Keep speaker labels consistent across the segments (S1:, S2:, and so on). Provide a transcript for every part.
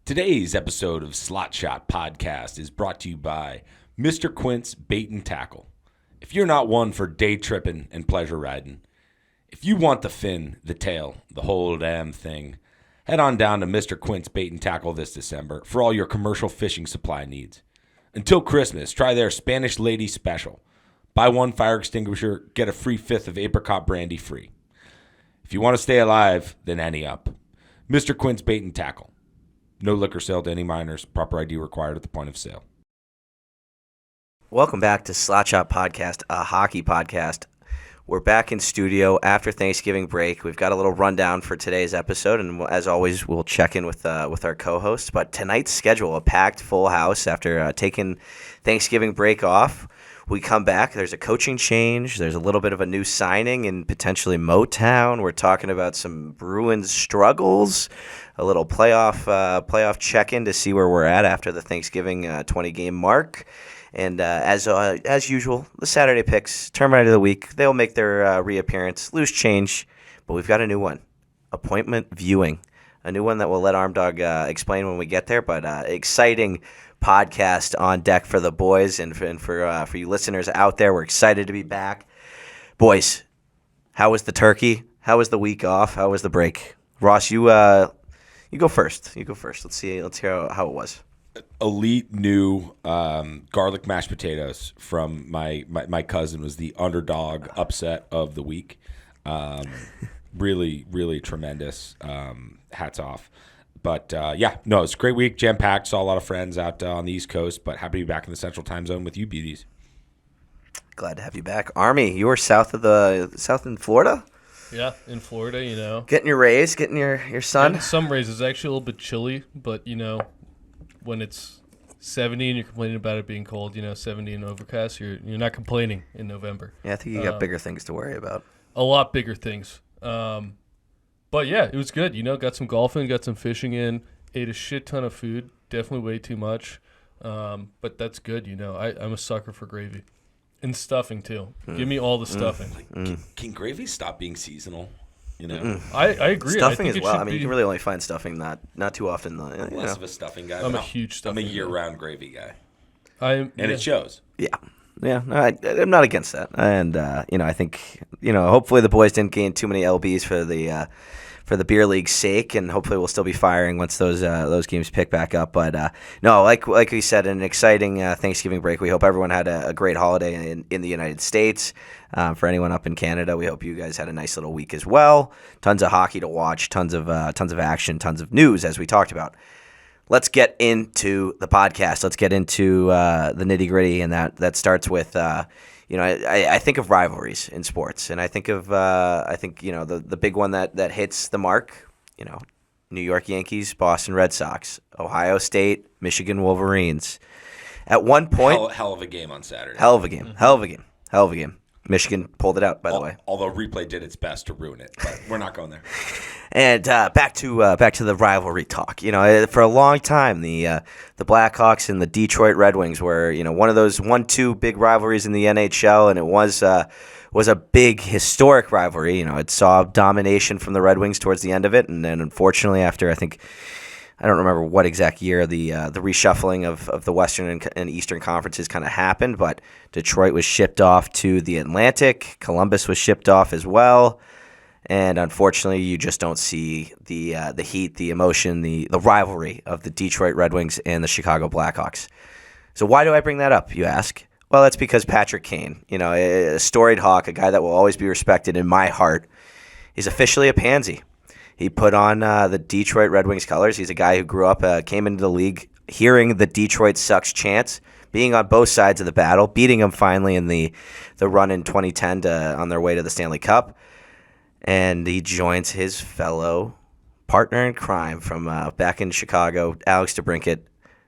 S1: Today's episode of Slot Shot Podcast is brought to you by Mr. Quint's Bait and Tackle. If you're not one for day tripping and pleasure riding, if you want the fin, the tail, the whole damn thing, head on down to Mr. Quint's Bait and Tackle this December for all your commercial fishing supply needs. Until Christmas, try their Spanish Lady Special. Buy one fire extinguisher, get a free fifth of apricot brandy free. If you want to stay alive, then ante up. Mr. Quint's Bait and Tackle. No liquor sale to any minors. Proper ID required at the point of sale.
S2: Welcome back to Slot Shot Podcast, a hockey podcast. We're back in studio after Thanksgiving break. We've got a little rundown for today's episode, and as always, we'll check in with our co-hosts. But tonight's schedule, a packed full house after taking Thanksgiving break off. We come back, there's a coaching change, there's a little bit of a new signing and potentially Motown. We're talking about some Bruins struggles, a little playoff check-in to see where we're at after the Thanksgiving 20-game mark. And as usual, the Saturday picks, Termite of the week, they'll make their reappearance. Loose change, but we've got a new one, appointment viewing, a new one that we'll let Armdog explain when we get there, but exciting podcast on deck for the boys and for you listeners out there. We're excited to be back. Boys, how was the turkey? How was the week off? How was the break? Ross, you go first. Let's hear how it was.
S1: Elite new garlic mashed potatoes from my cousin was the underdog upset of the week. Really, really tremendous. Hats off. But, it's a great week, jam-packed. Saw a lot of friends out on the East Coast, but happy to be back in the Central Time Zone with you beauties.
S2: Glad to have you back. Army, you were south in Florida?
S3: Yeah, in Florida,
S2: Getting your rays, getting your sun?
S3: Getting some rays. It's actually a little bit chilly, but, when it's 70 and you're complaining about it being cold, 70 and overcast, you're not complaining in November.
S2: Yeah, I think you got bigger things to worry about.
S3: A lot bigger things. But yeah, it was good. Got some golfing, got some fishing in, ate a shit ton of food, definitely way too much. But that's good. I'm a sucker for gravy and stuffing too. Give me all the stuffing.
S1: Can gravy stop being seasonal?
S3: I agree.
S2: Stuffing as well. I mean, you can really only find stuffing not too often.
S1: Less of a stuffing guy.
S3: I'm a huge stuffing
S1: I'm a year-round gravy guy.
S3: It
S1: shows.
S2: Yeah, I'm not against that, and I think hopefully the boys didn't gain too many lbs for the beer league's sake, and hopefully we'll still be firing once those games pick back up. But no, like we said, an exciting Thanksgiving break. We hope everyone had a great holiday in the United States. For anyone up in Canada, we hope you guys had a nice little week as well. Tons of hockey to watch, tons of action, tons of news as we talked about. Let's get into the podcast. Let's get into the nitty-gritty, and that starts with, I think of rivalries in sports, and I think of, the big one that hits the mark, New York Yankees, Boston Red Sox, Ohio State, Michigan Wolverines. At one point...
S1: Hell of a game on Saturday.
S2: Hell of a game. Michigan pulled it out, by the way.
S1: Although replay did its best to ruin it, but we're not going there.
S2: And back to the rivalry talk. For a long time, the Blackhawks and the Detroit Red Wings were one of those 1-2 big rivalries in the NHL, and it was a big historic rivalry. It saw domination from the Red Wings towards the end of it, and then unfortunately, after I don't remember what exact year the reshuffling of the Western and Eastern conferences kind of happened, but Detroit was shipped off to the Atlantic. Columbus was shipped off as well. And unfortunately, you just don't see the heat, the emotion, the rivalry of the Detroit Red Wings and the Chicago Blackhawks. So why do I bring that up, you ask? Well, that's because Patrick Kane, a storied Hawk, a guy that will always be respected in my heart, is officially a pansy. He put on the Detroit Red Wings colors. He's a guy who grew up, came into the league hearing the Detroit sucks chants, being on both sides of the battle, beating them finally in the run in 2010 on their way to the Stanley Cup. And he joins his fellow partner in crime from back in Chicago, Alex DeBrincat.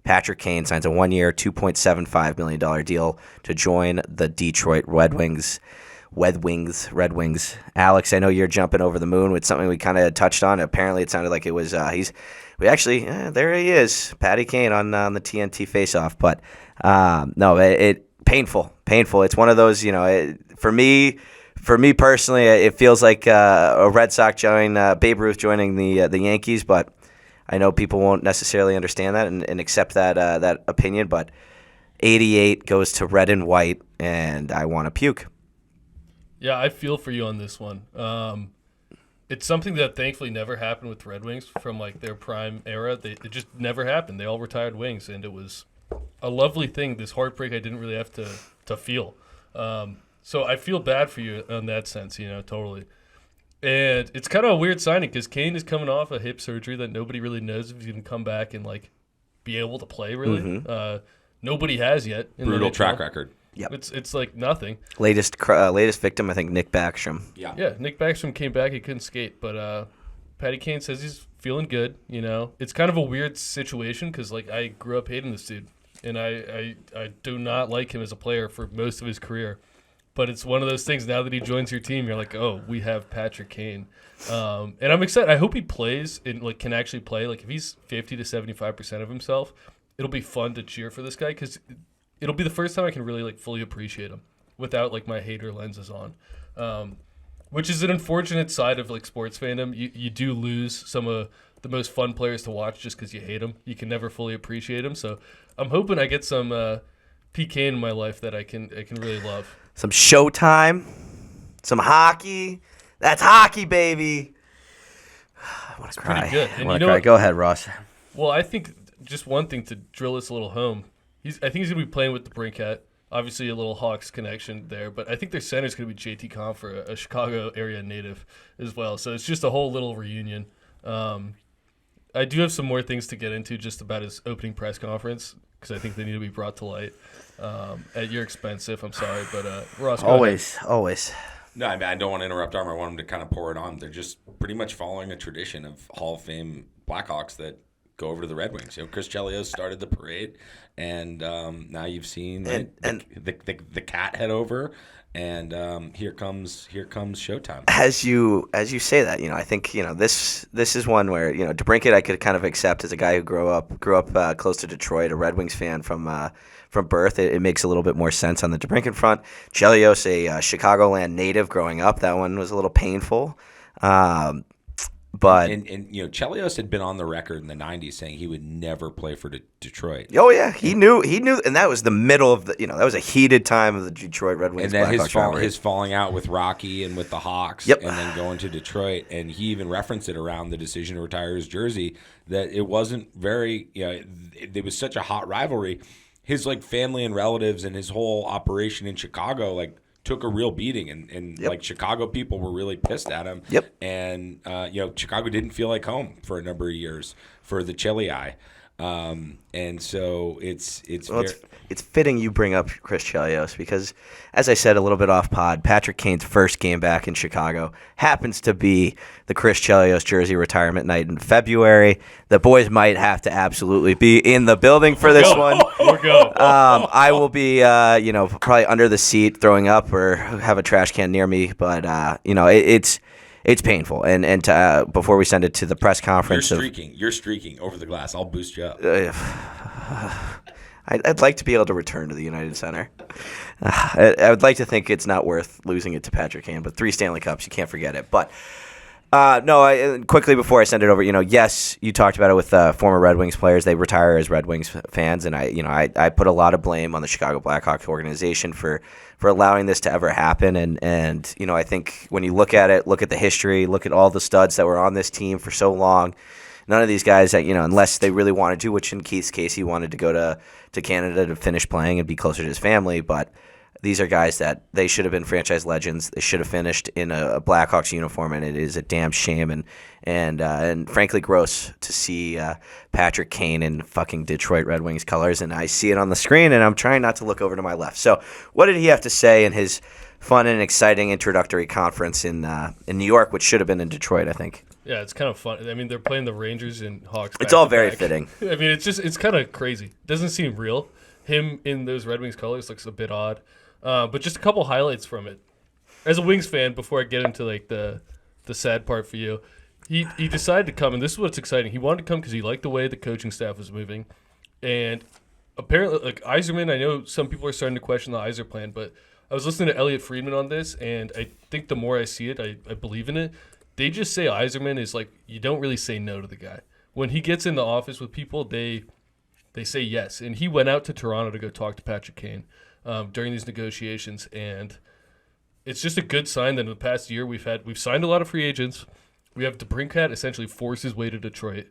S2: Patrick Kane signs a 1-year, $2.75 million deal to join the Detroit Red Wings. Red Wings. Alex, I know you're jumping over the moon with something we kind of touched on. Apparently, it sounded like it was there he is, Patty Kane on the TNT faceoff. But no, it painful. It's one of those, for me personally, it feels like a Red Sox joining Babe Ruth joining the Yankees. But I know people won't necessarily understand that and accept that opinion, but 88 goes to red and white, and I want to puke.
S3: Yeah, I feel for you on this one. It's something that thankfully never happened with Red Wings from like their prime era. It just never happened. They all retired wings, and it was a lovely thing. This heartbreak I didn't really have to feel. So I feel bad for you in that sense, totally. And it's kind of a weird signing because Kane is coming off a hip surgery that nobody really knows if he can come back and like be able to play. Really, nobody has yet.
S1: Brutal track record.
S2: Yep.
S3: It's like nothing.
S2: Latest victim, I think, Nick Backstrom.
S3: Yeah, Nick Backstrom came back. He couldn't skate, but Patty Kane says he's feeling good. It's kind of a weird situation because like I grew up hating this dude, and I do not like him as a player for most of his career. But it's one of those things. Now that he joins your team, you're like, oh, we have Patrick Kane, and I'm excited. I hope he plays and like can actually play. Like if he's 50 to 75% of himself, it'll be fun to cheer for this guy because it'll be the first time I can really like fully appreciate him without like my hater lenses on, which is an unfortunate side of like sports fandom. You do lose some of the most fun players to watch just because you hate them. You can never fully appreciate them. So I'm hoping I get some PK in my life that I can really love.
S2: Some Showtime, some hockey. That's hockey, baby. I want to cry.
S3: Pretty good.
S2: I want to cry. Go ahead, Ross.
S3: Well, I think just one thing to drill this a little home. I think he's going to be playing with the Brinket. Obviously, a little Hawks connection there, but I think their center is going to be JT Compher, a Chicago area native as well. So it's just a whole little reunion. I do have some more things to get into just about his opening press conference because I think they need to be brought to light at your expense. If I'm sorry, but Ross,
S2: always.
S1: No, I don't want to interrupt Arm. I want him to kind of pour it on. They're just pretty much following a tradition of Hall of Fame Blackhawks that go over to the Red Wings. Chris Chelios started the parade, and now you've seen the cat head over, and here comes Showtime.
S2: As you say that, I think this is one where DeBrincat I could kind of accept as a guy who grew up close to Detroit, a Red Wings fan from birth. It makes a little bit more sense on the DeBrincat front. Chelios, a Chicagoland native growing up, that one was a little painful. But
S1: Chelios had been on the record in the 90s saying he would never play for Detroit.
S2: Oh yeah, he knew, and that was the middle of the that was a heated time of the Detroit Red Wings.
S1: And then his falling out with Rocky and with the Hawks, and then going to Detroit, and he even referenced it around the decision to retire his jersey that it wasn't very it was such a hot rivalry. His like family and relatives and his whole operation in Chicago like took a real beating, and like Chicago people were really pissed at him. And Chicago didn't feel like home for a number of years for the Chelii. And so it's
S2: fitting you bring up Chris Chelios because, as I said a little bit off pod, Patrick Kane's first game back in Chicago happens to be the Chris Chelios jersey retirement night in February. The boys might have to absolutely be in the building for this one.
S3: We're going.
S2: I will be, probably under the seat throwing up or have a trash can near me, but it's painful. And before we send it to the press conference,
S1: you're streaking over the glass. I'll boost you up.
S2: I'd like to be able to return to the United Center. I would like to think it's not worth losing it to Patrick Kane, but 3 Stanley Cups, you can't forget it. But quickly before I send it over, yes, you talked about it with former Red Wings players. They retire as Red Wings fans, and I put a lot of blame on the Chicago Blackhawks organization for allowing this to ever happen. And I think when you look at it, look at the history, look at all the studs that were on this team for so long. None of these guys that, unless they really wanted to, which in Keith's case, he wanted to go to Canada to finish playing and be closer to his family. But these are guys that they should have been franchise legends. They should have finished in a Blackhawks uniform, and it is a damn shame and frankly gross to see Patrick Kane in fucking Detroit Red Wings colors. And I see it on the screen, and I'm trying not to look over to my left. So what did he have to say in his fun and exciting introductory conference in New York, which should have been in Detroit, I think?
S3: Yeah, it's kind of fun. I mean, they're playing the Rangers and Hawks.
S2: It's all very fitting.
S3: I mean, it's kind of crazy. It doesn't seem real. Him in those Red Wings colors looks a bit odd. But just a couple highlights from it. As a Wings fan, before I get into like the sad part for you, he decided to come, and this is what's exciting. He wanted to come because he liked the way the coaching staff was moving, and apparently, like Yzerman, I know some people are starting to question the Yzer plan, but I was listening to Elliot Friedman on this, and I think the more I see it, I believe in it. They just say Yzerman is like, you don't really say no to the guy. when he gets in the office with people, they say yes. And he went out to Toronto to go talk to Patrick Kane during these negotiations, and it's just a good sign that in the past year we've signed a lot of free agents. We have DeBrincat essentially force his way to Detroit,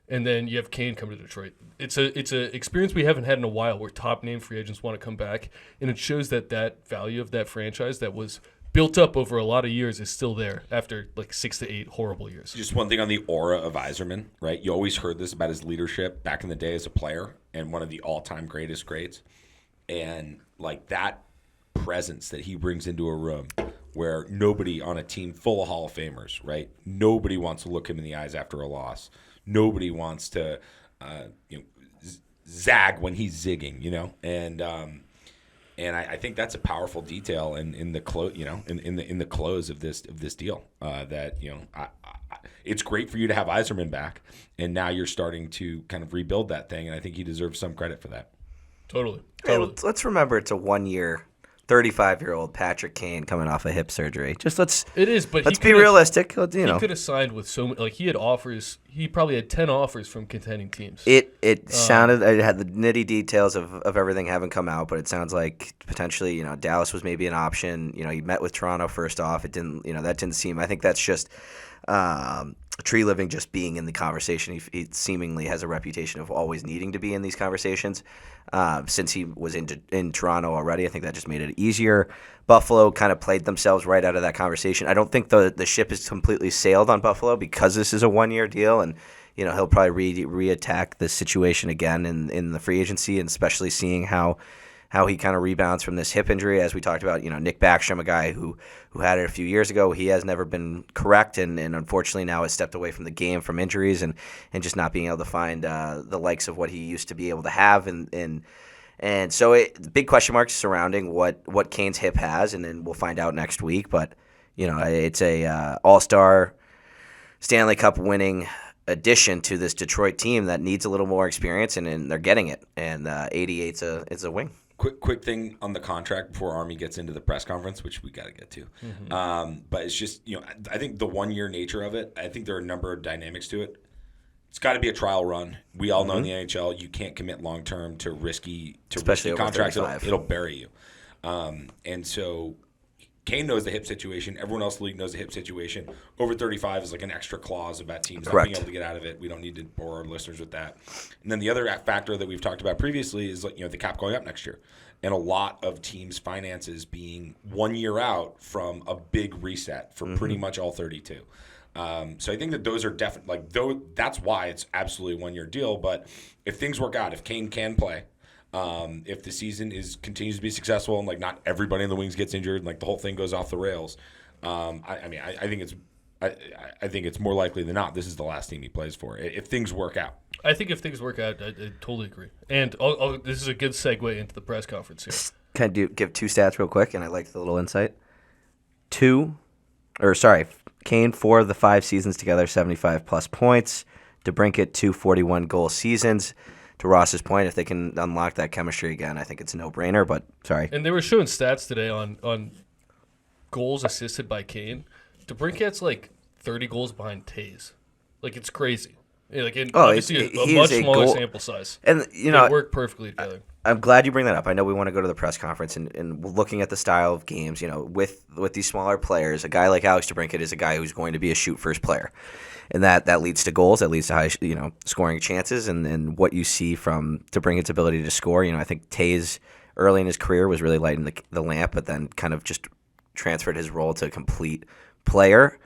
S3: and then you have Kane come to Detroit. It's a experience we haven't had in a while where top name free agents want to come back, and it shows that value of that franchise that was built up over a lot of years is still there after like 6 to 8 horrible years.
S1: Just one thing on the aura of Yzerman, right? You always heard this about his leadership back in the day as a player and one of the all-time greatest greats. And like that presence that he brings into a room where nobody on a team full of Hall of Famers, right? Nobody wants to look him in the eyes after a loss. Nobody wants to zag when he's zigging, And I think that's a powerful detail in the in the close of this deal. It's great for you to have Yzerman back, and now you're starting to kind of rebuild that thing, and I think he deserves some credit for that.
S3: Totally.
S2: Hey, let's remember it's a 1-year, 35-year-old Patrick Kane coming off a hip surgery. Let's be realistic. He
S3: could have signed with so many. Like he had offers. He probably had 10 offers from contending teams.
S2: It sounded. I had the nitty details of everything haven't come out, but it sounds like potentially Dallas was maybe an option. He met with Toronto first off. It didn't. That didn't seem. I think that's just. Tree Living just being in the conversation. He seemingly has a reputation of always needing to be in these conversations. Since he was in Toronto already, I think that just made it easier. Buffalo kind of played themselves right out of that conversation. I don't think the ship is completely sailed on Buffalo because this is a 1-year deal, and he'll probably re-attack the situation again in the free agency, and especially seeing how he kind of rebounds from this hip injury, as we talked about. Nick Backstrom, a guy who had it a few years ago, he has never been correct, and unfortunately now has stepped away from the game from injuries and just not being able to find the likes of what he used to be able to have. And so big question marks surrounding what Kane's hip has, and then we'll find out next week. But it's a all-star Stanley Cup winning addition to this Detroit team that needs a little more experience, and they're getting it. And 88's a wing.
S1: Quick thing on the contract before Army gets into the press conference, which we got to get to. Mm-hmm. But it's just, I think the 1-year nature of it, I think there are a number of dynamics to it. It's got to be a trial run. We all know in the NHL you can't commit long-term to risky contracts. It'll bury you. And so Kane knows the hip situation. Everyone else in the league knows the hip situation. Over 35 is like an extra clause about teams not being able to get out of it. We don't need to bore our listeners with that. And then the other factor that we've talked about previously is the cap going up next year. And a lot of teams' finances being 1 year out from a big reset for pretty much all 32. So I think that those are definitely that's why it's absolutely a 1-year deal. But if things work out, if Kane can play, if the season continues to be successful and not everybody in the Wings gets injured and the whole thing goes off the rails, I think it's more likely than not this is the last team he plays for if things work out.
S3: I think if things work out, I totally agree. And this is a good segue into the press conference here.
S2: Can I give 2 stats real quick? And I like the little insight. Kane 4 of the 5 seasons together, 75-plus points. DeBrincat 2 41-goal seasons. To Ross's point, if they can unlock that chemistry again, I think it's a no-brainer, but sorry.
S3: And they were showing stats today on goals assisted by Kane. DeBrincat's 30 goals behind Taze. It's crazy. Obviously a much smaller sample size.
S2: And,
S3: they work perfectly together.
S2: I'm glad you bring that up. I know we want to go to the press conference and looking at the style of games, with these smaller players, a guy like Alex DeBrincat is a guy who's going to be a shoot-first player. And that leads to goals, that leads to high, scoring chances, and what you see from DeBrincat's ability to score. I think Taze early in his career was really lighting the lamp, but then kind of just transferred his role to a complete player.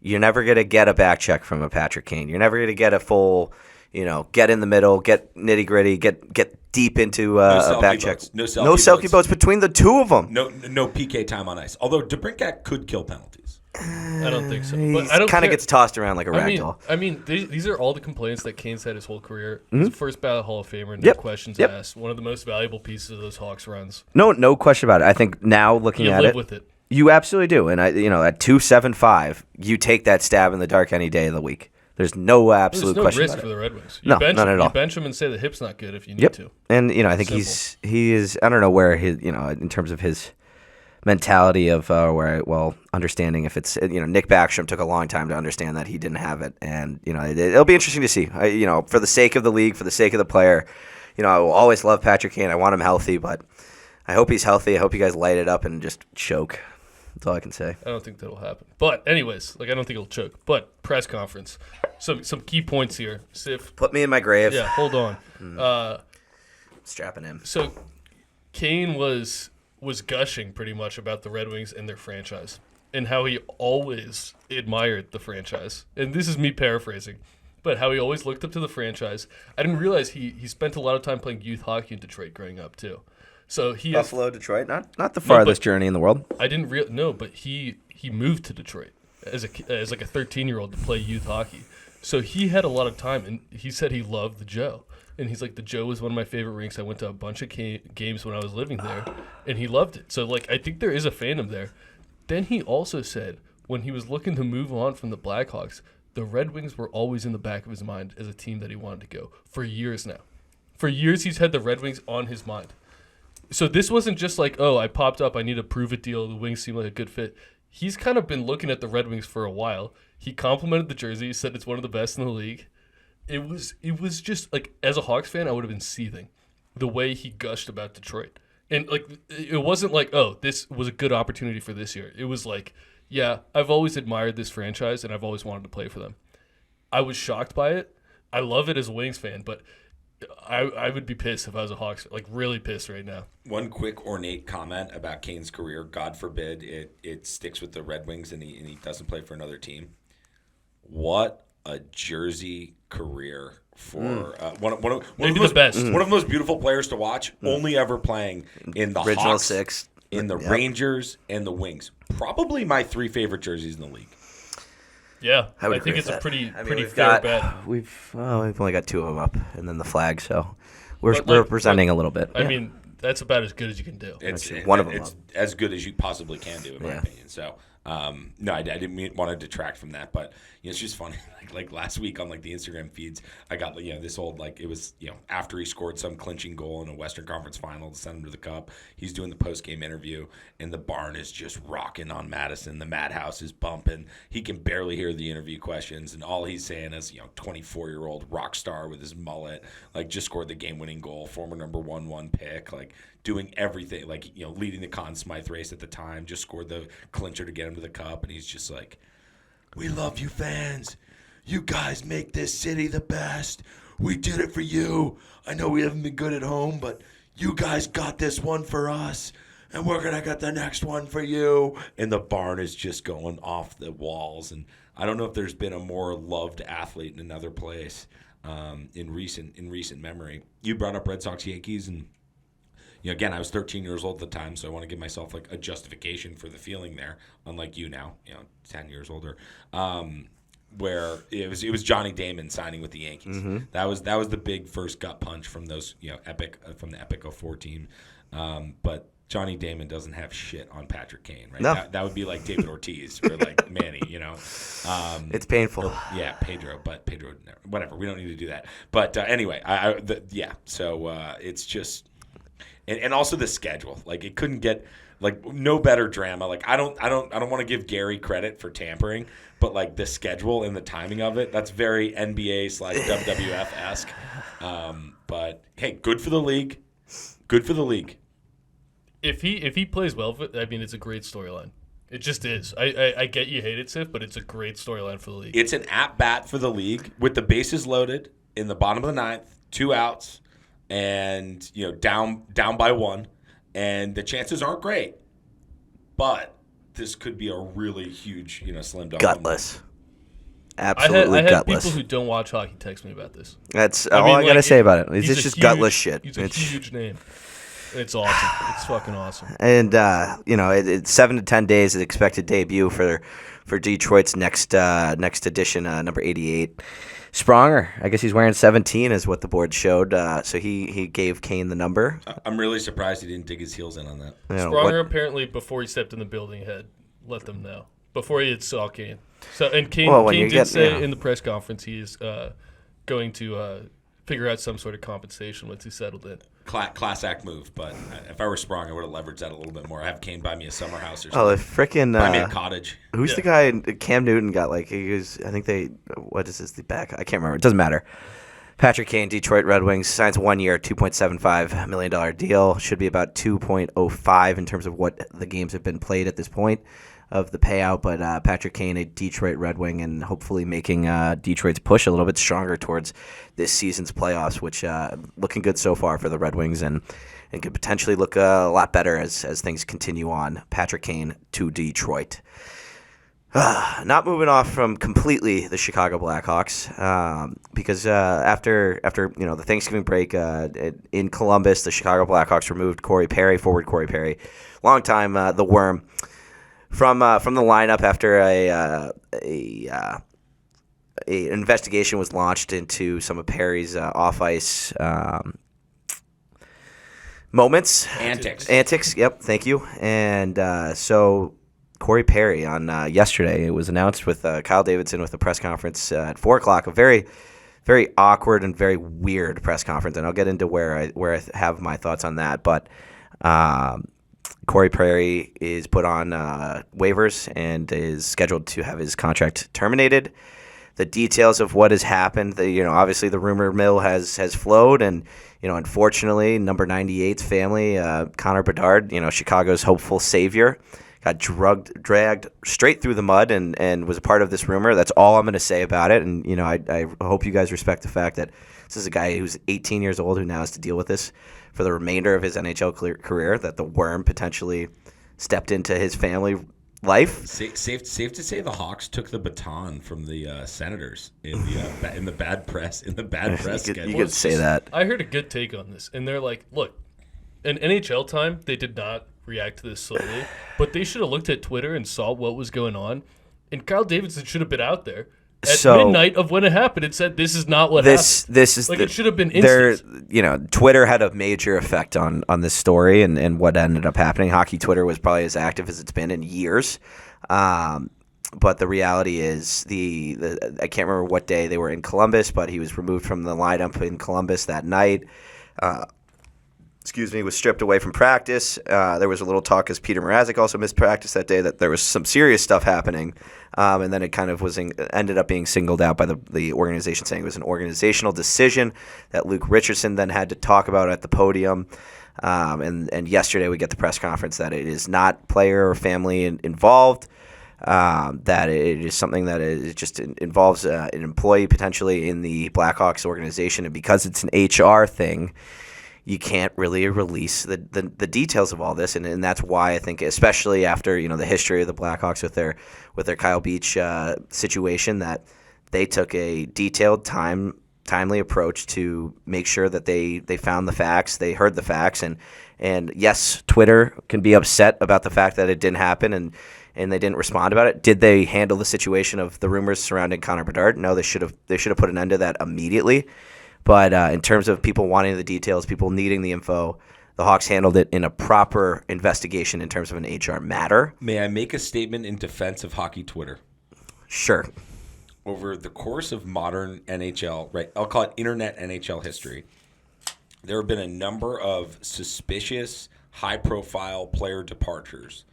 S2: You're never going to get a back check from a Patrick Kane. You're never going to get a full, get in the middle, get nitty-gritty, get deep into a back check.
S1: No selfie
S2: boats between the two of them.
S1: No PK time on ice. Although DeBrincat could kill penalties.
S3: I don't think so.
S2: He
S3: kind
S2: of gets tossed around like a rag doll.
S3: These are all the complaints that Kane's had his whole career. He's a first ballot Hall of Famer, no questions asked. One of the most valuable pieces of those Hawks runs.
S2: No question about it. I think now looking at it.
S3: You live with it.
S2: You absolutely do. And at 275, you take that stab in the dark any day of the week. There's no absolute question about it.
S3: There's no risk for the Red Wings.
S2: None at all.
S3: You bench him and say the hip's not good if you need to.
S2: And I think he is. I don't know where his in terms of his mentality of understanding if it's Nick Backstrom took a long time to understand that he didn't have it, and it'll be interesting to see. For the sake of the league, for the sake of the player, I will always love Patrick Kane. I want him healthy, but I hope he's healthy. I hope you guys light it up and just choke. That's all I can say.
S3: I don't think that'll happen. But anyways, I don't think it'll choke. But press conference, some key points here. Sif,
S2: put me in my grave.
S3: Yeah, hold on.
S2: Strapping him.
S3: So Kane was gushing pretty much about the Red Wings and their franchise and how he always admired the franchise. And this is me paraphrasing, but how he always looked up to the franchise. I didn't realize he spent a lot of time playing youth hockey in Detroit growing up too. So
S2: Buffalo, Detroit, not the farthest journey in the world.
S3: I didn't but he moved to Detroit as like a 13-year-old to play youth hockey. So he had a lot of time, and he said he loved the Joe. And he's like, the Joe was one of my favorite rinks. I went to a bunch of games when I was living there, and he loved it. So I think there is a fandom there. Then he also said when he was looking to move on from the Blackhawks, the Red Wings were always in the back of his mind as a team that he wanted to go for years now. For years, he's had the Red Wings on his mind. So this wasn't just like, oh, I popped up, I need a prove-it deal, the Wings seem like a good fit. He's kind of been looking at the Red Wings for a while. He complimented the jersey, said it's one of the best in the league. It was just, as a Hawks fan, I would have been seething the way he gushed about Detroit. And, it wasn't like, oh, this was a good opportunity for this year. It was like, yeah, I've always admired this franchise, and I've always wanted to play for them. I was shocked by it. I love it as a Wings fan, but I would be pissed if I was a Hawks fan, really pissed right now.
S1: One quick ornate comment about Kane's career. God forbid it sticks with the Red Wings and he doesn't play for another team. What a jersey career for one of the most beautiful players to watch. Only ever playing in the
S2: original
S1: Hawks,
S2: six,
S1: in the Rangers, and the Wings. Probably my 3 favorite jerseys in the league.
S3: Yeah, I think it's a pretty fair bet.
S2: We've only got 2 of them up, and then the flag, so we're representing a little bit.
S3: I mean, that's about as good as you can do.
S1: It's
S2: one of them.
S1: It's as good as you possibly can do, in my opinion. So, no, I didn't want to detract from that, but it's just funny. Like last week on the Instagram feeds, I got this old it was after he scored some clinching goal in a Western Conference final to send him to the Cup. He's doing the post game interview, and the barn is just rocking on Madison. The madhouse is bumping. He can barely hear the interview questions, and all he's saying is 24-year-old rock star with his mullet, just scored the game winning goal, former number 1 pick, doing everything, leading the Conn Smythe race at the time, just scored the clincher to get him to the Cup, and he's just like, we love you fans. You guys make this city the best. We did it for you. I know we haven't been good at home, but you guys got this one for us, and we're going to get the next one for you. And the barn is just going off the walls. And I don't know if there's been a more loved athlete in another place in recent memory. You brought up Red Sox Yankees, and again, I was 13 years old at the time, so I want to give myself a justification for the feeling there, unlike you now, 10 years older. Where it was Johnny Damon signing with the Yankees. Mm-hmm. That was the big first gut punch from those from the Epic 04 team. But Johnny Damon doesn't have shit on Patrick Kane, right?
S2: No.
S1: That would be like David Ortiz or Manny,
S2: It's painful.
S1: Pedro, but Pedro, whatever. We don't need to do that. But anyway, So it's just, and also the schedule. It couldn't get no better drama. I don't want to give Gary credit for tampering, but the schedule and the timing of it, that's very NBA/WWF-esque. But hey, good for the league. Good for the league.
S3: If he plays well, it's a great storyline. It just is. I get you hate it, Sif, but it's a great storyline for the league.
S1: It's an at-bat for the league with the bases loaded in the bottom of the ninth, 2 outs, and down by 1. And the chances aren't great, but this could be a really huge, slam dunk.
S2: Gutless. Absolutely
S3: I had
S2: gutless.
S3: people who don't watch hockey text me about this.
S2: That's all I got to say about it. It's just gutless shit.
S3: He's a huge name. It's awesome. It's fucking awesome.
S2: And, it's 7 to 10 days, the expected debut for Detroit's next edition, number 88. Spronger, I guess he's wearing 17 is what the board showed. So he gave Kane the number.
S1: I'm really surprised he didn't dig his heels in on that.
S3: Spronger apparently, before he stepped in the building, had let them know. Before he had saw Kane. So, and Kane did say in the press conference he is going to figure out some sort of compensation once he's settled in.
S1: Class act move, but if I were Sprong, I would have leveraged that a little bit more. I have Kane buy me a summer house or something.
S2: Oh, the freaking
S1: buy me a cottage.
S2: Who's the guy? Cam Newton got like he was. I think they. What is this? The back? I can't remember. It doesn't matter. Patrick Kane, Detroit Red Wings, signs a 1 year, $2.75 million deal. Should be about 2.05 in terms of what the games have been played at this point of the payout. But Patrick Kane, a Detroit Red Wing, and hopefully making Detroit's push a little bit stronger towards this season's playoffs, which looking good so far for the Red Wings and could potentially look a lot better as things continue on. Patrick Kane to Detroit. Not moving off from completely the Chicago Blackhawks because after the Thanksgiving break in Columbus, the Chicago Blackhawks removed forward Corey Perry, long time the Worm, from the lineup after an investigation was launched into some of Perry's off ice moments, antics. Yep, thank you. And so Corey Perry on yesterday, it was announced with Kyle Davidson with a press conference at 4:00, a very, very awkward and very weird press conference, and I'll get into where I have my thoughts on that. But Corey Perry is put on waivers and is scheduled to have his contract terminated. The details of what has happened, obviously the rumor mill has flowed, and unfortunately, number 98's family, Connor Bedard, Chicago's hopeful savior, got dragged straight through the mud and was a part of this rumor. That's all I'm going to say about it. And, I hope you guys respect the fact that this is a guy who's 18 years old who now has to deal with this for the remainder of his NHL career, that the Worm potentially stepped into his family life.
S1: Safe to say the Hawks took the baton from the Senators in the bad press. In the bad press,
S2: you could say that.
S3: I heard a good take on this, and they're like, look, in NHL time, they did not react to this slowly, but they should have looked at Twitter and saw what was going on, and Kyle Davidson should have been out there at midnight of when it happened and said, "This is not what happened." This is it should have been instant.
S2: Twitter had a major effect on this story and what ended up happening. Hockey Twitter was probably as active as it's been in years, but the reality is I can't remember what day they were in Columbus, but he was removed from the lineup in Columbus that night. Was stripped away from practice. There was a little talk, as Peter Mrazek also missed practice that day, that there was some serious stuff happening, and then it kind of ended up being singled out by the organization, saying it was an organizational decision that Luke Richardson then had to talk about at the podium. And yesterday we get the press conference that it is not player or family involved, that it is something that it just involves an employee potentially in the Blackhawks organization, and because it's an HR thing, you can't really release the details of all this, and that's why I think, especially after the history of the Blackhawks with their Kyle Beach situation, that they took a detailed, timely approach to make sure that they found the facts, they heard the facts, and yes, Twitter can be upset about the fact that it didn't happen and they didn't respond about it. Did they handle the situation of the rumors surrounding Connor Bedard? No, they should have put an end to that immediately. But in terms of people wanting the details, people needing the info, the Hawks handled it in a proper investigation in terms of an HR matter.
S1: May I make a statement in defense of Hockey Twitter?
S2: Sure.
S1: Over the course of modern NHL, right, I'll call it internet NHL history, there have been a number of suspicious, high-profile player departures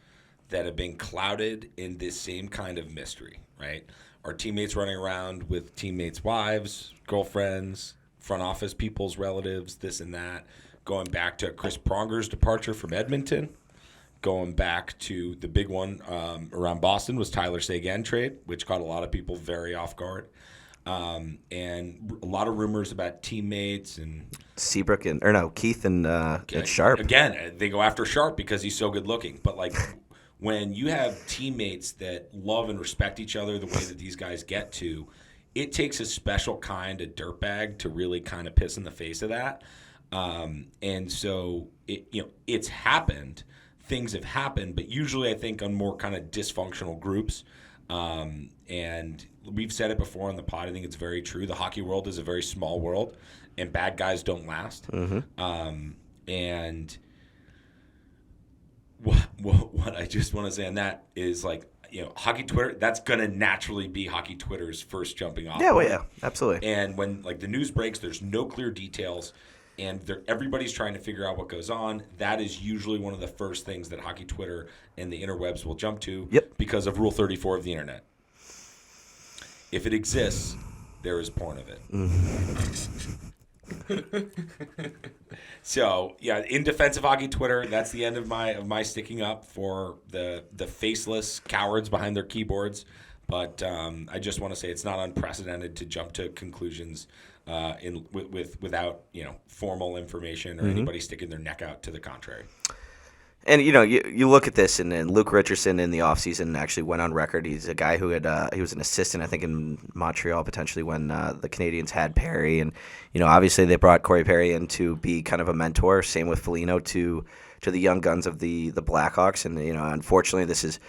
S1: that have been clouded in this same kind of mystery, right? Our teammates running around with teammates' wives, girlfriends, front office people's relatives, this and that, going back to Chris Pronger's departure from Edmonton, going back to the big one around Boston was Tyler Seguin trade, which caught a lot of people very off guard, and a lot of rumors about teammates and
S2: Seabrook Keith and Sharp.
S1: Again, they go after Sharp because he's so good looking, but when you have teammates that love and respect each other the way that these guys get to, it takes a special kind of dirtbag to really kind of piss in the face of that. And so, it's happened. Things have happened, but usually I think on more kind of dysfunctional groups. And we've said it before on the pod. I think it's very true. The hockey world is a very small world, and bad guys don't last. Mm-hmm. And what I just want to say on that is, hockey Twitter, that's going to naturally be hockey Twitter's first jumping off.
S2: Yeah, absolutely.
S1: And when the news breaks, there's no clear details, and everybody's trying to figure out what goes on. That is usually one of the first things that hockey Twitter and the interwebs will jump to because of Rule 34 of the internet. If it exists, there is porn of it. So, in defense of hockey Twitter, that's the end of my sticking up for the faceless cowards behind their keyboards. But I just want to say it's not unprecedented to jump to conclusions without formal information or anybody sticking their neck out to the contrary.
S2: And, you look at this, and Luke Richardson in the offseason actually went on record. He's a guy who he was an assistant, I think, in Montreal potentially when the Canadians had Perry. And, obviously they brought Corey Perry in to be kind of a mentor. Same with Foligno to the young guns of the Blackhawks. And, unfortunately this is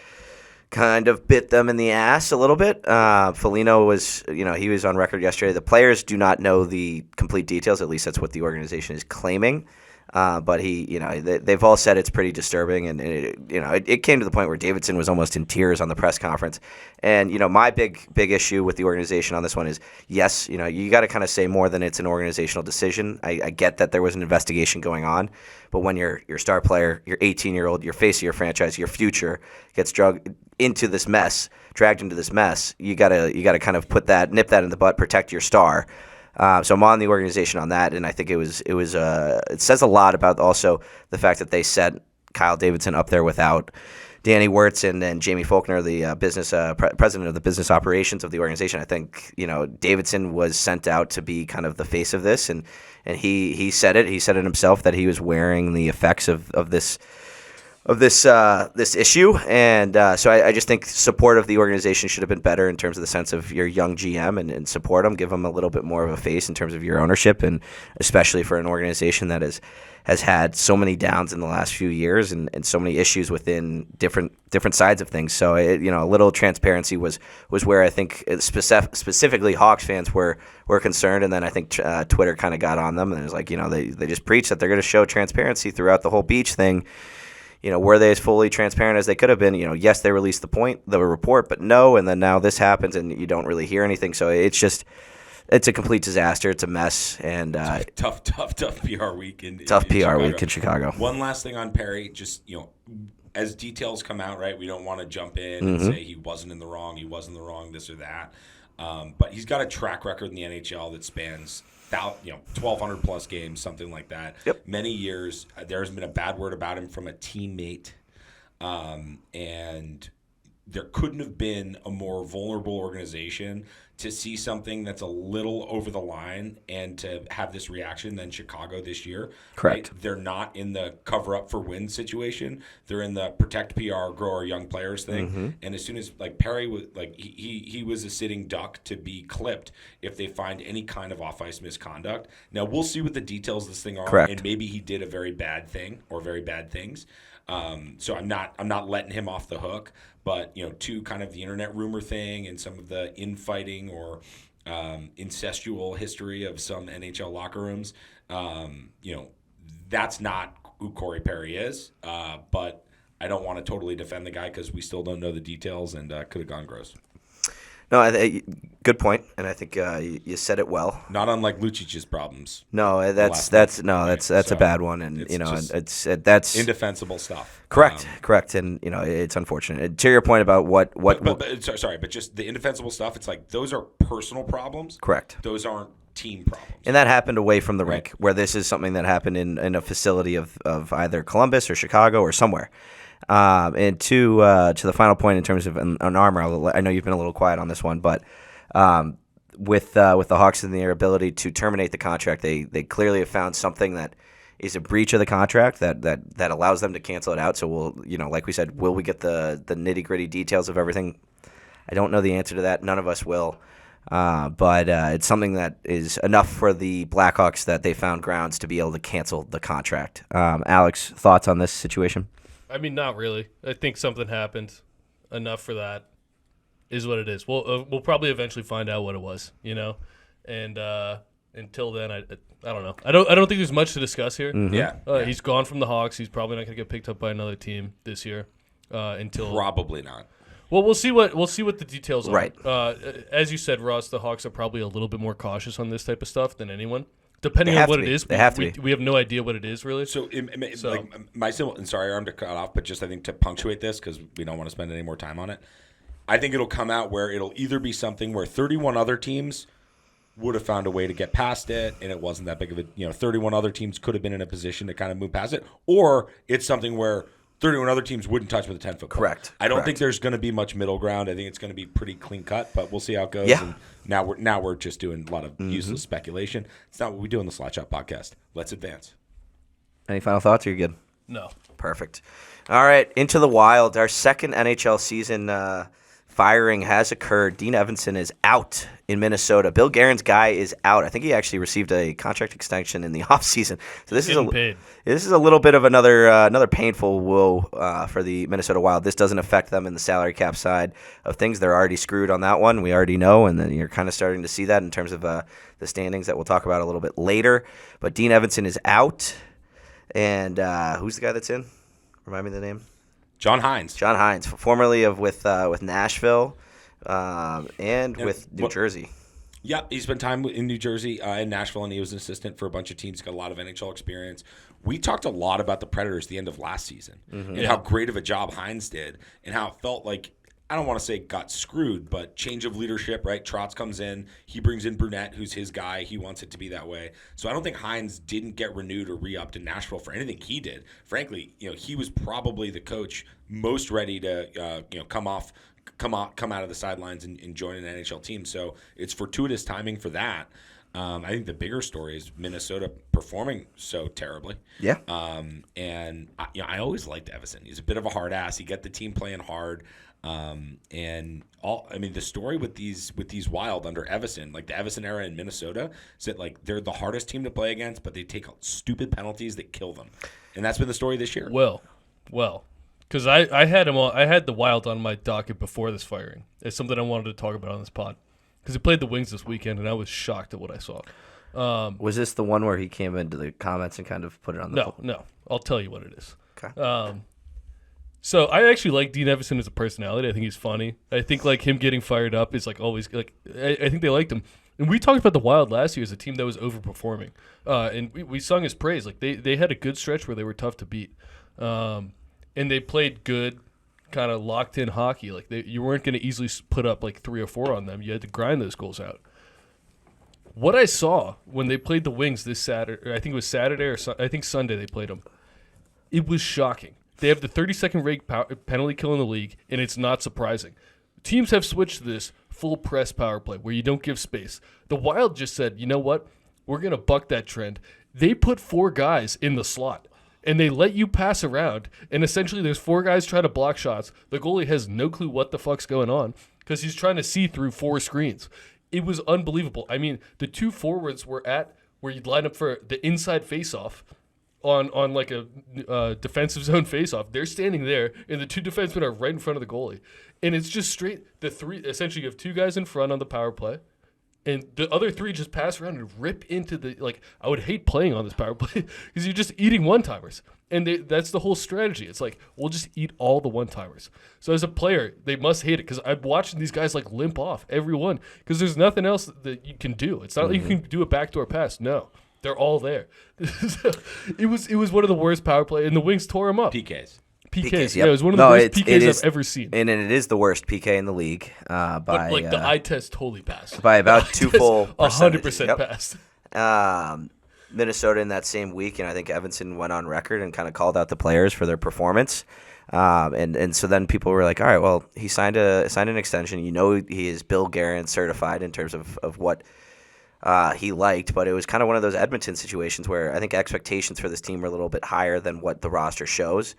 S2: kind of bit them in the ass a little bit. Foligno was, he was on record yesterday. The players do not know the complete details. At least that's what the organization is claiming. But they've all said it's pretty disturbing, and it came to the point where Davidson was almost in tears on the press conference. And my big issue with the organization on this one is, yes, you got to kind of say more than it's an organizational decision. I get that there was an investigation going on, but when your star player, your 18-year-old, your face of your franchise, your future gets dragged into this mess, you gotta kind of nip that in the butt, protect your star. So I'm on the organization on that, and I think it says a lot about also the fact that they set Kyle Davidson up there without Danny Wirtz and Jamie Faulkner, the business president of the business operations of the organization. I think Davidson was sent out to be kind of the face of this, and he said it. He said it himself that he was wearing the effects of this issue, and so I just think support of the organization should have been better in terms of the sense of your young GM and support them, give them a little bit more of a face in terms of your ownership, and especially for an organization that has had so many downs in the last few years and so many issues within different sides of things. So a little transparency was where I think specifically Hawks fans were concerned, and then I think Twitter kind of got on them, and it was like they just preached that they're going to show transparency throughout the whole beach thing. Were they as fully transparent as they could have been? Yes, they released the report, but no, and then now this happens and you don't really hear anything. So it's a complete disaster. It's a mess, and
S1: tough PR week in
S2: Chicago.
S1: One last thing on Perry, just as details come out, right? We don't want to jump in and say he wasn't in the wrong, this or that. But he's got a track record in the NHL that spans 1,200 plus games, something like that.
S2: Yep.
S1: Many years. There's been a bad word about him from a teammate, and there couldn't have been a more vulnerable organization to see something that's a little over the line and to have this reaction than Chicago this year.
S2: Correct.
S1: Right? They're not in the cover up for win situation. They're in the protect PR, grow our young players thing. Mm-hmm. And as soon as Perry was he was a sitting duck to be clipped if they find any kind of off ice misconduct. Now we'll see what the details of this thing are.
S2: Correct.
S1: And maybe he did a very bad thing or very bad things. So I'm not letting him off the hook. But to kind of the internet rumor thing and some of the infighting or incestual history of some NHL locker rooms, that's not who Corey Perry is. But I don't want to totally defend the guy because we still don't know the details and could have gone gross.
S2: No, good point, and I think you said it well.
S1: Not unlike Lucic's problems.
S2: No, that's a bad one, and that's
S1: indefensible stuff.
S2: Correct, and it's unfortunate. To your point about
S1: but just the indefensible stuff. It's like those are personal problems.
S2: Correct.
S1: Those aren't team problems.
S2: And that happened away from the rink, where this is something that happened in a facility of either Columbus or Chicago or somewhere. And to the final point in terms of an armor, I know you've been a little quiet on this one, but with the Hawks and their ability to terminate the contract, they clearly have found something that is a breach of the contract that allows them to cancel it out. So we'll, like we said, will we get the nitty gritty details of everything? I don't know the answer to that. None of us will. But it's something that is enough for the Blackhawks that they found grounds to be able to cancel the contract. Alex, thoughts on this situation?
S3: I mean, not really. I think something happened. Enough for that is what it is. We'll probably eventually find out what it was, And until then, I don't know. I don't think there's much to discuss here.
S2: Mm-hmm.
S1: Yeah.
S3: He's gone from the Hawks. He's probably not going to get picked up by another team this year. Until
S1: probably not.
S3: Well, we'll see what the details are.
S2: Right.
S3: As you said, Ross, the Hawks are probably a little bit more cautious on this type of stuff than anyone. Depending on what it is,
S2: they have to be.
S3: We have no idea what it is really.
S1: So, like my simple, and sorry, arm to cut off, but just I think to punctuate this because we don't want to spend any more time on it. I think it'll come out where it'll either be something where 31 other teams would have found a way to get past it, and it wasn't that big of a 31 other teams could have been in a position to kind of move past it, or it's something where 31 other teams wouldn't touch with a 10-foot pole.
S2: Correct.
S1: I don't think there's going to be much middle ground. I think it's going to be pretty clean cut, but we'll see how it goes.
S2: Yeah.
S1: And now we're just doing a lot of useless speculation. It's not what we do on the SLOTSHOT podcast. Let's advance.
S2: Any final thoughts? Or you good?
S3: No.
S2: Perfect. All right, into the Wild. Our second NHL season firing has occurred. Dean Evason is out in Minnesota. Bill Guerin's guy is out. I think he actually received a contract extension in the offseason. So this is a little bit of another painful woe for the Minnesota Wild. This doesn't affect them in the salary cap side of things. They're already screwed on that one. We already know, and then you're kind of starting to see that in terms of the standings that we'll talk about a little bit later. But Dean Evason is out, and who's the guy that's in? Remind me the name.
S1: John Hines,
S2: formerly with Nashville and with New Jersey.
S1: Yeah, he spent time in New Jersey and Nashville, and he was an assistant for a bunch of teams. Got a lot of NHL experience. We talked a lot about the Predators at the end of last season and how great of a job Hines did and how it felt like, I don't want to say got screwed, but change of leadership, right? Trotz comes in. He brings in Brunette, who's his guy. He wants it to be that way. So I don't think Hines didn't get renewed or re-upped in Nashville for anything he did. Frankly, he was probably the coach most ready to come out of the sidelines and join an NHL team. So it's fortuitous timing for that. I think the bigger story is Minnesota performing so terribly.
S2: Yeah.
S1: And I always liked Evason. He's a bit of a hard ass. He got the team playing hard. The story with these Wild under Evason, like the Evason era in Minnesota, is that like they're the hardest team to play against, but they take stupid penalties that kill them, and that's been the story this year.
S3: Well, because I had the Wild on my docket before this firing. It's something I wanted to talk about on this pod because he played the Wings this weekend, and I was shocked at what I saw.
S2: Was this the one where he came into the comments and kind of put it on the
S3: No. I'll tell you what it is.
S2: Okay.
S3: So I actually like Dean Evason as a personality. I think he's funny. I think like him getting fired up is like always like I think they liked him. And we talked about the Wild last year as a team that was overperforming. And we sung his praise. Like they had a good stretch where they were tough to beat. And they played good, kind of locked in hockey. Like you weren't going to easily put up like 3 or 4 on them. You had to grind those goals out. What I saw when they played the Wings this Saturday, I think it was Saturday or I think Sunday they played them. It was shocking. They have the 32nd rate penalty kill in the league, and it's not surprising. Teams have switched to this full press power play where you don't give space. The Wild just said, you know what? We're going to buck that trend. They put 4 guys in the slot, and they let you pass around, and essentially there's 4 guys trying to block shots. The goalie has no clue what the fuck's going on because he's trying to see through 4 screens. It was unbelievable. I mean, the 2 forwards were at where you'd line up for the inside faceoff on like a defensive zone faceoff. They're standing there, and the 2 defensemen are right in front of the goalie. And it's just straight. Essentially, you have 2 guys in front on the power play, and the other 3 just pass around and rip into the, like, I would hate playing on this power play because you're just eating one-timers. And that's the whole strategy. It's like, we'll just eat all the one-timers. So as a player, they must hate it because I'm watching these guys like limp off, every one, because there's nothing else that you can do. It's not like you can do a backdoor pass. No. They're all there. It was one of the worst power play, and the Wings tore him up.
S1: PKs.
S2: Yep.
S3: Yeah, it was one of the worst PKs I've ever seen.
S2: And it is the worst PK in the league
S3: But like the eye test totally passed.
S2: by about 2 full
S3: 100% passed.
S2: Minnesota in that same week, and I think Evason went on record and kind of called out the players for their performance. And so then people were like, all right, well, he signed an extension. He is Bill Guerin certified in terms of what he liked, but it was kind of one of those Edmonton situations where I think expectations for this team are a little bit higher than what the roster shows.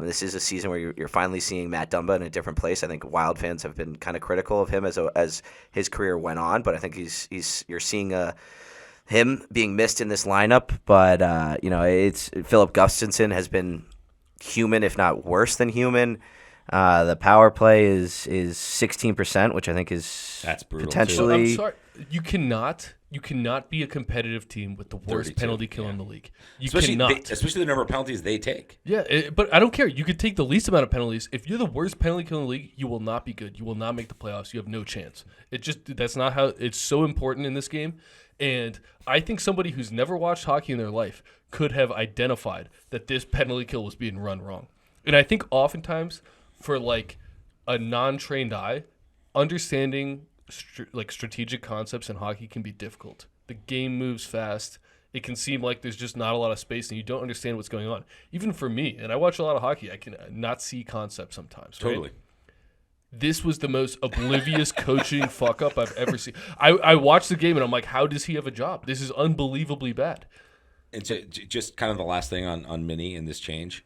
S2: This is a season where you're finally seeing Matt Dumba in a different place. I think Wild fans have been kind of critical of him as his career went on, but I think you're seeing him being missed in this lineup. But it's Philip Gustafsson has been human, if not worse than human. The power play is 16%, which I think is
S1: That's brutal,
S2: potentially.
S3: I'm sorry. You cannot be a competitive team with the worst
S1: 32,
S3: penalty kill in the league. You
S1: especially
S3: cannot.
S1: especially the number of penalties they take.
S3: Yeah, but I don't care. You could take the least amount of penalties. If you're the worst penalty kill in the league, you will not be good. You will not make the playoffs. You have no chance. That's not how it's so important in this game. And I think somebody who's never watched hockey in their life could have identified that this penalty kill was being run wrong. And I think oftentimes for like a non-trained eye, understanding strategic concepts in hockey can be difficult. The game moves fast. It can seem like there's just not a lot of space and you don't understand what's going on. Even for me, and I watch a lot of hockey, I can not see concepts sometimes. Right?
S1: Totally.
S3: This was the most oblivious coaching fuck up I've ever seen. I watched the game and I'm like, how does he have a job? This is unbelievably bad.
S1: And just kind of the last thing on Minnie in this change,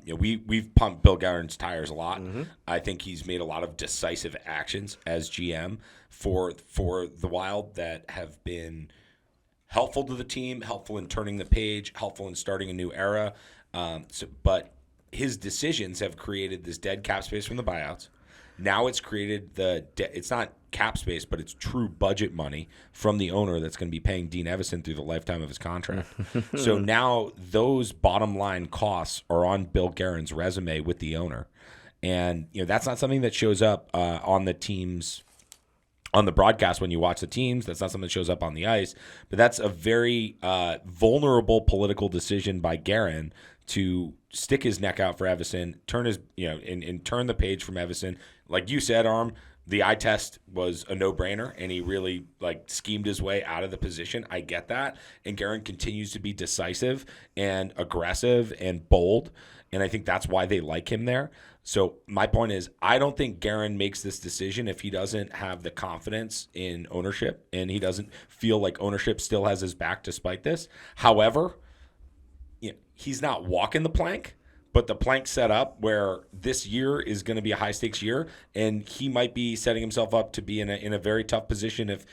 S1: we've pumped Bill Guerin's tires a lot. Mm-hmm. I think he's made a lot of decisive actions as GM for the Wild that have been helpful to the team, helpful in turning the page, helpful in starting a new era. But his decisions have created this dead cap space from the buyouts. Now it's created it's not cap space, but it's true budget money from the owner that's going to be paying Dean Evison through the lifetime of his contract. So now those bottom line costs are on Bill Guerin's resume with the owner. And that's not something that shows up on the teams, on the broadcast when you watch the teams. That's not something that shows up on the ice. But that's a very vulnerable political decision by Guerin to stick his neck out for Evison, turn his and turn the page from Evison. Like you said, Arm, the eye test was a no-brainer, and he really schemed his way out of the position. I get that, and Guerin continues to be decisive and aggressive and bold, and I think that's why they like him there. So my point is, I don't think Guerin makes this decision if he doesn't have the confidence in ownership, and he doesn't feel like ownership still has his back despite this. However, he's not walking the plank, but the plank set up where this year is going to be a high-stakes year, and he might be setting himself up to be in a very tough position if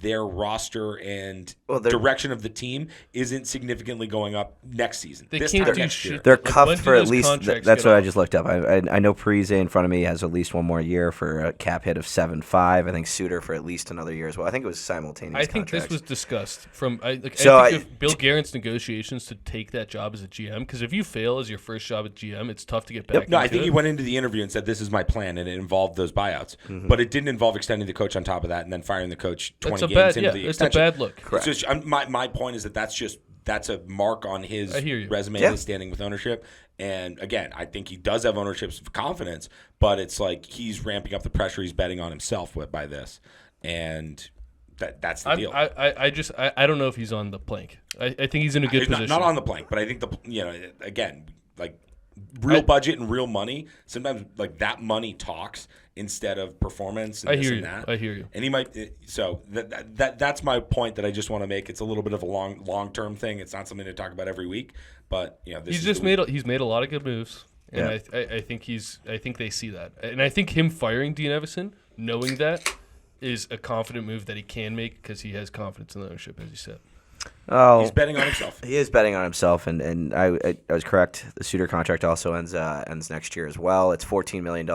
S1: their roster and direction of the team isn't significantly going up next season.
S3: They can't do shit.
S2: They're cuffed for at least. That's what I just looked up. I know Parise in front of me has at least one more year for a cap hit of 7.5. I think Suter for at least another year as well. I think it was simultaneous.
S3: I think
S2: contracts.
S3: this was discussed from. I think of Bill Guerin's negotiations to take that job as a GM, because if you fail as your first job at GM, it's tough to get back.
S1: No, I think he went into the interview and said, "This is my plan," and it involved those buyouts, but it didn't involve extending the coach on top of that and then firing the coach 20 games into the extension.
S3: It's a bad look.
S1: Correct. Just, my point is that's a mark on his resume and his standing with ownership. And again, I think he does have ownership's confidence, but it's like he's ramping up the pressure. He's betting on himself by this, and that's the deal.
S3: I don't know if he's on the plank. I think he's in a good position.
S1: Not on the plank, but I think again, real budget and real money. Sometimes that money talks instead of performance. And
S3: I hear you.
S1: And he might. So that's my point that I just want to make. It's a little bit of a long term thing. It's not something to talk about every week. But he's made
S3: a lot of good moves, and I think they see that, and I think him firing Dean Evison, knowing that, is a confident move that he can make because he has confidence in the ownership, as you said.
S2: Oh,
S1: he's betting on himself.
S2: He is betting on himself, and I was correct. The Suter contract also ends next year as well. It's $14 million.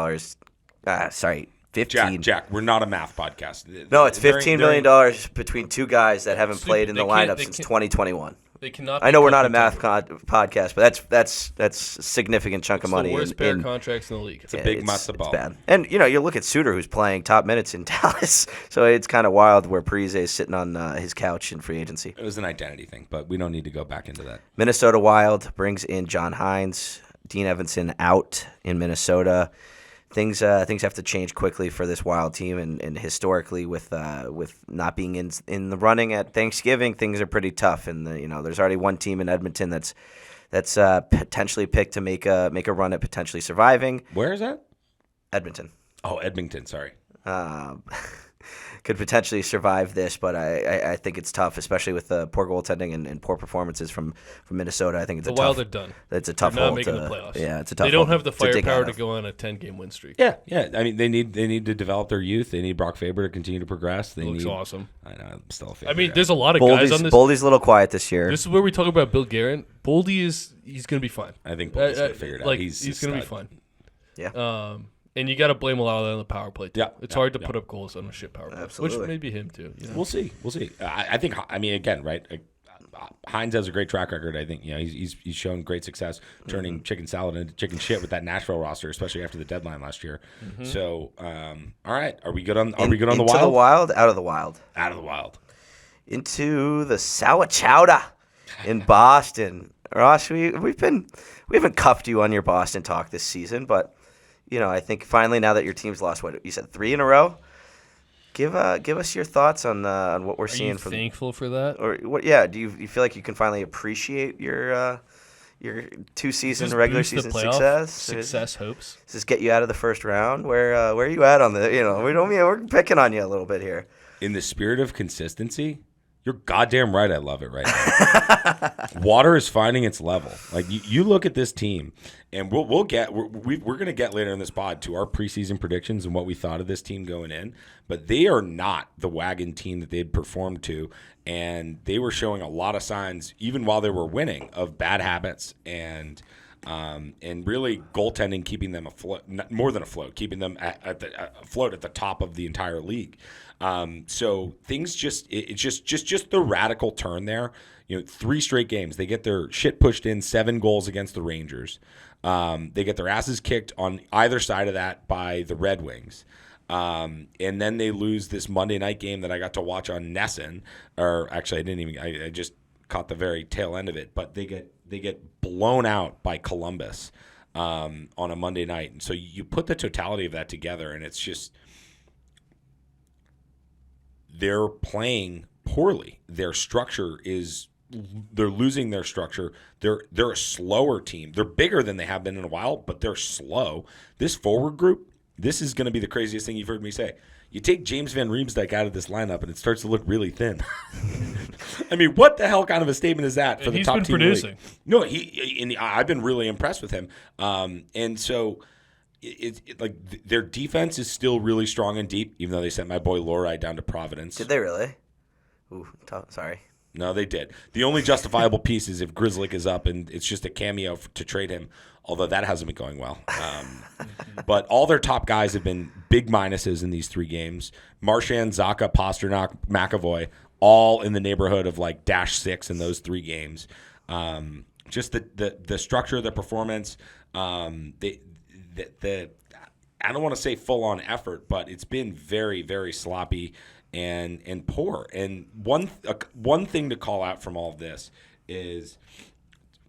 S2: Sorry, 15.
S1: Jack, we're not a math podcast.
S2: No, it's $15 million between two guys that haven't played in the lineup since 2021.
S3: They cannot.
S2: I know we're not a math podcast, but that's a significant chunk of money.
S3: The worst pair of contracts in the league.
S1: It's a big matzo ball.
S2: It's bad. And you look at Suter, who's playing top minutes in Dallas, so it's kind of wild where Parise is sitting on his couch in free agency.
S1: It was an identity thing, but we don't need to go back into that.
S2: Minnesota Wild brings in John Hines, Dean Evison out in Minnesota. Things have to change quickly for this Wild team, and historically with not being in the running at Thanksgiving, things are pretty tough. And there's already one team in Edmonton that's potentially picked to make a run at potentially surviving.
S1: Where is that?
S2: Edmonton.
S1: Oh, Edmonton. Sorry.
S2: Could potentially survive this, but I think it's tough, especially with the poor goaltending and poor performances from Minnesota. I think it's
S3: the Wild are done.
S2: It's a tough
S3: They're not
S2: hole
S3: making
S2: to,
S3: the playoffs.
S2: Yeah, it's a tough.
S3: They don't have the
S2: firepower
S3: firepower to go on a 10-game win streak.
S1: Yeah. I mean, they need to develop their youth. They need Brock Faber to continue to progress.
S3: Looks awesome.
S1: I know. I'm still a favorite.
S3: I mean, there's a lot of guys on this.
S2: Boldy's a little quiet this year.
S3: This is where we talk about Bill Guerin. Boldy he's going to be fine.
S1: I think Boldy's going to figure it out.
S3: He's going to be fine.
S2: Yeah.
S3: And you got to blame a lot of that on the power play, too.
S1: Yeah.
S3: It's hard to put up goals on a shit power play.
S2: Absolutely.
S3: Which may be him, too.
S1: We'll see. I think, again, right, Hines has a great track record. I think he's shown great success turning chicken salad into chicken shit with that Nashville roster, especially after the deadline last year. So, all right, are we good on the Wild?
S2: Into the Wild, out of the Wild.
S1: Out of the Wild.
S2: Into the Chowder in Boston. Ross, we haven't cuffed you on your Boston talk this season, but I think finally now that your team's lost, what you said, 3 in a row. Give us your thoughts on what we're seeing.
S3: Are you thankful for that?
S2: Or what? Yeah. Do you feel like you can finally appreciate your 2-season regular season
S3: Success hopes.
S2: Does this get you out of the first round? Where are you at on the? We're picking on you a little bit here.
S1: In the spirit of consistency, you're goddamn right. I love it right now. Water is finding its level. Like you look at this team, and we're going to get later in this pod to our preseason predictions and what we thought of this team going in. But they are not the wagon team that they had performed to, and they were showing a lot of signs, even while they were winning, of bad habits and really goaltending keeping them afloat, more than afloat, keeping them afloat at the top of the entire league. So things it's just the radical turn there. 3 straight games, they get their shit pushed in, 7 goals against the Rangers. They get their asses kicked on either side of that by the Red Wings. And then they lose this Monday night game that I got to watch on Nesson. Or actually, I just caught the very tail end of it. But they get blown out by Columbus on a Monday night. And so you put the totality of that together, and it's just they're playing poorly. Their structure they're losing their structure. They're a slower team. They're bigger than they have been in a while, but they're slow. This forward group, this is going to be the craziest thing you've heard me say. You take James Van Riemsdyk out of this lineup, and it starts to look really thin. I mean, what the hell kind of a statement is that for the top team? He's been producing. No, I've been really impressed with him. And so their defense is still really strong and deep, even though they sent my boy Lorei down to Providence.
S2: Did they really? Ooh, sorry.
S1: No, they did. The only justifiable piece is if Grzelcyk is up, and it's just a cameo to trade him, although that hasn't been going well. But all their top guys have been big minuses in these 3 games. Marchand, Zacha, Pasternak, McAvoy, all in the neighborhood of like -6 in those 3 games. Just the structure of the performance, I don't want to say full-on effort, but it's been very, very sloppy and poor. And one thing to call out from all of this is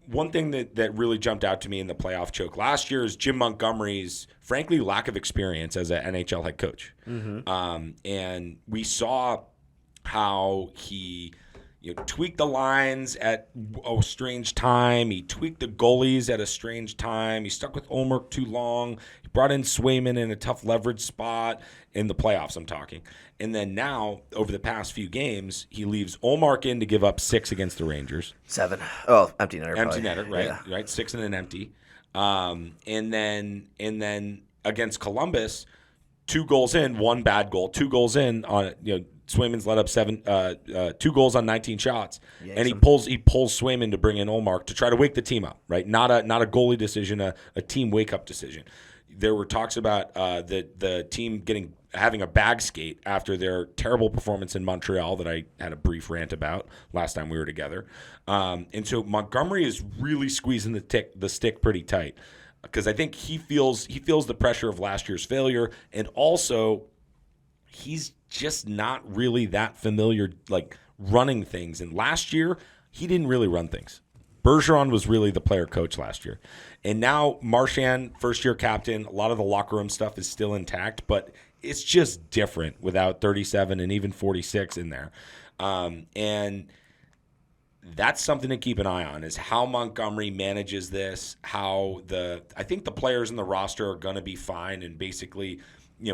S1: one thing that really jumped out to me in the playoff choke last year is Jim Montgomery's, frankly, lack of experience as an NHL head coach. And we saw how he tweaked the lines at a strange time. He tweaked the goalies at a strange time. He stuck with Olmark too long. He brought in Swayman in a tough leverage spot in the playoffs, I'm talking. And then now, over the past few games, he leaves Olmark in to give up 6 against the Rangers.
S2: 7. Oh, empty netter.
S1: Empty netter, right? Yeah. Right, 6 and an empty. And then against Columbus, 2 goals in, 1 bad goal. 2 goals in on Swayman's let up 2 goals on 19 shots, and he pulls Swayman to bring in Olmark to try to wake the team up. Right, not a goalie decision, a team wake up decision. There were talks about the team having a bag skate after their terrible performance in Montreal that I had a brief rant about last time we were together. And so Montgomery is really squeezing the stick pretty tight because I think he feels the pressure of last year's failure, and also he's just not really that familiar like running things. And last year he didn't really run things. Bergeron was really the player coach last year. And now Marchand, first-year captain, a lot of the locker room stuff is still intact, but it's just different without 37 and even 46 in there. And that's something to keep an eye on, is how Montgomery manages this, how I think the players in the roster are going to be fine and basically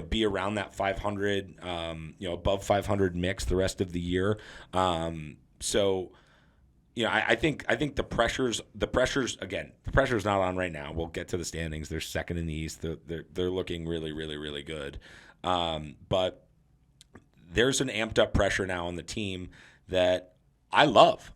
S1: be around that 500, above 500 mix the rest of the year. I think the pressure's not on right now. We'll get to the standings. They're second in the East. They're looking really, really, really good. But there's an amped up pressure now on the team that I love.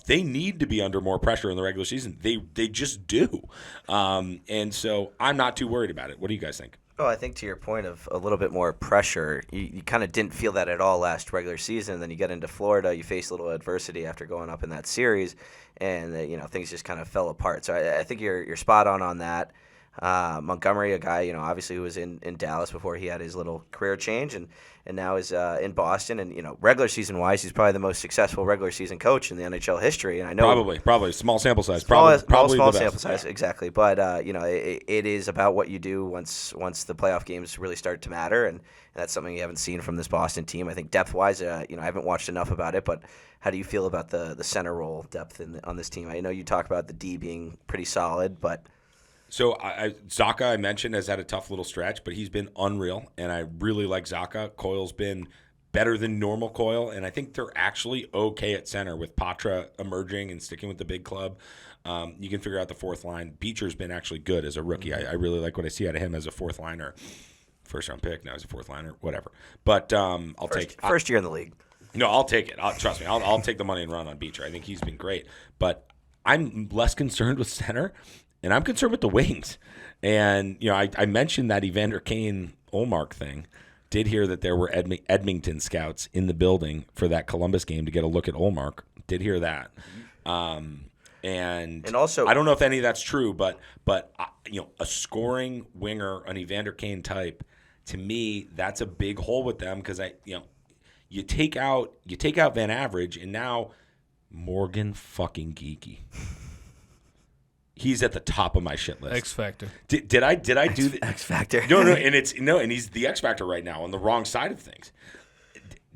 S1: They need to be under more pressure in the regular season. They just do. And so I'm not too worried about it. What do you guys think?
S2: Well, I think to your point of a little bit more pressure, you kind of didn't feel that at all last regular season. And then you get into Florida, you face a little adversity after going up in that series, and things just kind of fell apart. So I think you're spot on that. Montgomery, a guy, obviously who was in Dallas before he had his little career change, and now is in Boston. And, regular season wise, he's probably the most successful regular season coach in the NHL history. And I know
S1: probably small sample size,
S2: small
S1: the
S2: sample
S1: best.
S2: size, exactly. But it is about what you do once the playoff games really start to matter, and that's something you haven't seen from this Boston team. I think depth wise, I haven't watched enough about it, but how do you feel about the center role depth on this team? I know you talk about the D being pretty solid, but.
S1: So Zacha, I mentioned, has had a tough little stretch, but he's been unreal, and I really like Zacha. Coyle's been better than normal Coyle, and I think they're actually okay at center with Patra emerging and sticking with the big club. You can figure out the fourth line. Beecher's been actually good as a rookie. I really like what I see out of him as a fourth liner. First-round pick, now he's a fourth liner, whatever. But I'll take it.
S2: First year in the league.
S1: No, I'll take it. Trust me, I'll take the money and run on Beecher. I think he's been great. But I'm less concerned with center. And I'm concerned with the wings. And, I mentioned that Evander Kane-Olmark thing. Did hear that there were Edmonton scouts in the building for that Columbus game to get a look at Olmark. Did hear that. And
S2: also,
S1: I don't know if any of that's true, but a scoring winger, an Evander Kane type, to me, that's a big hole with them because you take out Van Average, and now Morgan fucking Geekie. He's at the top of my shit list.
S3: X Factor.
S1: Did I do the
S2: X Factor?
S1: No, and he's the X Factor right now on the wrong side of things.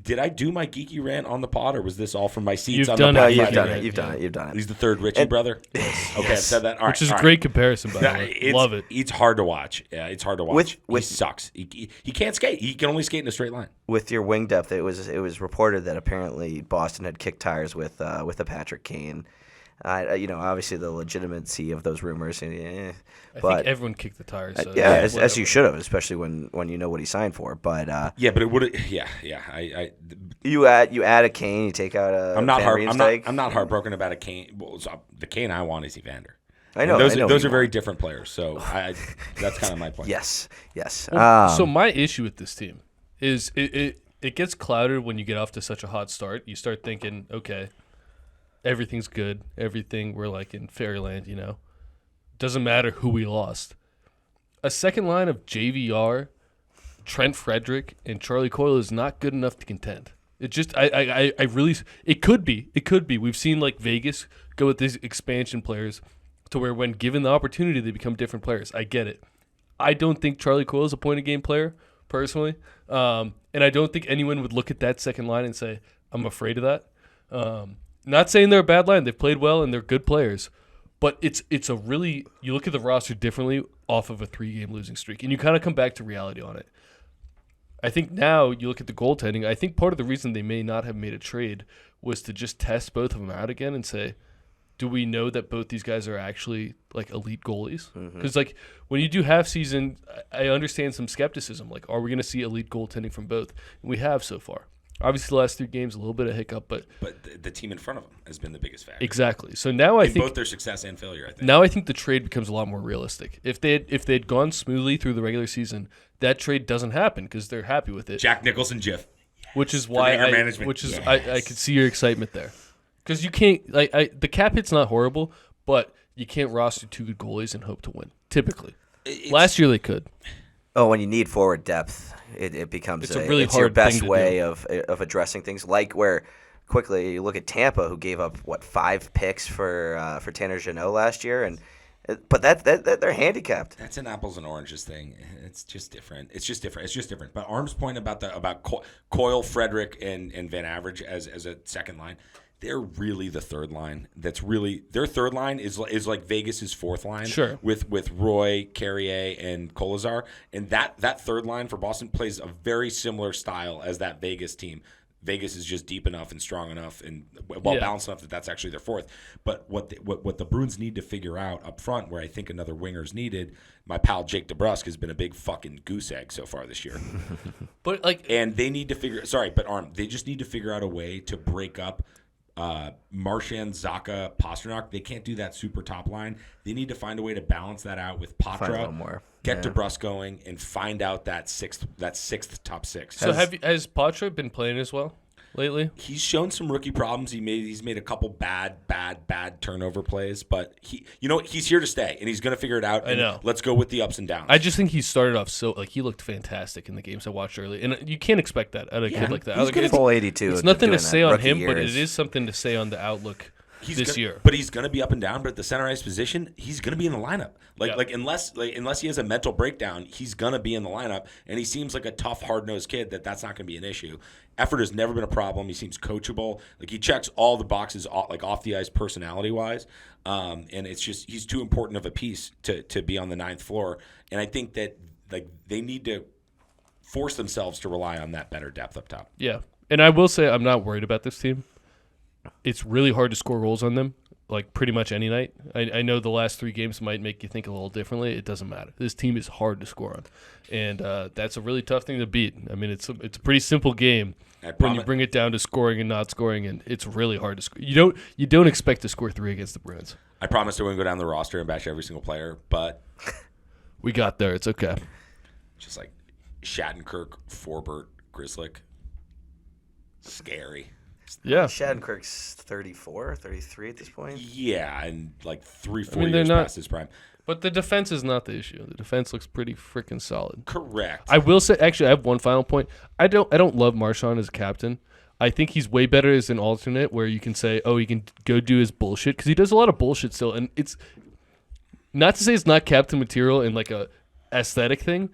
S1: Did I do my geeky rant on the pod, or was this all from my seats on the pod?
S2: You've done it.
S1: He's the third Richie brother. Okay, yes. I've said that. All right,
S3: which is a great comparison, by the way. Love it.
S1: It's hard to watch. Yeah, it's hard to watch. He sucks. He can't skate. He can only skate in a straight line.
S2: With your wing depth, it was reported that apparently Boston had kicked tires with a Patrick Kane. Obviously the legitimacy of those rumors.
S3: I think everyone kicked the tires. So
S2: as you should have, especially when you know what he signed for. But
S1: but it would. Yeah.
S2: You add a Kane, you take out a. I'm
S1: not heartbroken about a Kane. Well, the Kane I want is Evander.
S2: I know.
S1: Those are very different players. So that's kind of my point.
S2: Yes.
S3: So my issue with this team is it gets clouded when you get off to such a hot start. You start thinking, okay, everything's good. We're like in fairyland, Doesn't matter who we lost. A second line of JVR, Trent Frederick, and Charlie Coyle is not good enough to contend. It just, I really, it could be. We've seen like Vegas go with these expansion players to where when given the opportunity, they become different players. I get it. I don't think Charlie Coyle is a point-of-game player, personally. And I don't think anyone would look at that second line and say, I'm afraid of that. Not saying they're a bad line. They've played well, and they're good players. But it's a really – you look at the roster differently off of a 3-game losing streak, and you kind of come back to reality on it. I think now you look at the goaltending. I think part of the reason they may not have made a trade was to just test both of them out again and say, do we know that both these guys are actually like elite goalies? Because like when you do half season, I understand some skepticism. Like, are we going to see elite goaltending from both? And we have so far. Obviously, the last 3 games, a little bit of hiccup, but
S1: the team in front of them has been the biggest factor.
S3: Exactly. So now I think
S1: both their success and failure. I think
S3: now the trade becomes a lot more realistic. If they had gone smoothly through the regular season, that trade doesn't happen because they're happy with it.
S1: Jack Nicholson, Jiff,
S3: which is why I could see your excitement there, because you can't the cap hit's not horrible, but you can't roster 2 good goalies and hope to win. Typically, last year they could.
S2: Oh, when you need forward depth, it becomes
S3: it's a really hard
S2: your best
S3: thing to
S2: way
S3: do.
S2: of addressing things. Like where quickly you look at Tampa, who gave up 5 picks for Tanner Jeannot last year, but that they're handicapped.
S1: That's an apples and oranges thing. It's just different. But Arm's point about Coyle, Frederick, and Van Average as a second line. They're really the third line. Their third line is like Vegas's fourth line.
S3: Sure.
S1: With Roy, Carrier, and Kolazar, and that third line for Boston plays a very similar style as that Vegas team. Vegas is just deep enough and strong enough and balanced enough that that's actually their fourth. But what the Bruins need to figure out up front, where I think another winger's needed, my pal Jake DeBrusk has been a big fucking goose egg so far this year.
S3: But
S1: and they need to figure. Sorry, but Arm, they just need to figure out a way to break up Marchand, Zaka, Pasternak, they can't do that super top line. They need to find a way to balance that out with
S2: Find a
S1: Patra,
S2: little more.
S1: get DeBrusque going, and find out that sixth top six.
S3: So has Patra been playing as well lately?
S1: He's shown some rookie problems. He's made a couple bad turnover plays, but he's here to stay, and he's going to figure it out.
S3: I know.
S1: Let's go with the ups and downs.
S3: I just think he started off he looked fantastic in the games I watched early, and you can't expect that out of a kid like that.
S2: He's going to full 82.
S3: It's nothing to
S2: doing
S3: say
S2: that
S3: on
S2: rookie
S3: him, but
S2: years.
S3: it is something to say on the outlook this year.
S1: But he's going to be up and down. But at the center ice position, he's going to be in the lineup. Unless he has a mental breakdown, he's going to be in the lineup. And he seems like a tough, hard-nosed kid that's not going to be an issue. Effort has never been a problem. He seems coachable. He checks all the boxes off the ice personality-wise. And it's just he's too important of a piece to be on the ninth floor. And I think that they need to force themselves to rely on that better depth up top.
S3: Yeah, and I will say I'm not worried about this team. It's really hard to score goals on them, pretty much any night. I know the last 3 games might make you think a little differently. It doesn't matter. This team is hard to score on, and that's a really tough thing to beat. I mean, it's a pretty simple game when you bring it down to scoring and not scoring, and it's really hard to score. You don't expect to score 3 against the Bruins.
S1: I promised I wouldn't go down the roster and bash every single player, but
S3: we got there. It's okay.
S1: Just Shattenkirk, Forbert, Grzelcyk. Scary.
S3: Yeah.
S2: Shattenkirk's 34, 33 at this point.
S1: Yeah, and 3-4 years past his prime.
S3: But the defense is not the issue. The defense looks pretty freaking solid.
S1: Correct.
S3: I will say, actually, I have one final point. I don't love Marchand as a captain. I think he's way better as an alternate where you can say, oh, he can go do his bullshit, because he does a lot of bullshit still. And it's not to say it's not captain material in a aesthetic thing.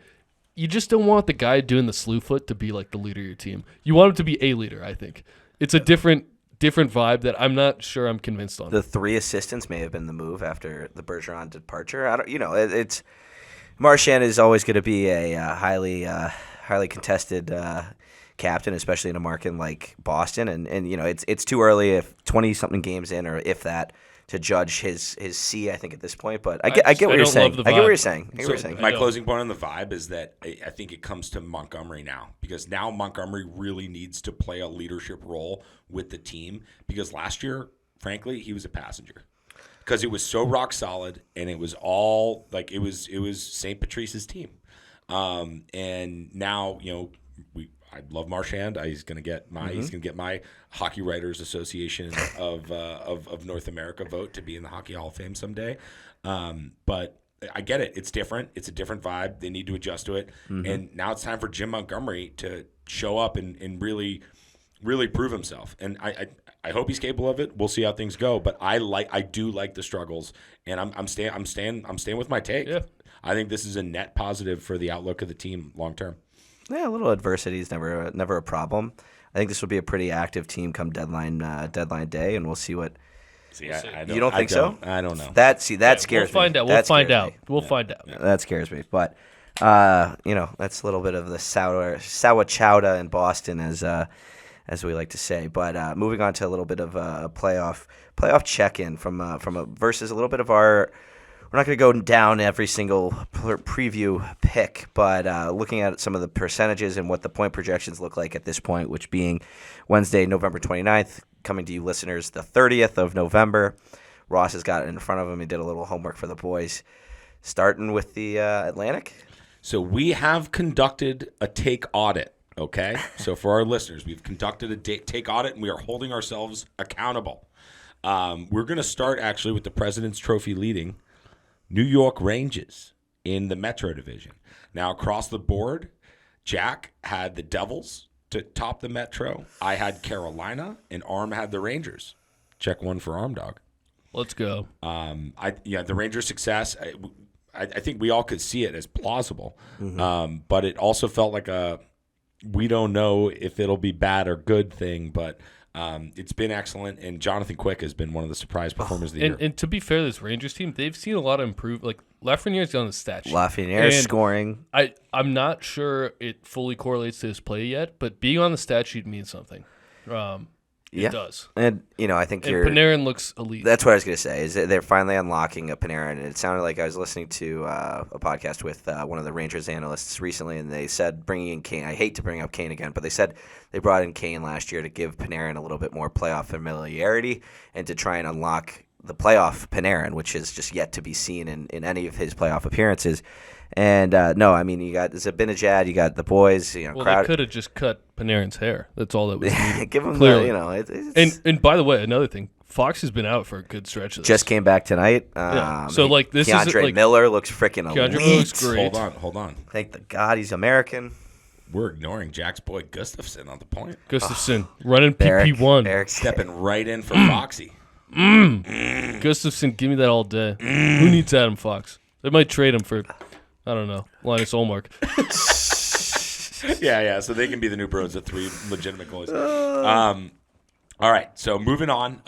S3: You just don't want the guy doing the slew foot to be the leader of your team. You want him to be a leader, I think. It's a different vibe that I'm not sure I'm convinced on.
S2: The 3 assistants may have been the move after the Bergeron departure. It's Marchand is always going to be a highly contested captain, especially in a market like Boston. And it's too early, if 20-something games in, or if that, to judge his C, I think, at this point. But I get what you're saying. I get what you're saying.
S1: My closing point on the vibe is that I think it comes to Montgomery now, because now Montgomery really needs to play a leadership role with the team, because last year, frankly, he was a passenger. Because it was so rock solid, and it was all it was St. Patrice's team. And now, I love Marchand. He's going to get my Hockey Writers Association of North America vote to be in the Hockey Hall of Fame someday. But I get it. It's different. It's a different vibe. They need to adjust to it. Mm-hmm. And now it's time for Jim Montgomery to show up and really, really prove himself. And I hope he's capable of it. We'll see how things go. But I do like the struggles, and I'm staying with my take.
S3: Yeah.
S2: I
S1: think this is a net positive for the outlook of the team long term.
S2: Yeah, a little adversity is never a problem. I think this will be a pretty active team come deadline day, and we'll see what.
S1: See, I
S2: you don't think so?
S1: I don't know.
S2: That scares me.
S3: We'll find out. We'll find out.
S2: Yeah. That scares me. But that's a little bit of the sour chowder in Boston, as we like to say. But moving on to a little bit of a playoff check-in from versus a little bit of our. We're not going to go down every single preview pick, but looking at some of the percentages and what the point projections look like at this point, which being Wednesday, November 29th, coming to you listeners the 30th of November. Ross has got it in front of him. He did a little homework for the boys. Starting with the Atlantic.
S1: So we have conducted a take audit, okay? So for our listeners, we've conducted a take audit, and we are holding ourselves accountable. We're going to start, actually, with the President's Trophy leading New York Rangers in the Metro Division. Now, across the board, Jack had the Devils to top the Metro. I had Carolina, and Arm had the Rangers. Check one for Arm Dog.
S3: Let's go.
S1: The Rangers' success, I think we all could see it as plausible.
S2: Mm-hmm.
S1: But it also felt like we don't know if it'll be bad or good thing, but it's been excellent, and Jonathan Quick has been one of the surprise performers of the year.
S3: And to be fair, this Rangers team, they've seen a lot of improvement. Lafreniere's on the stat sheet.
S2: Lafreniere's scoring.
S3: I'm not sure it fully correlates to his play yet, but being on the stat sheet means something. It does.
S2: And, I think
S3: Panarin looks elite.
S2: That's what I was going to say, is that they're finally unlocking a Panarin. And it sounded like I was listening to a podcast with one of the Rangers analysts recently, and they said bringing in Kane. I hate to bring up Kane again, but they said they brought in Kane last year to give Panarin a little bit more playoff familiarity and to try and unlock the playoff Panarin, which is just yet to be seen in any of his playoff appearances. And no, I mean, you got Zibanejad, you got the boys.
S3: They could have just cut Panarin's hair. That's all that was needed.
S2: Give him
S3: clearly.
S2: And
S3: by the way, another thing, Fox has been out for a good stretch of this.
S2: Just came back tonight.
S3: So this
S2: Keandre Miller looks freaking elite.
S3: Keandre Miller's great.
S1: Hold on.
S2: Thank the God he's American.
S1: We're ignoring Jack's boy Gustafson on the point.
S3: Gustafson running PP1.
S2: Eric
S1: Stepping right in for Foxy.
S3: Gustafson, give me that all day. Who needs Adam Fox? They might trade him for, I don't know, Linus Ullmark.
S1: Yeah. So they can be the new Bros at 3 legitimate goalies. All right. So moving on.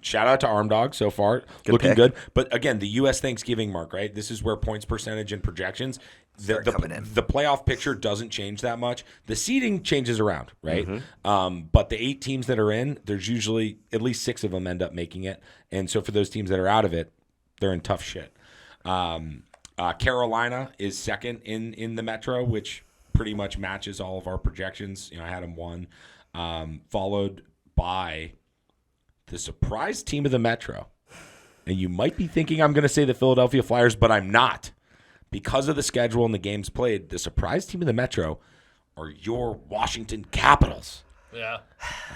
S1: Shout out to Armdog so far. Looking good. But again, the U.S. Thanksgiving mark, right? This is where points percentage and projections. The playoff picture doesn't change that much. The seeding changes around, right? Mm-hmm. But the 8 teams that are in, there's usually at least 6 of them end up making it. And so for those teams that are out of it, they're in tough shit. Carolina is second in the Metro, which pretty much matches all of our projections. I had them 1, followed by the surprise team of the Metro. And you might be thinking I'm going to say the Philadelphia Flyers, but I'm not. Because of the schedule and the games played, the surprise team of the Metro are your Washington Capitals.
S3: Yeah.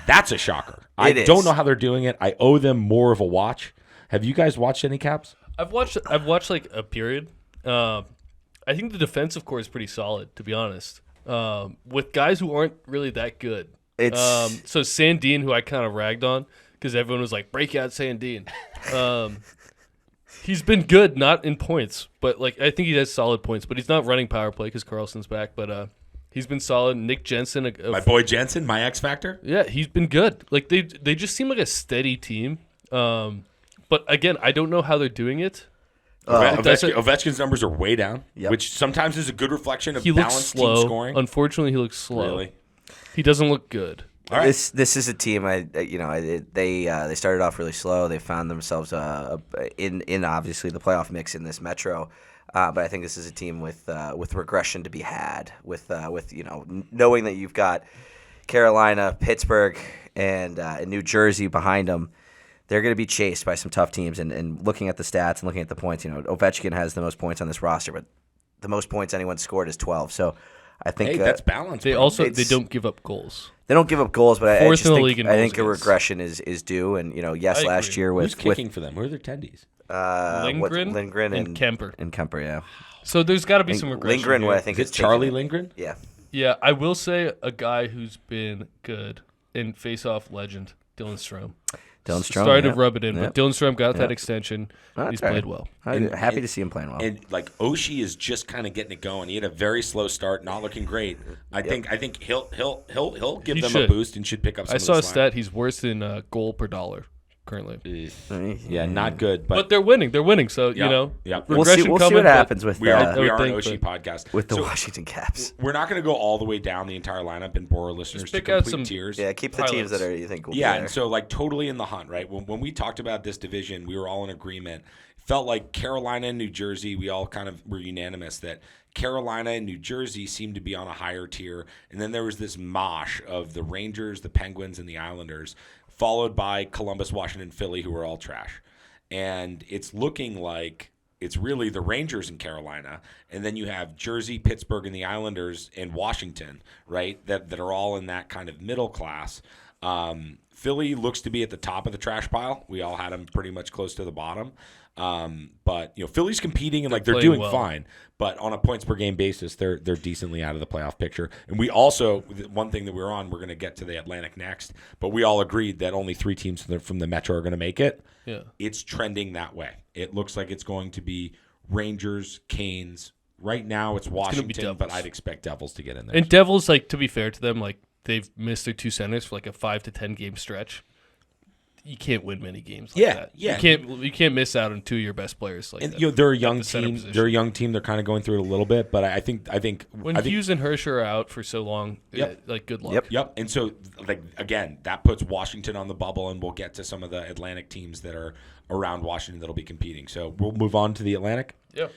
S1: That's a shocker. I don't know how they're doing it. I owe them more of a watch. Have you guys watched any Caps?
S3: I've watched like a period. I think the defensive core is pretty solid, to be honest. With guys who aren't really that good. So Sandin, who I kind of ragged on because everyone was like, break out Sandin. He's been good, not in points, but I think he has solid points. But he's not running power play because Carlson's back. But he's been solid. Nick Jensen,
S1: my boy Jensen, my X Factor.
S3: Yeah, he's been good. They just seem like a steady team. But again, I don't know how they're doing it.
S1: Ovechkin's numbers are way down, which sometimes is a good reflection of balanced team scoring.
S3: Unfortunately, he looks slow.
S1: Really?
S3: He doesn't look good.
S1: All right.
S2: This is a team. They started off really slow. They found themselves in obviously the playoff mix in this Metro, but I think this is a team with regression to be had. With knowing that you've got Carolina, Pittsburgh, and New Jersey behind them, they're going to be chased by some tough teams. And looking at the stats and looking at the points, Ovechkin has the most points on this roster, but the most points anyone scored is 12. So I think
S1: that's balanced.
S3: They don't give up goals.
S2: They don't give up goals, but I think a regression is due. And last year
S1: who's kicking for them? Who are their tendies?
S3: Lindgren and Kemper.
S2: And Kemper, yeah.
S3: So there's got to be some regression.
S2: Lindgren,
S3: here.
S2: I think
S1: is Charlie Lindgren.
S2: Yeah.
S3: Yeah, I will say a guy who's been good in face-off legend, Dylan Strome. Started to rub it in, but Dylan Strome got that extension. He's played well.
S2: I'm happy to see him playing well.
S1: And Oshie is just kind of getting it going. He had a very slow start, not looking great. I think he'll give them a boost and should pick up some.
S3: I saw a stat. He's worse than goal per dollar currently.
S1: Yeah, not good.
S3: But they're winning. They're winning. So
S2: we'll see what happens with
S1: we are an Oshie podcast
S2: with the Washington Caps.
S1: We're not going to go all the way down the entire lineup and bore our listeners to complete tiers.
S2: Yeah, keep the teams that you think will be
S1: there.
S2: And
S1: so totally in the hunt, right? When we talked about this division, we were all in agreement. Felt like Carolina and New Jersey, we all kind of were unanimous that Carolina and New Jersey seemed to be on a higher tier. And then there was this mosh of the Rangers, the Penguins, and the Islanders, followed by Columbus, Washington, Philly, who are all trash. And it's looking like it's really the Rangers in Carolina, and then you have Jersey, Pittsburgh, and the Islanders and Washington, right, that are all in that kind of middle class. Philly looks to be at the top of the trash pile. We all had them pretty much close to the bottom. But Philly's competing and they're doing fine. But on a points per game basis, they're decently out of the playoff picture. And we also, one thing that we're going to get to the Atlantic next, but we all agreed that only 3 teams from the Metro are going to make it.
S3: Yeah.
S1: It's trending that way. It looks like it's going to be Rangers, Canes. Right now it's Washington, but I'd expect Devils to get in there.
S3: And Devils, to be fair to them, they've missed their 2 centers for a 5 to 10 game stretch. you can't win many games like that.
S1: Yeah.
S3: You can't miss out on 2 of your best players like that.
S1: They're a young team. They're a young team. They're kind of going through it a little bit, but I think
S3: when Hughes and Hirsch are out for so long, good luck.
S1: Yep. And so, again, that puts Washington on the bubble, and we'll get to some of the Atlantic teams that are around Washington that'll be competing. So we'll move on to the Atlantic.
S3: Yep.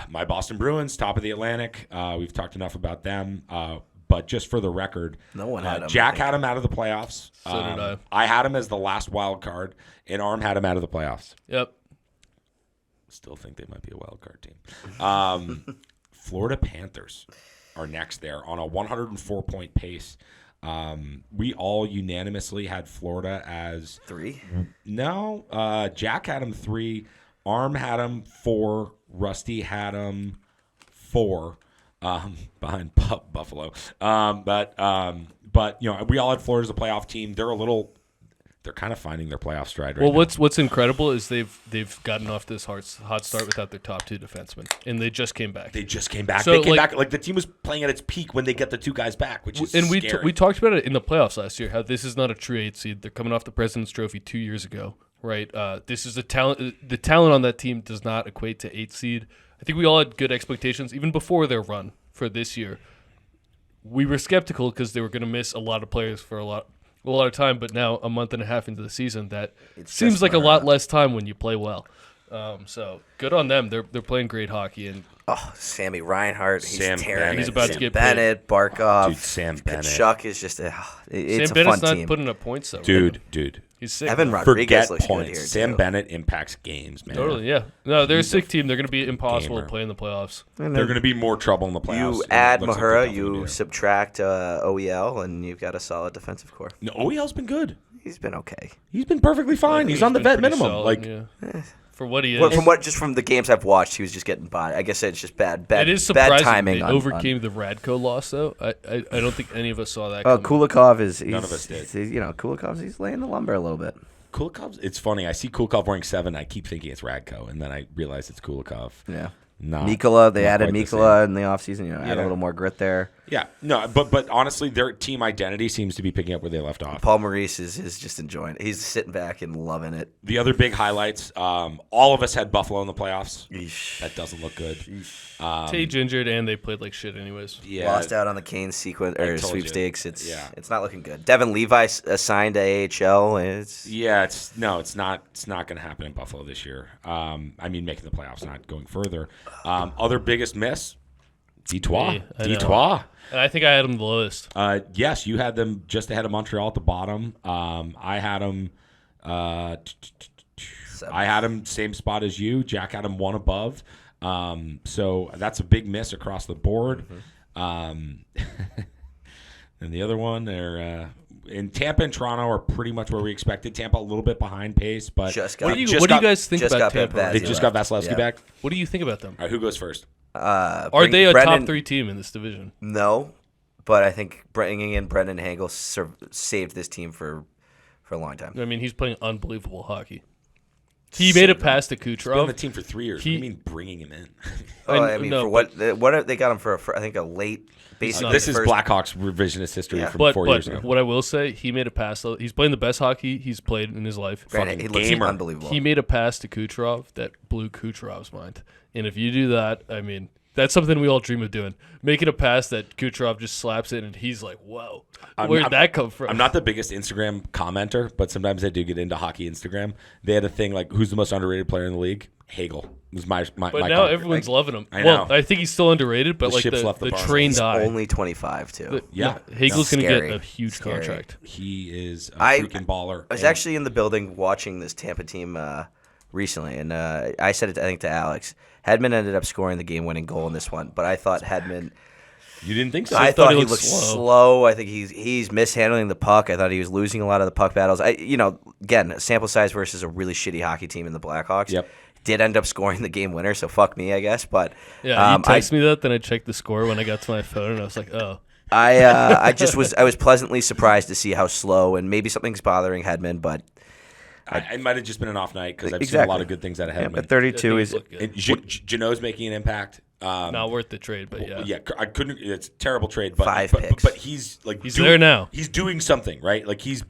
S1: My Boston Bruins, top of the Atlantic. We've talked enough about them. But just for the record,
S2: no one had him.
S1: Jack had him out of the playoffs.
S3: So did I.
S1: I had him as the last wild card, and Arm had him out of the playoffs.
S3: Yep.
S1: Still think they might be a wild card team. Florida Panthers are next there on a 104-point pace. We all unanimously had Florida as
S2: 3.
S1: No, Jack had him 3. Arm had him 4. Rusty had him 4. Behind Buffalo. But we all had Florida as a playoff team. They're kind of finding their playoff stride right now.
S3: Well, what's incredible is they've gotten off this hot start without their top 2 defensemen, and they just came back.
S1: So, they came back like the team was playing at its peak when they get the 2 guys back, which is scary.
S3: We talked about it in the playoffs last year, how this is not a true 8 seed. They're coming off the President's Trophy 2 years ago, right? This is the talent on that team does not equate to 8 seed. I think we all had good expectations even before their run for this year. We were skeptical because they were going to miss a lot of players for a lot of time, but now a month and a half into the season, that seems like a lot less time when you play well. So good on them. They're playing great hockey. And
S2: Sammy Reinhart, he's tearing.
S3: He's about to get
S2: Bennett, Barkov,
S1: dude. Sam Bennett.
S2: Kachuk is just it's
S3: Sam
S2: a
S3: Bennett's
S2: fun
S3: not
S2: team.
S3: putting up points though.
S1: Dude.
S3: He's sick.
S2: Evan Rodriguez
S1: Forget
S2: looks
S1: points.
S2: good here
S1: Sam
S2: too.
S1: Bennett impacts games, man.
S3: Totally, yeah. No, they're a sick team. They're going to be impossible
S1: gamer.
S3: to play in the playoffs.
S1: They're going to be more trouble in the playoffs.
S2: You add
S1: Looks like
S2: Mahura,
S1: they're
S2: you
S1: definitely do.
S2: subtract OEL, and you've got a solid defensive core.
S1: No, OEL's been good.
S2: He's been okay.
S1: He's been perfectly fine. He's on the vet
S3: been pretty
S1: minimum.
S3: solid, for what he is.
S2: From the games I've watched, he was just getting by. I guess it's just bad
S3: it is surprising
S2: timing.
S3: they overcame the Radko loss, though. I don't think any of us saw that.
S2: Oh, Kulikov
S1: None of us did.
S2: Kulikov's laying the lumber a little bit.
S1: Kulikov, it's funny. I see Kulikov wearing 7. I keep thinking it's Radko, and then I realize it's Kulikov.
S2: Yeah.
S1: Not,
S2: Mikola, they added
S1: quite the
S2: Mikola
S1: same.
S2: in the offseason. Add a little more grit there.
S1: Yeah, no, but honestly, their team identity seems to be picking up where they left off.
S2: Paul Maurice is just enjoying it. He's sitting back and loving it.
S1: The other big highlights, all of us had Buffalo in the playoffs.
S2: Eesh.
S1: That doesn't look good.
S3: Tage injured, and they played like shit anyways.
S1: Yeah,
S2: Lost out on the Kane sequence or
S1: told you.
S2: sweepstakes. It's not looking good. Devin Levi assigned to AHL. It's
S1: not going to happen in Buffalo this year. Making the playoffs, not going further. Other biggest miss, Detroit.
S3: And I think I had them the lowest.
S1: Yes, you had them just ahead of Montreal at the bottom. I had them. I had them same spot as you. Jack had them 1 above. So that's a big miss across the board. And the other one, they're in Tampa and Toronto are pretty much where we expected. Tampa a little bit behind pace, but
S3: what do you guys think about Tampa?
S1: They just got Vasilevsky back.
S3: What do you think about them?
S1: All right, who goes first?
S3: Are they a top 3 team in this division?
S2: No, but I think bringing in Brendan Hagel saved this team for a long time.
S3: I mean, he's playing unbelievable hockey. He made a pass to Kucherov.
S1: He's been on the team for 3 years. What do you mean bringing him in?
S2: For what they got him for I think a late.
S1: This is Blackhawks revisionist history from 4 years ago.
S3: What I will say, he made a pass. He's playing the best hockey he's played in his life.
S2: He looks unbelievable.
S3: He made a pass to Kucherov that blew Kucherov's mind. And if you do that, I mean, that's something we all dream of doing. Making a pass that Kucherov just slaps it, and he's like, whoa, where'd that come from?
S1: I'm not the biggest Instagram commenter, but sometimes I do get into hockey Instagram. They had a thing like, who's the most underrated player in the league? Hagel was my
S3: But now everyone's loving him.
S1: I know.
S3: Well, I think he's still underrated, but the train died.
S2: Only 25 too.
S3: Hagel's going to get a huge contract.
S1: He is a freaking baller.
S2: I was actually in the building watching this Tampa team recently, and I said it, I think, to Alex. Hedman ended up scoring the game-winning goal in this one, but I thought Hedman.
S1: You didn't think so?
S2: I thought he looked slow. I think he's mishandling the puck. I thought he was losing a lot of the puck battles. Again, sample size versus a really shitty hockey team in the Blackhawks.
S1: Yep.
S2: Did end up scoring the game winner, so fuck me, I guess. But
S3: yeah, you texted me that, then I checked the score when I got to my phone, and I was like, oh.
S2: I was pleasantly surprised to see how slow, and maybe something's bothering Hedman, but.
S1: It might have just been an off night because I've seen a lot of good things out of Hedman.
S2: But 32 is
S1: Jeannot's making an impact.
S3: Not worth the trade, but yeah.
S1: Yeah, I couldn't. It's a terrible trade, but
S2: 5
S1: but,
S2: picks.
S1: but he's like
S3: He's there now.
S1: He's doing something, right? Like he's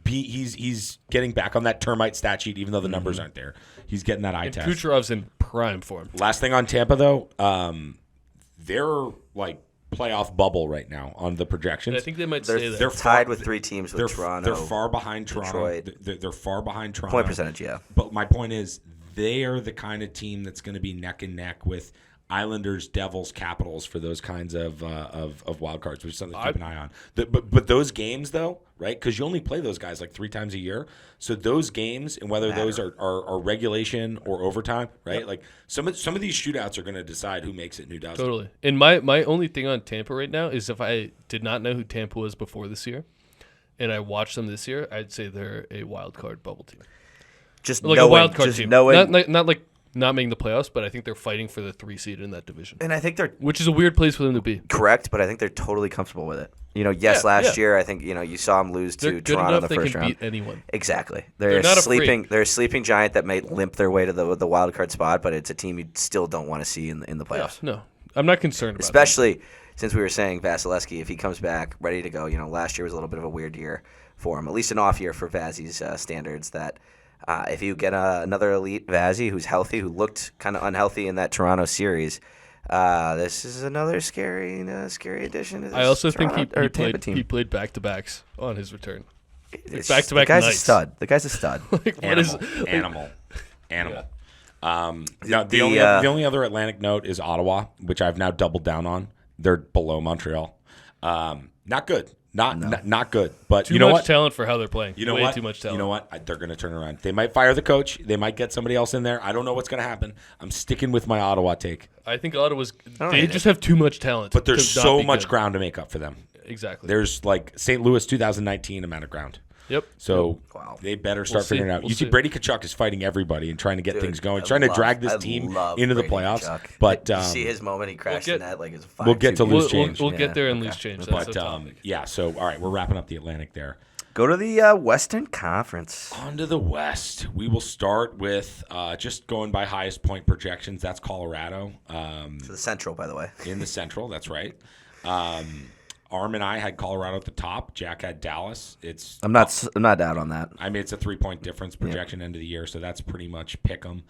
S1: getting back on that termite stat sheet, even though the numbers aren't there. He's getting that eye
S3: And
S1: test.
S3: Kucherov's in prime form.
S1: Last thing on Tampa though, they're like playoff bubble right now on the projections.
S3: I think they might say that.
S1: They're
S2: tied with 3 teams with
S1: They're
S2: Toronto.
S1: They're far behind Toronto.
S2: Detroit.
S1: They're far behind Toronto.
S2: Point percentage, yeah.
S1: But my point is, they are the kind of team that's going to be neck and neck with Islanders, Devils, Capitals for those kinds of wild cards, which is something to keep an eye on. But those games, though, right? Because you only play those guys like 3 times a year. So those games, and whether those are regulation or overtime, right? Yep. Like some of these shootouts are going to decide who makes it and who doesn't.
S3: Totally. And my only thing on Tampa right now is if I did not know who Tampa was before this year, and I watched them this year, I'd say they're a wild card bubble team.
S2: Just
S3: like
S2: knowing,
S3: a wild card
S2: just
S3: team.
S2: knowing,
S3: Not like not making the playoffs, but I think they're fighting for the 3 seed in that division.
S2: and I think they're
S3: Which is a weird place for them to be.
S2: correct, but I think they're totally comfortable with it. Last year I think you saw them lose
S3: They're
S2: to
S3: good
S2: Toronto in
S3: enough
S2: the
S3: they
S2: first
S3: can
S2: round.
S3: beat anyone.
S2: Exactly.
S3: They're not afraid.
S2: They're a sleeping giant that may limp their way to the wild card spot, but it's a team you still don't want to see in the playoffs.
S3: No, I'm not concerned about
S2: Especially since we were saying Vasilevsky, if he comes back ready to go, last year was a little bit of a weird year for him, at least an off year for Vazzy's standards. That if you get another elite Vazzy who's healthy, who looked kind of unhealthy in that Toronto series, this is another scary addition to this
S3: I also think
S2: Tampa team.
S3: he played back-to-backs on his return.
S2: It's-
S3: back-to-back
S2: The guy's
S3: nights.
S2: a stud. The guy's a stud.
S3: Like, what is
S1: Animal.
S3: Yeah.
S1: Now, the only other Atlantic note is Ottawa, which I've now doubled down on. They're below Montreal. Not good. Not good. But
S3: too
S1: you know
S3: much
S1: what?
S3: talent for how they're playing.
S1: You know
S3: Way
S1: what?
S3: too much talent.
S1: You know what? They're going to turn around. They might fire the coach. They might get somebody else in there. I don't know what's going to happen. I'm sticking with my Ottawa take.
S3: I think Ottawa's
S2: don't
S3: they
S2: hate
S3: just have too much talent.
S1: But there's
S3: to not
S1: so
S3: be
S1: much
S3: good.
S1: ground to make up for them.
S3: Exactly.
S1: There's like St. Louis 2019 amount of ground.
S3: Yep.
S1: So
S2: Wow.
S1: they better start
S3: We'll see.
S1: figuring it out.
S3: We'll
S1: You see,
S3: see.
S1: Brady Tkachuk is fighting everybody and trying to get
S2: Dude,
S1: things going,
S2: I
S1: trying to
S2: love-
S1: drag this
S2: I
S1: team
S2: love
S1: into the
S2: Brady
S1: playoffs.
S2: Tkachuk.
S1: But
S2: Did you see his moment he crashed
S3: We'll
S2: in
S3: get-
S2: that like it's a 5-2.
S1: we'll get to loose
S3: We'll
S1: change.
S3: get there and
S2: okay.
S3: loose change.
S1: but
S3: That's the topic.
S1: yeah, so all right, we're wrapping up the Atlantic there.
S2: Go to the Western Conference.
S1: On to the West. We will start with just going by highest point projections. That's Colorado.
S2: To the Central, by the way.
S1: In the Central, that's right. Arm and I had Colorado at the top. Jack had Dallas.
S2: I'm not out on that.
S1: I mean, it's a 3-point difference projection end of the year, so that's pretty much pick 'em.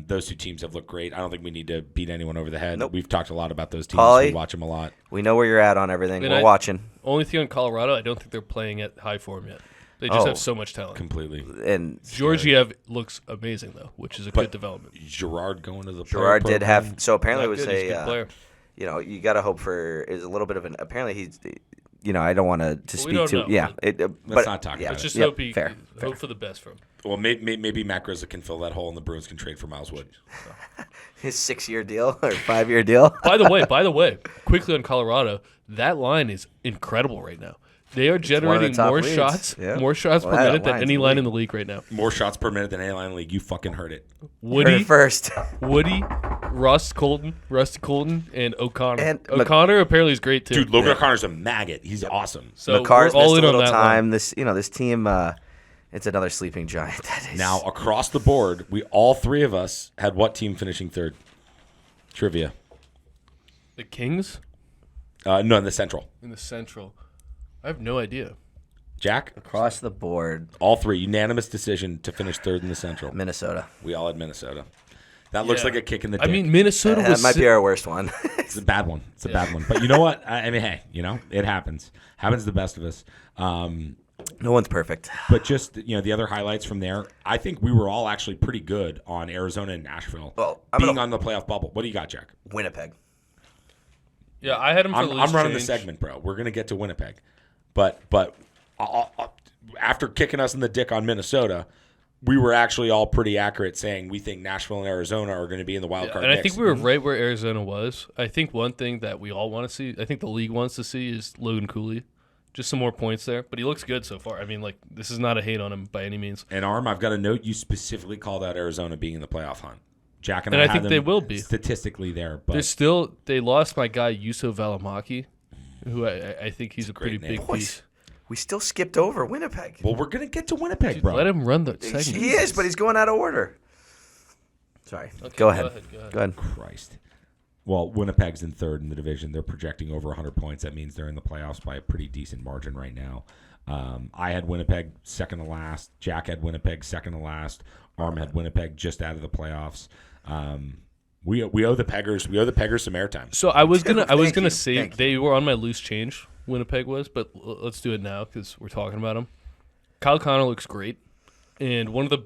S1: Those two teams have looked great. I don't think we need to beat anyone over the head.
S2: Nope.
S1: We've talked a lot about those teams.
S2: Paulie,
S1: We watch them a lot.
S2: We know where you're at on everything.
S3: And
S2: We're watching.
S3: Only thing on Colorado, I don't think they're playing at high form yet. They just have so much talent.
S1: Completely.
S2: And
S3: Georgiev looks amazing though, which is a good development.
S1: Gerard going to the
S2: Gerard
S1: player
S2: did
S1: program.
S2: have. So apparently
S3: Not
S2: it was
S3: good, he's a good player.
S2: you got to hope for is a little bit of an. Apparently he's. I don't want to
S3: we
S2: speak
S3: don't
S2: to.
S3: know.
S2: Yeah.
S1: Let's not talk about
S3: Let's
S1: it.
S3: just
S2: Yep,
S3: hope
S2: fair.
S3: hope for the best for him.
S1: Well, maybe Matt Grizzly can fill that hole, and the Bruins can trade for Miles Wood.
S2: His 6-year deal or 5-year deal.
S3: By the way, quickly on Colorado, that line is incredible right now. They are
S2: one of the
S3: generating
S2: top
S3: more
S2: leads.
S3: shots,
S2: Yeah.
S3: more shots
S2: Well,
S3: per
S2: that
S3: minute than
S2: line's
S3: any
S2: elite.
S3: line in the league right now.
S1: More shots per minute than any line in the league. You fucking heard it.
S2: Heard
S3: Woody,
S2: it first.
S3: Rusty Colton, and O'Connor.
S2: And
S3: O'Connor apparently is great too.
S1: Dude, Logan O'Connor's a maggot. He's awesome.
S3: So
S2: McCarr's
S3: we're all
S2: missed
S3: in
S2: a
S3: on
S2: little
S3: that line.
S2: time. This team. It's another sleeping giant. That is
S1: Now, across the board, we all three of us had what team finishing third? Trivia.
S3: The Kings
S1: No, in the Central.
S3: in the Central. I have no idea.
S1: Jack?
S2: across the board.
S1: All three. Unanimous decision to finish third in the Central.
S2: Minnesota.
S1: We all had Minnesota. That looks
S3: Yeah.
S1: like a kick in the
S3: I
S1: dick.
S3: mean, Minnesota
S2: That
S3: was
S2: might be our worst one.
S1: It's a bad one. It's a bad one. But you know what? I mean, hey, it happens. Happens to the best of us.
S2: No one's perfect.
S1: But just, the other highlights from there, I think we were all actually pretty good on Arizona and Nashville
S2: Well,
S1: being on the playoff bubble. What do you got, Jack?
S2: Winnipeg.
S3: Yeah, I had him for
S1: I'm
S3: the loose
S1: running the
S3: change.
S1: segment, bro. We're going to get to Winnipeg. But after kicking us in the dick on Minnesota, we were actually all pretty accurate saying we think Nashville and Arizona are going to be in the wild card
S3: And I
S1: mix.
S3: think we were right where Arizona was. I think one thing that we all want to see, I think the league wants to see, is Logan Cooley. Just some more points there. But he looks good so far. I mean, this is not a hate on him by any means.
S1: And Arm, I've got a note. You specifically called out Arizona being in the playoff hunt. Jack and
S3: And
S1: I
S3: I think
S1: had
S3: they
S1: them
S3: will be.
S1: statistically there. But
S3: They lost my guy, Juuso Valimaki, who I think he's a pretty
S1: great name.
S3: big piece.
S2: We still skipped over Winnipeg.
S1: well, we're going to get to Winnipeg, bro.
S3: Let him run the segment.
S2: He is, but he's going out of order. Sorry.
S3: Okay,
S2: Go ahead.
S3: Go ahead.
S2: Go ahead.
S1: Christ. well, Winnipeg's in third in the division. They're projecting over 100 points. That means they're in the playoffs by a pretty decent margin right now. I had Winnipeg second to last. Jack had Winnipeg second to last. Arm had Winnipeg just out of the playoffs. We owe the Peggers some airtime.
S3: So I was gonna say
S2: Thank you.
S3: they were on my loose change. Winnipeg was, but let's do it now because we're talking about them. Kyle Connor looks great, and one of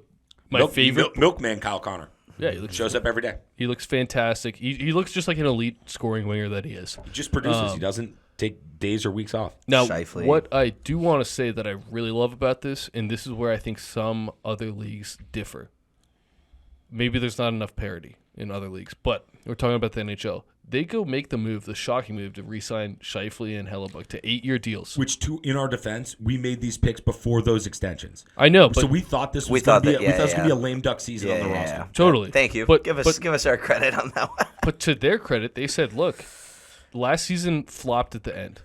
S3: my favorite
S1: Milkman Kyle Connor.
S3: Yeah, he
S1: Shows up every day.
S3: He looks fantastic. He looks just like an elite scoring winger that he is.
S1: He just produces. He doesn't take days or weeks off.
S3: Now,
S2: Shifley.
S3: what I do want to say that I really love about this, and this is where I think some other leagues differ. Maybe there's not enough parity in other leagues, but we're talking about the NHL. They go make the shocking move to re-sign Shifley and Hellebuck to 8-year deals.
S1: Which, in our defense, we made these picks before those extensions.
S3: I know, but
S1: So we thought this was going to be a lame duck season on the roster.
S2: Yeah.
S3: totally.
S2: Thank you.
S3: But
S2: Give us our credit on that one.
S3: But to their credit, they said, look, last season flopped at the end,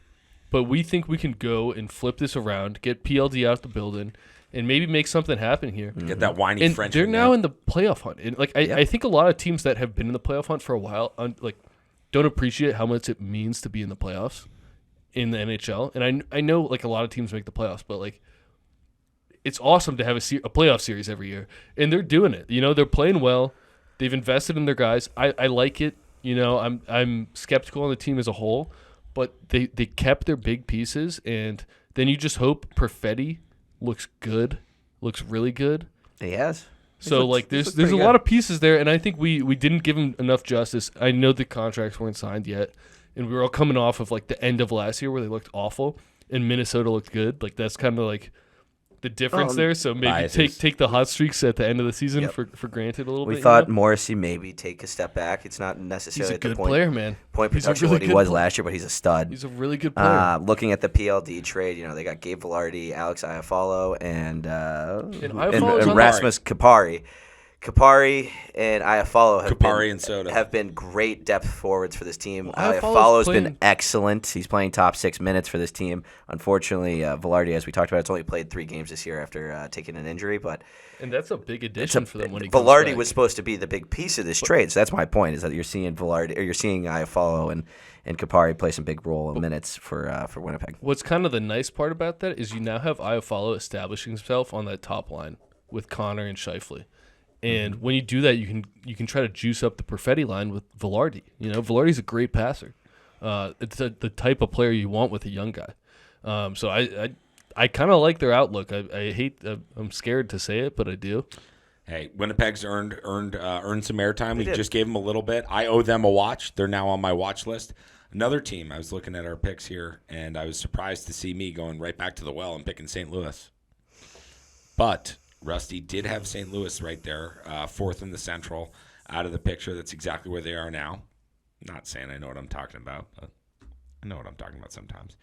S3: but we think we can go and flip this around, get PLD out the building, and maybe make something happen here.
S1: Get that whiny
S3: And
S1: French.
S3: they're now in the playoff hunt. And I think a lot of teams that have been in the playoff hunt for a while, don't appreciate how much it means to be in the playoffs in the NHL. And I know a lot of teams make the playoffs, but it's awesome to have a playoff series every year, and they're doing it. They're playing well. They've invested in their guys. I like it. I'm skeptical on the team as a whole, but they kept their big pieces, and then you just hope Perfetti looks good, looks really good.
S2: He has.
S3: So there's a lot of pieces there, and I think we didn't give him enough justice. I know the contracts weren't signed yet, and we were all coming off of the end of last year where they looked awful, and Minnesota looked good. That's kind of the difference there. So maybe take the hot streaks at the end of the season for granted a little bit.
S2: We thought Morrissey maybe take a step back. It's not necessarily
S3: he's a good
S2: at the point,
S3: player, man.
S2: Point
S3: He's a
S2: production
S3: really
S2: what he
S3: good
S2: was
S3: player.
S2: last year, but he's a stud.
S3: He's a really good player.
S2: Looking at the PLD trade, they got Gabe Velarde, Alex Iafallo, and
S3: Iafallo's on
S2: Rasmus Kapari. Kapari and Iafallo have been great depth forwards for this team.
S3: Well,
S2: Iafallo's been excellent. He's playing top 6 minutes for this team. Unfortunately, Velarde, as we talked about, has only played 3 games this year after taking an injury. And
S3: that's a big addition for them when he comes
S2: Velarde
S3: back.
S2: was supposed to be the big piece of this trade. So that's my point: is that you're seeing Iafallo and Kapari play some big role in minutes for Winnipeg.
S3: What's kind of the nice part about that is you now have Iafallo establishing himself on that top line with Connor and Shifley. And when you do that, you can try to juice up the Perfetti line with Velarde. Velarde's a great passer. It's the type of player you want with a young guy. So I kind of like their outlook. I'm scared to say it, but I do.
S1: Hey, Winnipeg's earned some airtime. We just gave them a little bit. I owe them a watch. They're now on my watch list. Another team, I was looking at our picks here, and I was surprised to see me going right back to the well and picking St. Louis. But Rusty did have St. Louis right there, 4th in the Central, out of the picture. That's exactly where they are now. Not saying I know what I'm talking about, but I know what I'm talking about sometimes.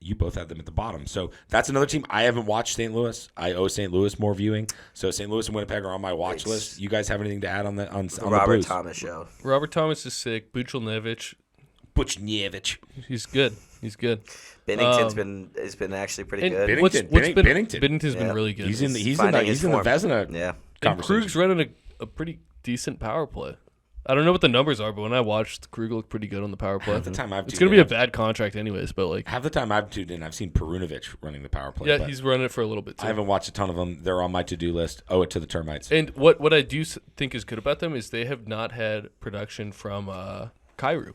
S1: You both had them at the bottom. So that's another team. I haven't watched St. Louis. I owe St. Louis more viewing. So St. Louis and Winnipeg are on my watch list. You guys have anything to add on the
S2: Robert
S1: Blues?
S2: Thomas show?
S3: Robert Thomas is sick. Buchelnevich, he's good. He's good.
S2: Bennington's has been actually pretty good.
S3: Binnington's been really good.
S1: He's in the Vezina
S3: And Krug's running a pretty decent power play. I don't know what the numbers are, but when I watched, Krug looked pretty good on the power play.
S1: Half the time
S3: it's going to be a bad contract anyways, but
S1: half the time I've tuned in, I've seen Perunovic running the power play.
S3: Yeah, he's running it for a little bit too.
S1: I haven't watched a ton of them. They're on my to-do list. Owe it to the Termites.
S3: And what I do think is good about them is they have not had production from Kyrou.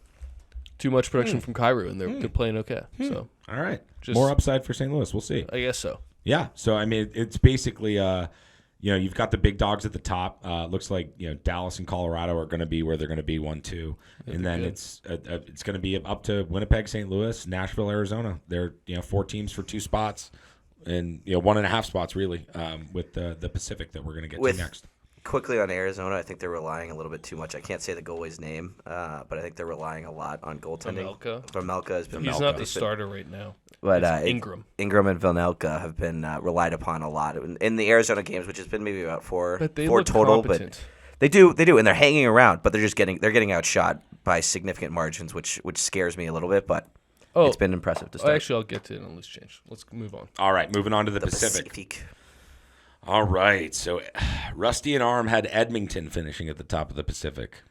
S3: Too much production from Kyrou, and they're playing okay. So
S1: all right, more upside for St. Louis. We'll see.
S3: I guess so.
S1: Yeah. So I mean, it's basically you've got the big dogs at the top. Looks like Dallas and Colorado are going to be where they're going to be 1-2, and then it's going to be up to Winnipeg, St. Louis, Nashville, Arizona. They're 4 teams for 2 spots, and 1.5 spots really with the Pacific that we're going to get to next.
S2: Quickly on Arizona, I think they're relying a little bit too much. I can't say the goalie's name, but I think they're relying a lot on goaltending. Vejmelka has been.
S3: He's not the starter right now.
S2: But
S3: Ingram
S2: and Vejmelka have been relied upon a lot in the Arizona games, which has been maybe about 4 total.
S3: Competent.
S2: But they do, and they're hanging around. But they're getting outshot by significant margins, which scares me a little bit. But it's been impressive to start.
S3: Actually, I'll get to it on loose change. Let's move on.
S1: All right, moving on to the Pacific. All right, so Rusty and Arm had Edmonton finishing at the top of the Pacific.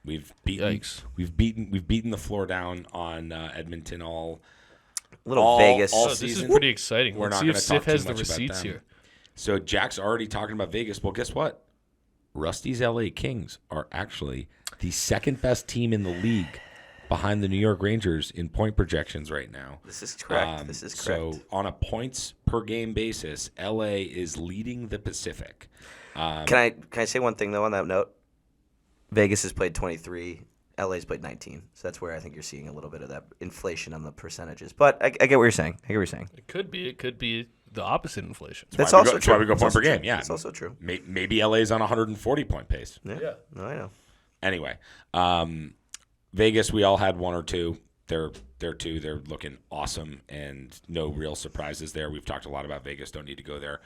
S1: We've beaten the floor down on Edmonton all
S2: Vegas.
S3: This is pretty exciting.
S1: We're
S3: Let's
S1: not
S3: see if
S1: gonna
S3: Sif
S1: talk too
S3: has the
S1: much about
S3: receipts
S1: them.
S3: here.
S1: So Jack's already talking about Vegas. Well, guess what? Rusty's LA Kings are actually the second best team in the league behind the New York Rangers in point projections right now.
S2: This is correct.
S1: So on a points per game basis, LA is leading the Pacific.
S2: Can I say one thing though on that note? Vegas has played 23. LA's played 19. So that's where I think you're seeing a little bit of that inflation on the percentages. But I get what you're saying.
S3: It could be the opposite inflation.
S2: That's also
S1: That's
S2: true.
S1: why we go point per game. Yeah,
S2: That's also true.
S1: Maybe LA's on a 140 point pace.
S3: Yeah.
S2: No, I know.
S1: Anyway, Vegas, we all had one or two. They're two. They're looking awesome, and no real surprises there. We've talked a lot about Vegas. Don't need to go there.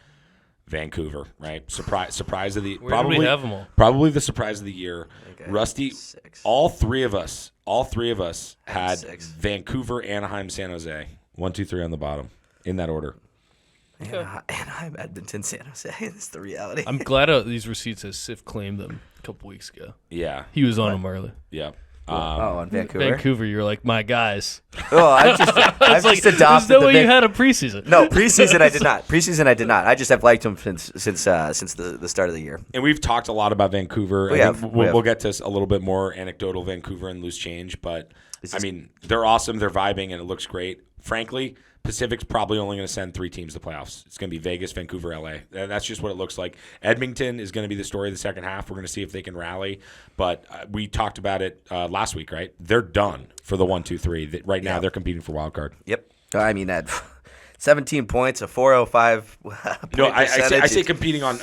S1: Vancouver, right? Surprise of the
S3: Where do we have them all?
S1: Probably the surprise of the year.
S2: Okay.
S1: Rusty,
S2: 6.
S1: all three of us had
S2: 6.
S1: Vancouver, Anaheim, San Jose. 1, 2, 3 on the bottom, in that order.
S2: Anaheim, Edmonton, San Jose. That's the reality.
S3: I'm glad these receipts as Sif claimed them a couple weeks ago.
S1: Yeah,
S3: He was on them early.
S1: yeah.
S2: on Vancouver.
S3: Vancouver, you're like, my guys.
S2: Oh, I've just
S3: There's
S2: adopted
S3: no
S2: the
S3: way you had a preseason.
S2: No, preseason I did not. I just have liked him since the start of the year.
S1: And we've talked a lot about Vancouver.
S2: We have.
S1: We'll get to a little bit more anecdotal Vancouver and loose change, but I mean, they're awesome. They're vibing, and it looks great. Frankly, Pacific's probably only going to send 3 teams to the playoffs. It's going to be Vegas, Vancouver, LA. That's just what it looks like. Edmonton is going to be the story of the second half. We're going to see if they can rally. But we talked about it last week, right? They're done for the 1, 2, 3. Right now, they're competing for wild card.
S2: Yep. I mean, that 17 points, a 405
S1: No, I say competing on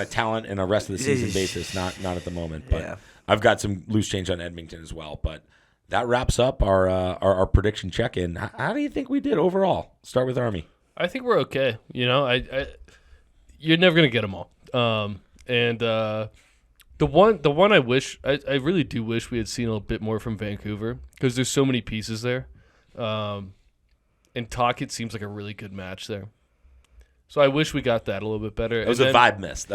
S1: a talent and a rest of the season basis, not at the moment. But
S2: Yeah.
S1: I've got some loose change on Edmonton as well. But that wraps up our prediction check-in. How do you think we did overall? Start with Army.
S3: I think we're okay. You know, you're never gonna get them all. The one I wish, I really do wish we had seen a little bit more from Vancouver because there's so many pieces there. And Talkit seems like a really good match there. So I wish we got that a little bit better.
S1: That was a vibe miss.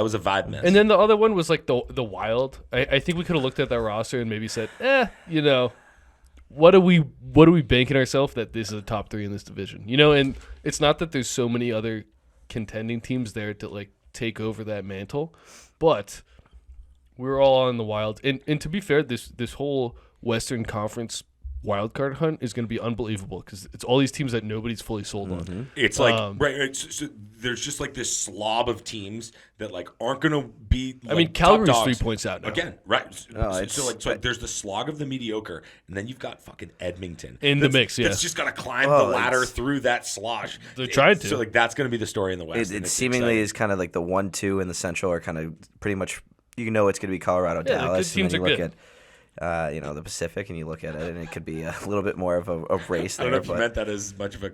S1: And
S3: then the other one was like the Wild. I think we could have looked at that roster and maybe said, you know, what are we banking ourselves that this is a top 3 in this division? You know, and it's not that there's so many other contending teams there to like take over that mantle, but we're all on the Wild. And to be fair, this whole Western Conference wildcard hunt is going to be unbelievable because it's all these teams that nobody's fully sold on.
S1: It's like so there's just like this slob of teams that like aren't going to be. Like,
S3: I mean, Calgary's 3 points out now.
S1: Again, right?
S2: No,
S1: So there's the slog of the mediocre, and then you've got fucking Edmonton
S3: In the mix, yeah.
S1: That's just got to climb the ladder through that slosh.
S3: They're trying to.
S1: So like that's going to be the story in the West.
S2: It seemingly is kind of like the 1, 2 in the Central are kind of pretty much. You know, it's going to be Colorado,
S3: Yeah, the
S2: Dallas,
S3: good teams
S2: and then you
S3: are
S2: look at the Pacific, and you look at it, and it could be a little bit more of a race
S1: I
S2: there.
S1: don't know if you meant that as much of a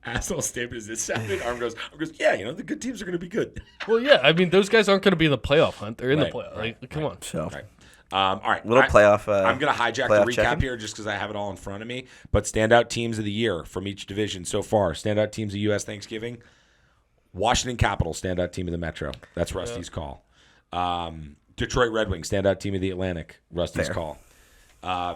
S1: asshole statement as it sounded. Arm goes, yeah, you know, the good teams are going to be good.
S3: Well, yeah, I mean, those guys aren't going to be in the playoff hunt. They're in the
S1: Right,
S3: playoff.
S1: right,
S3: Like, come on.
S2: So,
S1: Right. All right.
S2: little playoff.
S1: I'm going to hijack
S2: playoff
S1: the recap
S2: check-in?
S1: here just because I have it all in front of me. But standout teams of the year from each division so far. Standout teams of U.S. Thanksgiving. Washington Capitals, standout team of the Metro. That's Rusty's call. Detroit Red Wings, standout team of the Atlantic. Rusty's
S2: Fair.
S1: call.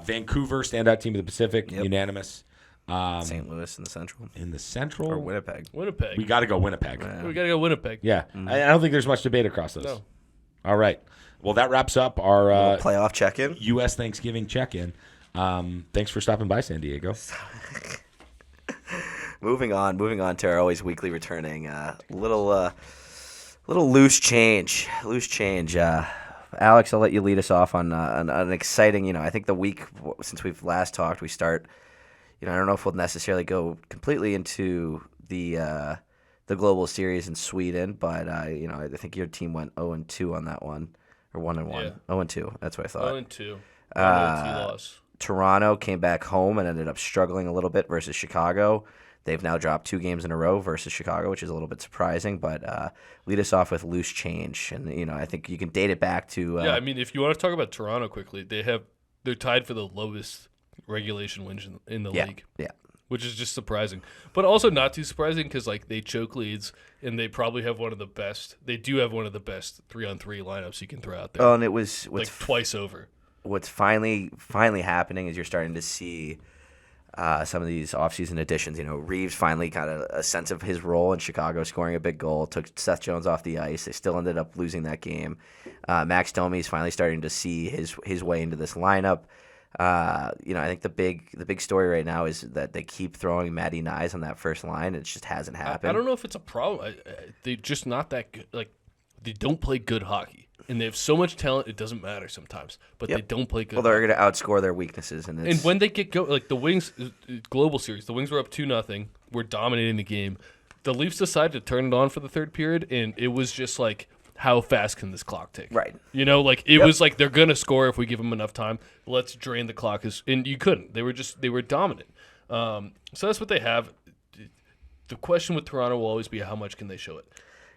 S1: Vancouver, standout team of the Pacific.
S2: Yep.
S1: Unanimous.
S2: St. Louis in the Central.
S1: In the Central.
S2: Or Winnipeg.
S3: Winnipeg.
S1: We got to go Winnipeg.
S3: We got to go Winnipeg.
S1: Yeah. I don't think there's much debate across those.
S3: No.
S1: All right. Well, that wraps up our
S2: Playoff check-in.
S1: U.S. Thanksgiving check-in. Thanks for stopping by, San Diego.
S2: Moving on to our always weekly returning little loose change. Alex, I'll let you lead us off on an exciting. I think the week since we've last talked, we start. I don't know if we'll necessarily go completely into the global series in Sweden, but I think your team went 0-2 on that one, or 1-1.
S3: Yeah.
S2: 0-2. That's what I thought.
S3: 0-2. 0-2 loss.
S2: Toronto came back home and ended up struggling a little bit versus Chicago. They've now dropped 2 games in a row versus Chicago, which is a little bit surprising. But lead us off with loose change, and I think you can date it back to.
S3: Yeah, I mean, if you want to talk about Toronto quickly, they're tied for the lowest regulation wins in the league.
S2: Yeah.
S3: Which is just surprising, but also not too surprising because like they choke leads and they probably have one of the best. They do have one of the best 3-on-3 lineups you can throw out there.
S2: Oh, and it was
S3: like twice over.
S2: what's finally happening is you're starting to see some of these offseason additions. Reeves finally got a sense of his role in Chicago, scoring a big goal, took Seth Jones off the ice. They still ended up losing that game. Max Domi is finally starting to see his way into this lineup. I think the big story right now is that they keep throwing Matty Nyes on that first line. It just hasn't happened.
S3: I don't know if it's a problem. They're just not that good. Like, they don't play good hockey, and they have so much talent. It doesn't matter sometimes, but they don't play good.
S2: Well, they're going to outscore their weaknesses, and
S3: when they get like the Wings global series, the Wings were up 2-0. We're dominating the game. The Leafs decided to turn it on for the third period, and it was just like, how fast can this clock take?
S2: Right.
S3: It was like, they're going to score if we give them enough time. Let's drain the clock. And you couldn't. They were dominant. So that's what they have. The question with Toronto will always be, how much can they show it?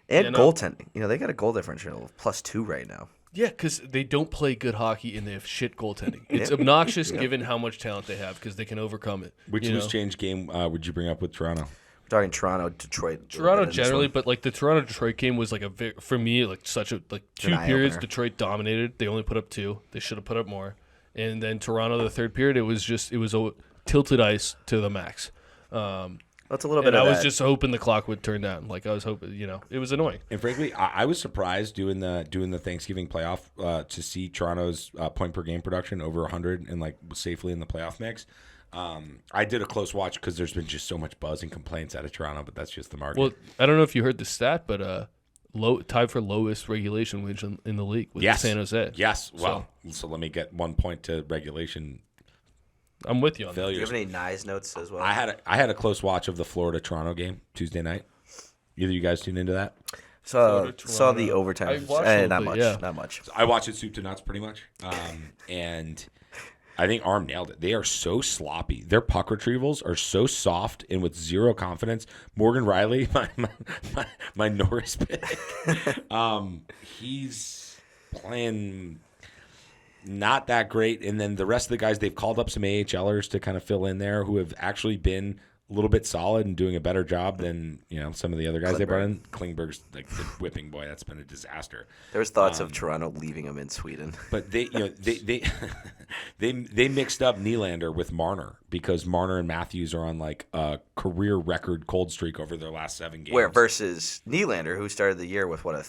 S2: And goaltending. They got a goal differential of +2 right now.
S3: Yeah, because they don't play good hockey and they have shit goaltending. It's obnoxious given how much talent they have, because they can overcome it.
S1: Which loose change game would you bring up with Toronto?
S2: Talking Toronto, Detroit.
S3: Toronto generally, but like the Toronto Detroit game was like for me, like such a two periods. Detroit dominated. They only put up 2. They should have put up more. And then Toronto, the third period, it was a tilted ice to the max.
S2: That's a little bit.
S3: I was just hoping the clock would turn down. Like, I was hoping, it was annoying.
S1: And frankly, I was surprised doing the Thanksgiving playoff to see Toronto's point per game production over 100 and like safely in the playoff mix. I did a close watch because there's been just so much buzz and complaints out of Toronto, but that's just the market.
S3: Well, I don't know if you heard the stat, but tied for lowest regulation wage in the league with San Jose.
S1: Yes. Well, so let me get 1 point to regulation.
S3: I'm with you on that.
S2: Do you have any Nyes notes as well?
S1: I had a close watch of the Florida-Toronto game Tuesday night. Either of you guys tuned into that?
S2: Saw the overtime.
S3: I watched
S2: not much.
S3: yeah.
S2: Not much.
S1: So I watched it soup to nuts pretty much. And I think Arm nailed it. They are so sloppy. Their puck retrievals are so soft and with zero confidence. Morgan Riley, my Norris pick, he's playing not that great. And then the rest of the guys, they've called up some AHLers to kind of fill in there who have actually been a little bit solid and doing a better job than some of the other guys they brought in. Klingberg's like the whipping boy. That's been a disaster.
S2: There was thoughts of Toronto leaving him in Sweden,
S1: but they mixed up Nylander with Marner because Marner and Matthews are on like a career record cold streak over their last 7 games.
S2: Where versus Nylander, who started the year with I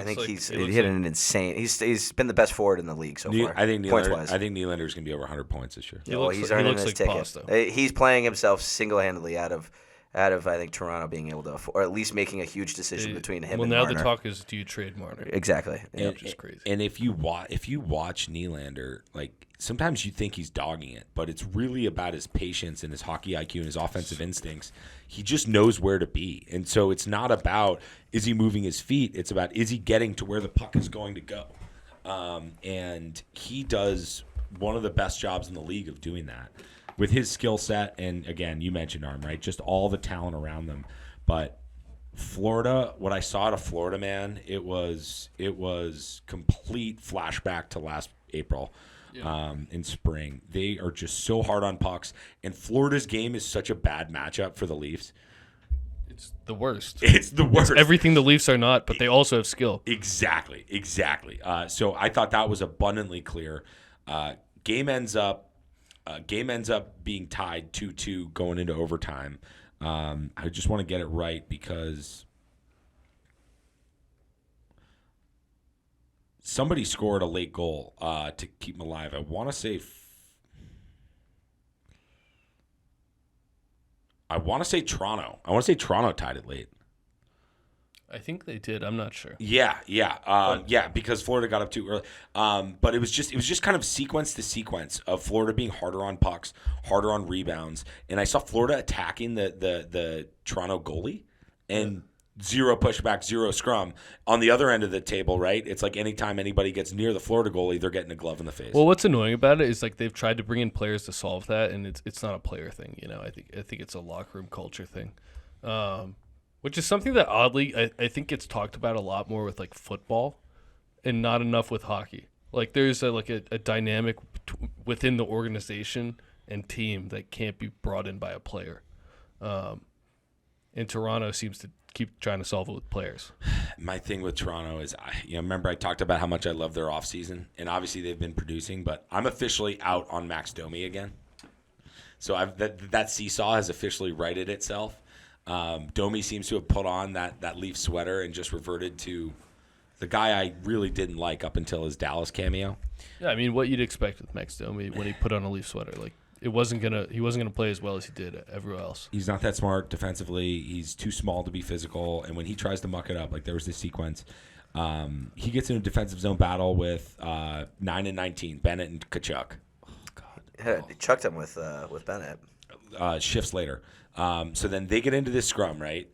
S2: think he hit an insane. He's been the best forward in the league so far.
S1: I think Nylander's going to be over 100 points this year.
S2: He's earning his ticket. Pasta. He's playing himself single-handedly out of I think Toronto being able to, or at least making a huge decision between him and Marner.
S3: Well, now the talk is, do you trade Marner?
S2: Exactly.
S3: Which is crazy.
S1: And if you watch Nylander, like sometimes you think he's dogging it, but it's really about his patience and his hockey IQ and his offensive instincts. He just knows where to be. And so it's not about is he moving his feet, it's about is he getting to where the puck is going to go. And he does one of the best jobs in the league of doing that. With his skill set, and again, you mentioned Arm, right? Just all the talent around them. But Florida, what I saw to Florida, man, it was complete flashback to last April in spring. They are just so hard on pucks, and Florida's game is such a bad matchup for the Leafs.
S3: It's the worst.
S1: It's the worst.
S3: It's everything the Leafs are not, but they also have skill.
S1: Exactly. So I thought that was abundantly clear. Game ends up being tied 2-2 going into overtime. I just want to get it right because somebody scored a late goal to keep them alive. I want to say Toronto. I want to say Toronto tied it late.
S3: I think they did. I'm not sure.
S1: Yeah, because Florida got up too early. But it was just kind of sequence to sequence of Florida being harder on pucks, harder on rebounds, and I saw Florida attacking the Toronto goalie and zero pushback, zero scrum. On the other end of the table, right? It's like anytime anybody gets near the Florida goalie, they're getting a glove in the face.
S3: Well, what's annoying about it is like they've tried to bring in players to solve that, and it's not a player thing. I think it's a locker room culture thing. Which is something that oddly I think gets talked about a lot more with like football and not enough with hockey. Like there's a dynamic within the organization and team that can't be brought in by a player. and Toronto seems to keep trying to solve it with players.
S1: My thing with Toronto is, remember I talked about how much I love their offseason, and obviously they've been producing, but I'm officially out on Max Domi again. So that seesaw has officially righted itself. Domi seems to have put on that Leaf sweater and just reverted to the guy I really didn't like up until his Dallas cameo.
S3: Yeah, I mean, what you'd expect with Max Domi when he put on a Leaf sweater, like he wasn't gonna play as well as he did everywhere else.
S1: He's not that smart defensively. He's too small to be physical, and when he tries to muck it up, like there was this sequence, he gets in a defensive zone battle with 9 and 19, Bennett and Tkachuk. Oh God,
S2: Yeah, he chucked him with Bennett.
S1: Shifts later. So then they get into this scrum, right?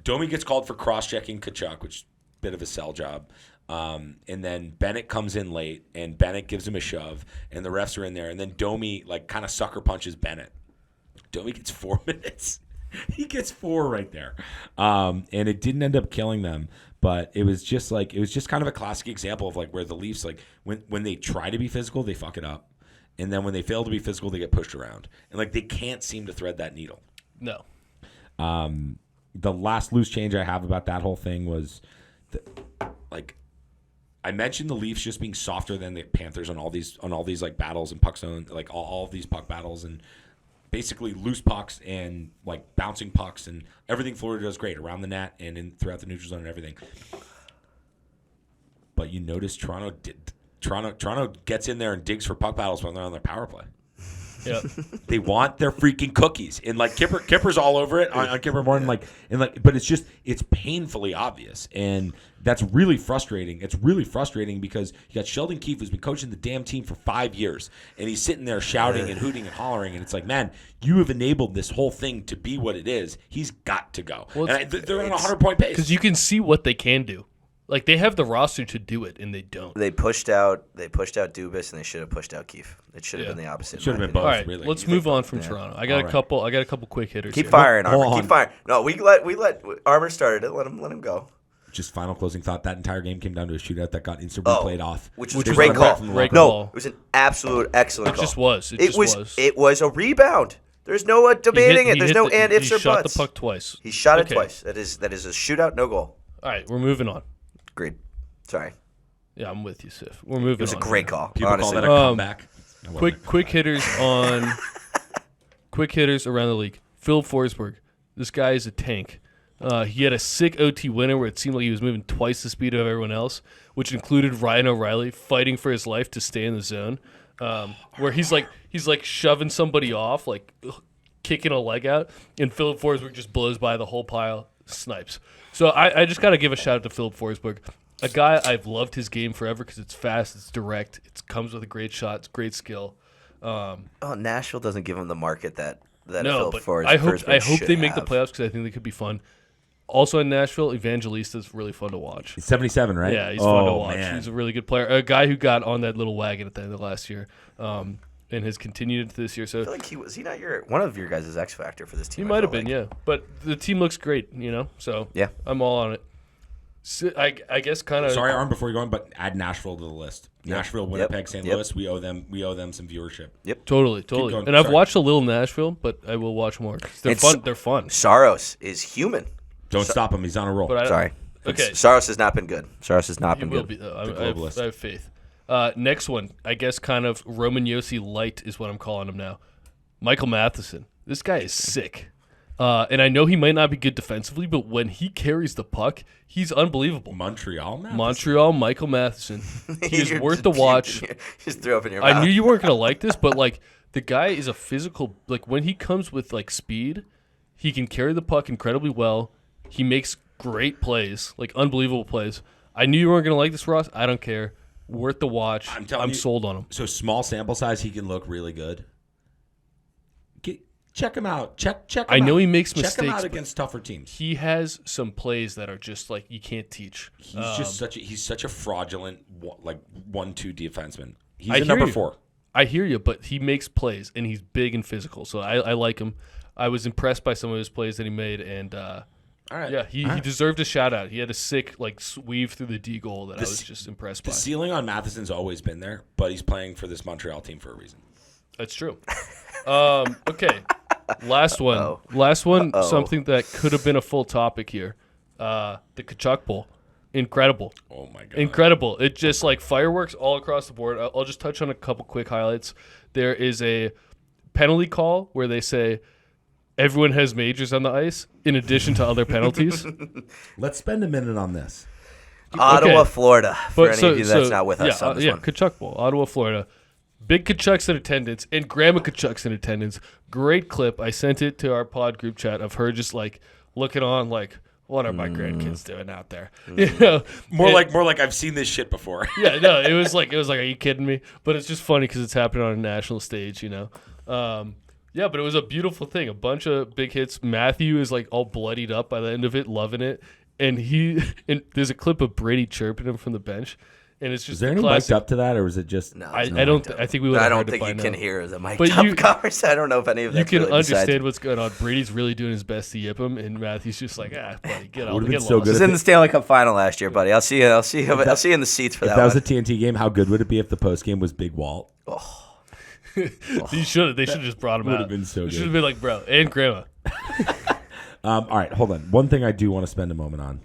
S1: Domi gets called for cross-checking Tkachuk, which is a bit of a sell job. And then Bennett comes in late, and Bennett gives him a shove, and the refs are in there. And then Domi, kind of sucker punches Bennett. Domi gets 4 minutes. He gets 4 right there. And it didn't end up killing them, but it was just kind of a classic example of where the Leafs, when they try to be physical, they fuck it up. And then when they fail to be physical, they get pushed around. And they can't seem to thread that needle.
S3: No.
S1: The last loose change I have about that whole thing was, I mentioned the Leafs just being softer than the Panthers on all these battles and puck zone, all of these puck battles and basically loose pucks and bouncing pucks and everything Florida does great around the net and throughout the neutral zone and everything. But you notice Toronto gets in there and digs for puck battles when they're on their power play.
S3: Yeah.
S1: They want their freaking cookies, and Kipper's all over it on Kipper Morton, but it's painfully obvious, and that's really frustrating. It's really frustrating because you got Sheldon Keefe, who's been coaching the damn team for 5 years, and he's sitting there shouting and hooting and hollering, and it's man, you have enabled this whole thing to be what it is. He's got to go. Well, and they're on a 100-point pace
S3: because you can see what they can do. They have the roster to do it, and they don't.
S2: They pushed out Dubas, and they should have pushed out Keefe. It should have been the opposite.
S1: Should have been both.
S3: All right,
S1: really.
S3: Let's move on from Toronto. I got a couple quick hitters.
S2: Keep
S3: here.
S2: firing, Armor. Keep firing. No, we let Armor started it. Let him go.
S1: Just final closing thought. That entire game came down to a shootout that got instantly played off,
S2: which was a great call. No, it was an absolute excellent call.
S3: It just was.
S2: It was a rebound. There's no debating it. There's no and ifs or buts.
S3: He shot the puck twice.
S2: He shot it twice. That is a shootout, no goal.
S3: All right, we're moving on.
S2: Agreed. Sorry.
S3: Yeah, I'm with you, Sif. We're moving on.
S2: It was a great call.
S1: People
S2: honestly.
S1: call that a comeback.
S3: Quick hitters around the league. Phil Forsberg. This guy is a tank. He had a sick OT winner where it seemed like he was moving twice the speed of everyone else, which included Ryan O'Reilly fighting for his life to stay in the zone. Where he's shoving somebody off, kicking a leg out, and Philip Forsberg just blows by the whole pile, snipes. So I just got to give a shout out to Philip Forsberg. A guy I've loved his game forever because it's fast, it's direct, it comes with a great shot, it's great skill.
S2: Nashville doesn't give him the market that
S3: no,
S2: Phil
S3: but
S2: Forsberg
S3: I hope they make the
S2: have.
S3: playoffs because I think they could be fun. Also in Nashville, Evangelista's really fun to watch.
S1: He's 77, right?
S3: Yeah, he's fun to watch.
S1: Man.
S3: He's a really good player. A guy who got on that little wagon at the end of last year and has continued into this year. So
S2: I feel like was he not one of your guys' X factor for this team?
S3: He might have been, yeah. But the team looks great, So
S2: yeah,
S3: I'm all on it. So I guess kind of.
S1: Sorry, Arm, before you go on, but add Nashville to the list.
S2: Yep.
S1: Nashville, Winnipeg, St. Louis. We owe them some viewership.
S2: Yep.
S3: Totally.
S1: Going.
S3: And I've watched a little Nashville, but I will watch more. They're fun. They're fun.
S2: Saros is human.
S1: Don't stop him. He's on a roll.
S2: Sorry.
S3: Okay.
S2: Saros has not been good. Saros has not been
S3: will
S2: good.
S3: Be, I have faith. Next one, I guess kind of Roman Yossi light is what I'm calling him now. Michael Matheson. This guy is sick. And I know he might not be good defensively, but when he carries the puck, he's unbelievable.
S1: Montreal,
S3: Michael Matheson. He is worth the watch.
S2: Just threw up in your mouth.
S3: I knew you weren't going to like this, but the guy is a physical. When he comes with speed, he can carry the puck incredibly well. He makes great plays, unbelievable plays. I knew you weren't going to like this, Ross. I don't care. Worth the watch. I'm sold on him.
S1: So small sample size, he can look really good. Check him out. Check him out.
S3: I know he makes mistakes.
S1: Check him out against tougher teams.
S3: He has some plays that are just you can't teach.
S1: He's such a fraudulent 1-2 defenseman. He's
S3: a
S1: number 4.
S3: I hear you, but he makes plays and he's big and physical. So I like him. I was impressed by some of his plays that he made, and
S1: all right.
S3: Yeah, he deserved a shout out. He had a sick weave through the D goal that I was just impressed by.
S1: The ceiling on Matheson's always been there, but he's playing for this Montreal team for a reason.
S3: That's true. Okay. Last one.
S2: Uh-oh.
S3: Last one.
S2: Uh-oh.
S3: Something that could have been a full topic here. The Kachuk Bowl. Incredible.
S1: Oh my god.
S3: Incredible. It just like fireworks all across the board. I'll just touch on a couple quick highlights. There is a penalty call where they say everyone has majors on the ice in addition to other penalties.
S4: Let's spend a minute on this.
S2: Ottawa,
S3: Okay.
S2: Florida. For any of you that's not with us
S3: yeah,
S2: on this one.
S3: Kachuk Bowl, Ottawa, Florida. Big Kachucks in attendance and Grandma Kachucks in attendance. Great clip. I sent it to our pod group chat of her just like looking on like, what are my grandkids doing out there? You know,
S1: More
S3: And-
S1: like I've seen this shit before.
S3: yeah, no, it was like, are you kidding me? But it's just funny because it's happening on a national stage, you know. Yeah, but it was a beautiful thing. A bunch of big hits. Matthew is like all bloodied up by the end of it, loving it. And there's a clip of Brady chirping him from the bench, and it's just
S4: Is there
S3: the
S4: any
S3: classic.
S4: mic'd up to that, or was it just?
S2: No,
S3: I
S2: it's
S3: don't.
S2: not.
S3: I think we would.
S2: But I
S3: have
S2: don't
S3: heard it
S2: think
S3: by
S2: you
S3: now.
S2: can hear the mic
S3: But
S2: up
S3: you-
S2: conversation. I don't know if any of
S3: You
S2: that's
S3: can
S2: really
S3: understand
S2: decided.
S3: what's going on. Brady's really doing his best to yip him, and Matthew's just like, buddy, get out.
S4: Would've
S3: Get
S4: been so
S3: lost.
S4: good
S2: This is in the Stanley Cup final last year, buddy. I'll see you. I'll see you in the seats for
S4: If
S2: that,
S4: that was a
S2: one.
S4: TNT game, how good would it be if the post game was Big Walt?
S3: They should have just brought him out.
S4: Would've been so
S3: They should
S4: good.
S3: have been like, bro, and grandma.
S4: All right, hold on. One thing I do want to spend a moment on: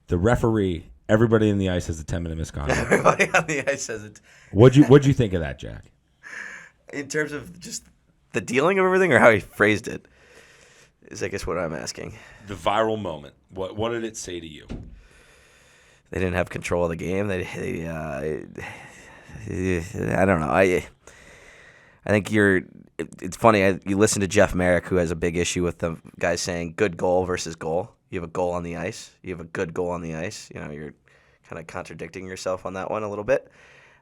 S4: the referee. Everybody in the ice has a 10-minute misconduct.
S2: Everybody on the ice says it.
S4: What'd you think of that, Jack?
S2: In terms of just the dealing of everything, or how he phrased it, is I guess what I'm asking.
S1: The viral moment. What did it say to you?
S2: They didn't have control of the game. I don't know. I think it's funny. You listen to Jeff Merrick, who has a big issue with the guys saying good goal versus goal. You have a goal on the ice. You have a good goal on the ice. You know, you're kind of contradicting yourself on that one a little bit.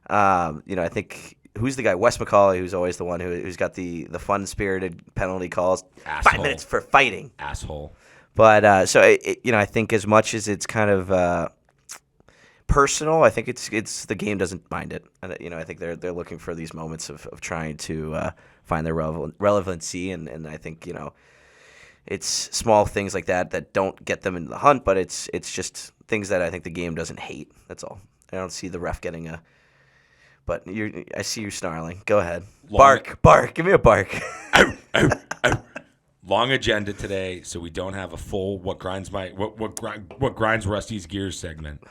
S2: I think who's the guy? Wes McCauley, who's always the one who's got the fun-spirited penalty calls.
S1: Asshole.
S2: 5 minutes for fighting.
S1: Asshole.
S2: But I think as much as it's kind of personal, I think it's the game doesn't mind it, and I think they're looking for these moments of trying to find their relevancy, and I think it's small things like that don't get them into the hunt, but it's just things that I think the game doesn't hate. That's all. I don't see the ref getting a. But I see you snarling. Go ahead. Bark. Give me a bark.
S1: Long agenda today, so we don't have a full what grinds Rusty's gears segment.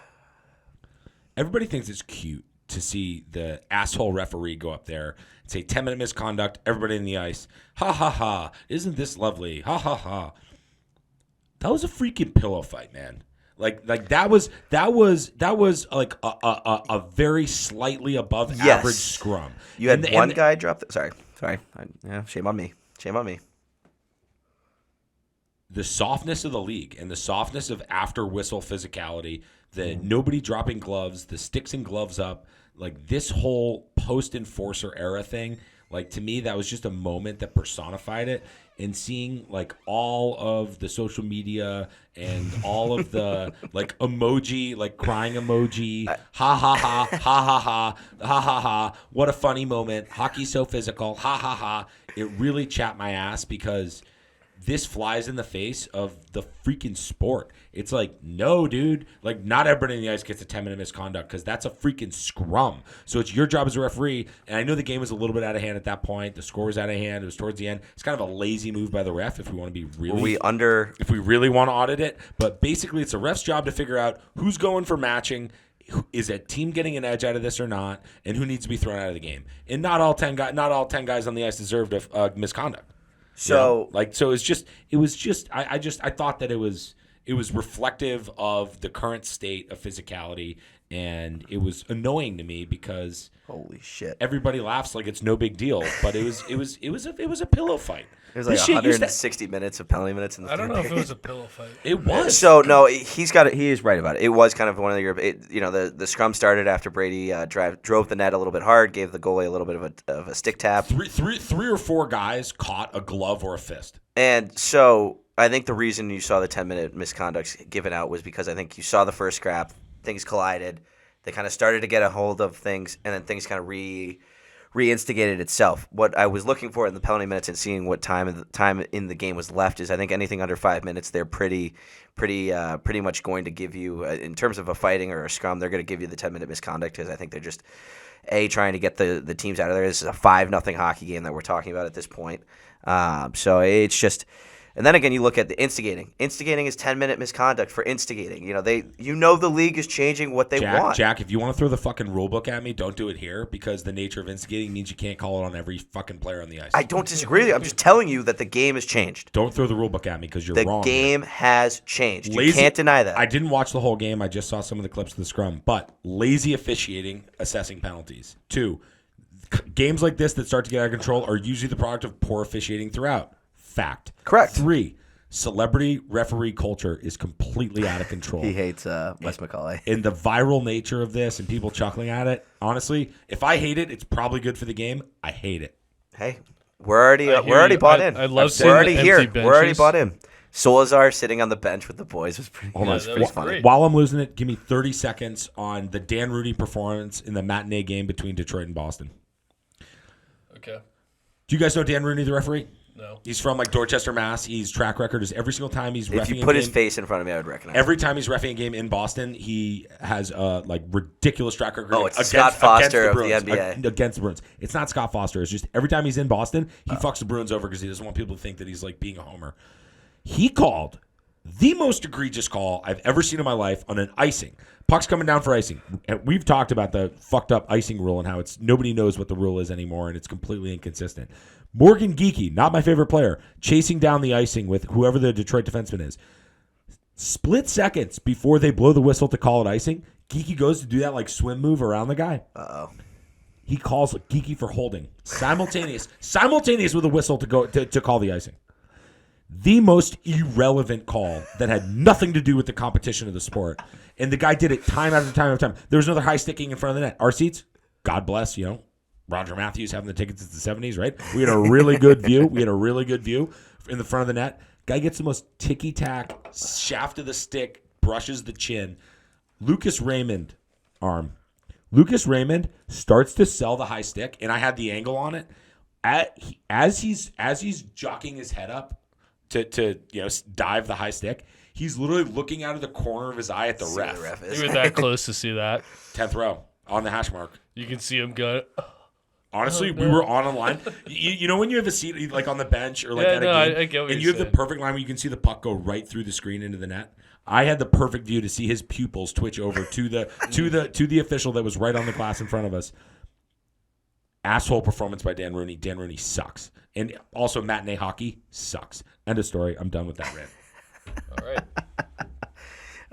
S1: Everybody thinks it's cute to see the asshole referee go up there and say 10-minute misconduct, everybody in the ice. Ha ha ha. Isn't this lovely? Ha ha ha. That was a freaking pillow fight, man. Like that was like a very slightly above average scrum.
S2: You had
S1: And
S2: one
S1: the-
S2: guy drop. Sorry. Shame on me.
S1: The softness of the league and the softness of after whistle physicality, the nobody dropping gloves, the sticks and gloves up, like this whole post enforcer era thing, like to me that was just a moment that personified it. And seeing like all of the social media and all of the like emoji, like crying emoji, ha ha ha, ha ha ha, ha ha ha, what a funny moment, hockey's so physical, ha ha ha. It really chapped my ass because this flies in the face of the freaking sport. It's like, no, dude. Like, not everybody in the ice gets a 10-minute misconduct because that's a freaking scrum. So it's your job as a referee. And I know the game was a little bit out of hand at that point. The score was out of hand. It was towards the end. It's kind of a lazy move by the ref if we want to be really... If we really want to audit it. But basically, it's a ref's job to figure out who's going for matching, is a team getting an edge out of this or not, and who needs to be thrown out of the game. And not all 10 guys on the ice deserved a misconduct.
S2: So,
S1: I thought that it was reflective of the current state of physicality, and it was annoying to me because
S2: holy shit,
S1: everybody laughs like it's no big deal, but it was a pillow fight.
S2: it was like
S1: This shit used to-
S2: 160 minutes of penalty minutes in the
S3: I don't
S2: third
S3: know if it
S2: period.
S3: was a pillow fight.
S1: It was.
S2: So no, he is right about it. It was kind of one of the scrum started after Brady drove the net a little bit hard, gave the goalie a little bit of a stick tap.
S1: Three or four guys caught a glove or a fist.
S2: And so I think the reason you saw the 10-minute misconducts given out was because I think you saw the first scrap, things collided, they kind of started to get a hold of things, and then things kind of re-instigated itself. What I was looking for in the penalty minutes and seeing what time in the game was left is I think anything under 5 minutes, they're pretty much going to give you, in terms of a fighting or a scrum, they're going to give you the 10-minute misconduct because I think they're just trying to get the teams out of there. This is a 5-0 hockey game that we're talking about at this point. So it's just. And then again, you look at the instigating. Instigating is 10-minute misconduct for instigating. The league is changing what they want.
S4: Jack, if you want to throw the fucking rule book at me, don't do it here because the nature of instigating means you can't call it on every fucking player on the ice.
S2: I don't disagree with you. I'm just telling you that the game has changed.
S4: Don't throw the rule book at me because you're wrong.
S2: The game has changed. You can't deny that.
S4: I didn't watch the whole game. I just saw some of the clips of the scrum. But lazy officiating, assessing penalties. 2, games like this that start to get out of control are usually the product of poor officiating throughout. Fact.
S2: Correct.
S4: 3, celebrity referee culture is completely out of control.
S2: He hates Wes McCauley.
S4: And the viral nature of this and people chuckling at it, honestly, if I hate it, it's probably good for the game. I hate it.
S2: Hey, we're already bought in.
S3: I love
S2: we're already
S3: seeing
S2: here.
S3: empty benches.
S2: We're already bought in. Solazar sitting on the bench with the boys was pretty.
S4: Hold on.
S3: that was great.
S4: While I'm losing it, give me 30 seconds on the Dan Rooney performance in the matinee game between Detroit and Boston.
S3: Okay.
S4: Do you guys know Dan Rooney, the referee?
S3: No.
S4: He's from Dorchester, Mass. His track record is every single time he's
S2: If
S4: reffing
S2: you put
S4: a
S2: his
S4: game,
S2: face in front of me, I would recognize.
S4: every time he's reffing a game in Boston, he has a ridiculous track record.
S2: Oh, it's Scott Foster of the NBA.
S4: Against the Bruins. It's not Scott Foster. It's just every time he's in Boston, he fucks the Bruins over because he doesn't want people to think that he's being a homer. He called the most egregious call I've ever seen in my life on an icing. Puck's coming down for icing. And we've talked about the fucked up icing rule and how nobody knows what the rule is anymore and it's completely inconsistent. Morgan Geekie, not my favorite player, chasing down the icing with whoever the Detroit defenseman is. Split seconds before they blow the whistle to call it icing, Geekie goes to do that swim move around the guy.
S2: Uh-oh.
S4: He calls Geekie for holding. Simultaneous with a whistle to go to call the icing. The most irrelevant call that had nothing to do with the competition of the sport. And the guy did it time after time after time. There was another high sticking in front of the net. Our seats, God bless, Roger Matthews having the tickets since the 70s, right? We had a really good view. In the front of the net. Guy gets the most ticky-tack, shaft of the stick, brushes the chin. Lucas Raymond starts to sell the high stick, and I had the angle on it. As he's jockeying his head up to dive the high stick, he's literally looking out of the corner of his eye at the ref.
S3: You were that close to see that.
S4: 10th row on the hash mark.
S3: You can see him go.
S4: Honestly, we were on a line. You know when you have a seat on the bench or at a game,
S3: I get what
S4: and
S3: you're
S4: you have
S3: saying.
S4: the perfect line where you can see the puck go right through the screen into the net. I had the perfect view to see his pupils twitch over to the official that was right on the glass in front of us. Asshole performance by Dan Rooney. Dan Rooney sucks, and also matinee hockey sucks. End of story. I'm done with that rant.
S3: All right.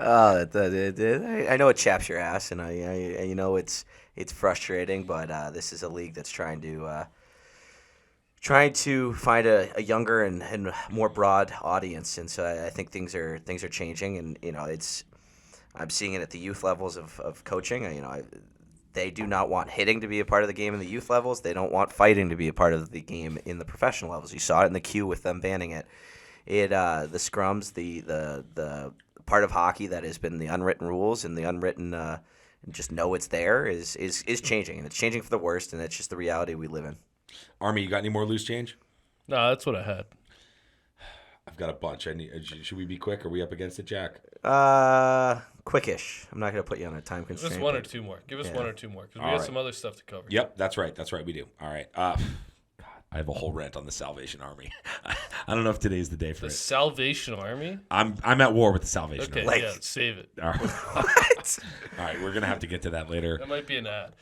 S2: I know it chaps your ass, and I know it's frustrating, but this is a league that's trying to find a younger and more broad audience, and so I think things are changing, and I'm seeing it at the youth levels of coaching. They do not want hitting to be a part of the game in the youth levels. They don't want fighting to be a part of the game in the professional levels. You saw it in the queue with them banning it. The scrums, the part of hockey that has been the unwritten rules and the unwritten just know it's there is changing, and it's changing for the worst, and it's just the reality we live in.
S4: Army, you got any more loose change?
S3: No, that's what I had.
S4: I've got a bunch. Should we be quick? Are we up against it, Jack?
S2: Quickish. I'm not going to put you on a time constraint.
S3: Give us one or two more. Give us one or two more because we have some other stuff to cover.
S4: Yep, that's right. We do. All right. God, I have a whole rant on the Salvation Army. I don't know if today's the day for
S3: The
S4: it.
S3: Salvation Army?
S4: I'm at war with the Salvation
S3: Okay,
S4: Army.
S3: yeah, save it.
S4: All right. All right, we're gonna have to get to that later.
S3: That might be an ad.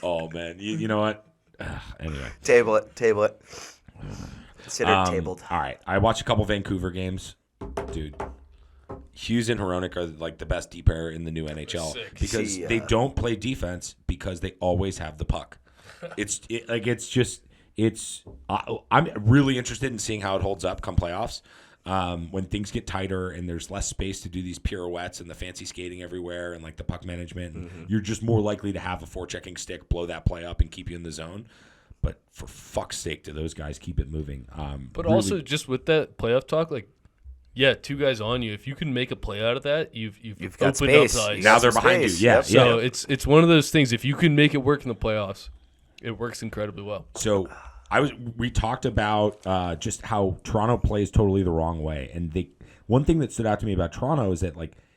S4: Oh man, you know what? Anyway,
S2: table it. Consider it tabled.
S4: All right, I watched a couple Vancouver games, dude. Hughes and Hronik are the best D pair in the new NHL because they don't play defense because they always have the puck. I'm really interested in seeing how it holds up come playoffs. When things get tighter and there's less space to do these pirouettes and the fancy skating everywhere and the puck management, and you're just more likely to have a forechecking stick blow that play up and keep you in the zone. But for fuck's sake, do those guys keep it moving?
S3: But really, also just with that playoff talk, two guys on you. If you can make a play out of that, you've
S2: got
S3: opened
S2: space.
S3: up the ice.
S4: Now they're behind you. Yeah.
S3: So it's one of those things. If you can make it work in the playoffs, it works incredibly well.
S4: So we talked about just how Toronto plays totally the wrong way, and one thing that stood out to me about Toronto is that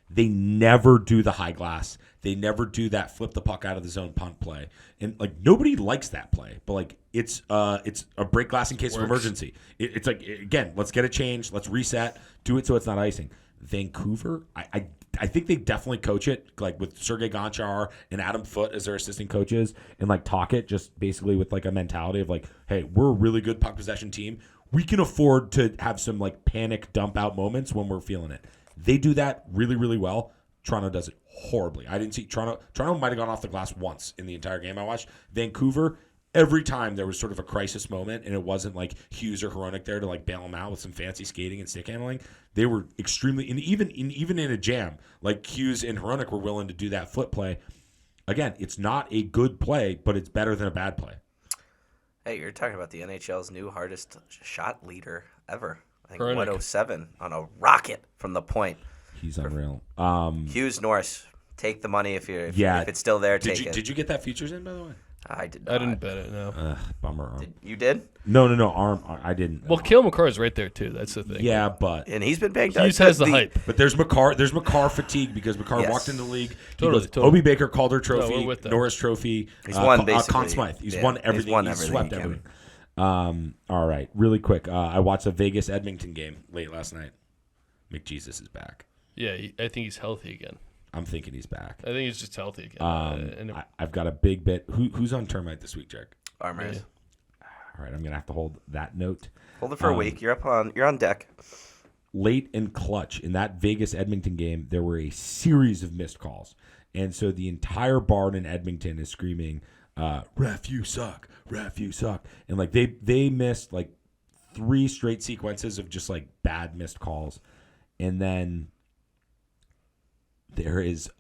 S4: They never do the high glass. They never do that flip the puck out of the zone punt play. And like nobody likes that play, but like it's a break glass in case of emergency. It's like, again, let's get it changed. Let's reset. Do it so it's not icing. Vancouver, I think they definitely coach it like with Sergei Gonchar and Adam Foote as their assistant coaches, and like talk it just basically with like a mentality of like, hey, we're a really good puck possession team. We can afford to have some like panic dump out moments when we're feeling it. They do that really, really well. Toronto does it horribly. I didn't see Toronto. Toronto might have gone off the glass once in the entire game I watched. Vancouver, every time there was sort of a crisis moment, and it wasn't like Hughes or Hronek there to like bail them out with some fancy skating and stick handling. They were extremely, and even in a jam, like Hughes and Hronek were willing to do that flip play. Again, it's not a good play, but it's better than a bad play.
S2: Hey, you're talking about the NHL's new hardest shot leader ever. I think
S3: Hronek.
S2: 107 on a rocket from the point.
S4: He's unreal.
S2: Hughes Norris, take the money if it's still there. Take it.
S4: Did you get that futures in, by the way?
S2: I did not.
S3: I didn't bet it, no.
S4: Bummer.
S2: You did?
S4: No. I didn't.
S3: Well, Cale McCarr's right there, too. That's the thing.
S4: Yeah, but
S2: And he's been banged up.
S3: Hughes has the hype.
S4: But there's McCarr fatigue because McCarr
S2: Yes.
S4: walked into the league.
S3: Totally,
S4: He goes,
S3: totally.
S4: Obi Baker, Calder
S3: No,
S4: Trophy,
S3: we're with that.
S4: Norris Trophy.
S2: He's won,
S4: Conn
S2: basically.
S4: Smythe. He's
S2: Yeah,
S4: won
S2: he's
S4: everything.
S2: won
S4: He's
S2: everything
S4: swept
S2: he can.
S4: everything. All right, really quick. I watched the Vegas Edmonton game late last night. McJesus is back.
S3: Yeah, I think he's healthy again.
S4: I'm thinking he's back.
S3: I think he's just healthy again. And
S4: I've got a big bit. Who's on Termite this week, Jack?
S2: Armors.
S3: Yeah.
S4: All right, I'm gonna have to hold that note.
S2: Hold it for a week. You're on deck.
S4: Late and clutch in that Vegas Edmonton game, there were a series of missed calls, and so the entire barn in Edmonton is screaming, "Ref, you suck! Ref, you suck!" And like they missed like 3 straight sequences of just like bad missed calls, and then there is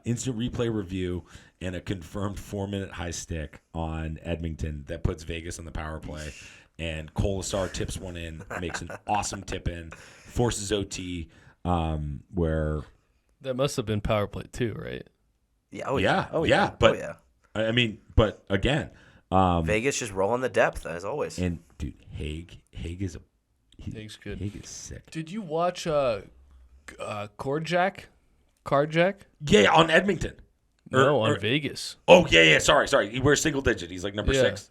S4: instant replay review and a confirmed 4-minute high stick on Edmonton that puts Vegas on the power play. And Colasar tips one in, makes an awesome tip in, forces OT, where...
S3: that must have been power play, too, right?
S2: Yeah.
S4: But I mean, but again...
S2: Vegas just rolling the depth, as always.
S4: And, dude, Hague is a...
S3: Hague's good.
S4: Hague is sick.
S3: Did you watch Cardjack?
S4: Yeah, on Edmonton.
S3: No, on Vegas.
S4: Oh, yeah, sorry. He wears single digit. He's like number 6.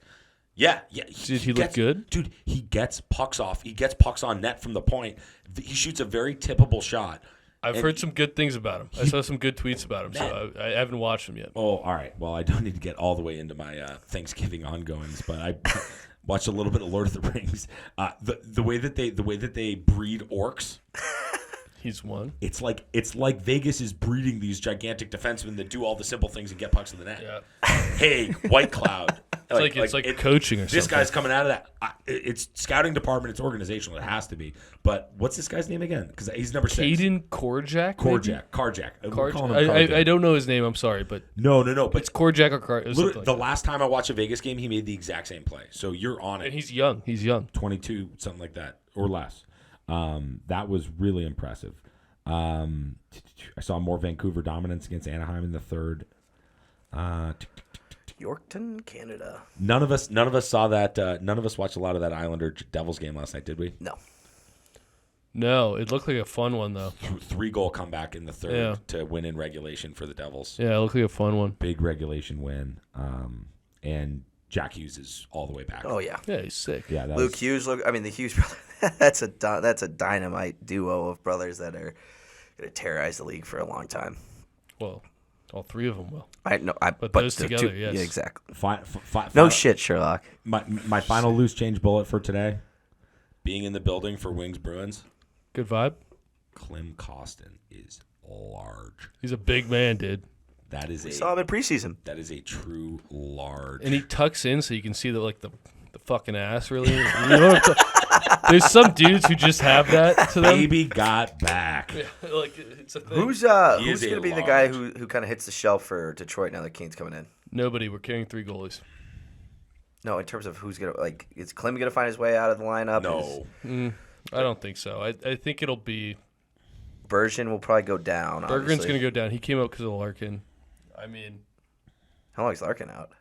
S4: Yeah.
S3: Did he look good?
S4: Dude, he gets pucks off. He gets pucks on net from the point. He shoots a very tippable shot.
S3: I've heard some good things about him. I saw some good tweets about him, so I haven't watched him yet.
S4: Oh, all right. Well, I don't need to get all the way into my Thanksgiving ongoings, but I watched a little bit of Lord of the Rings. The way that they breed orcs.
S3: He's one.
S4: It's like Vegas is breeding these gigantic defensemen that do all the simple things and get pucks in the net.
S3: Yeah.
S4: Hey, White Cloud.
S3: It's like coaching or something.
S4: This guy's coming out of that. It's scouting department. It's organizational. It has to be. But what's this guy's name again? Because he's number 6.
S3: Caden Korjak?
S4: Carjack.
S3: I don't know his name. I'm sorry, but
S4: No. But
S3: it's Korjak or Car.
S4: the last time I watched a Vegas game, he made the exact same play. So you're on it.
S3: And he's young.
S4: 22, something like that, or less. That was really impressive. I saw more Vancouver dominance against Anaheim in the third.
S2: Yorkton, Canada.
S4: None of us saw that. None of us watched a lot of that Islander Devils game last night, did we?
S3: No, it looked like a fun one though.
S4: 3-goal comeback in the third to win in regulation for the Devils.
S3: Yeah, it looked like a fun one.
S4: Big regulation win. And Jack Hughes is all the way back.
S2: Oh yeah.
S3: Yeah, he's sick.
S4: Yeah,
S2: Luke Hughes. The Hughes brother. That's a dynamite duo of brothers that are going to terrorize the league for a long time.
S3: Well, all 3 of them will.
S2: But
S3: those
S2: the
S3: together,
S2: 2,
S3: yes.
S2: Yeah, exactly.
S4: No
S2: shit, Sherlock.
S4: My final loose change bullet for today, being in the building for Wings Bruins.
S3: Good vibe.
S4: Klim Kostin is large.
S3: He's a big man, dude.
S4: That is
S2: Saw him in preseason.
S4: That is a true large.
S3: And he tucks in so you can see the fucking ass. Really, you know what there's some dudes who just have that to them.
S4: Baby got back.
S3: It's a thing.
S2: Who's going to be the guy who kind of hits the shelf for Detroit now that Kane's coming in?
S3: Nobody. We're carrying 3 goalies.
S2: No, in terms of who's going to is Klim going to find his way out of the lineup?
S4: No.
S3: I don't think so. I think it'll be
S2: Bergeron will probably go down.
S3: Bergeron's going to go down. He came out because of Larkin. I mean,
S2: how long is Larkin out?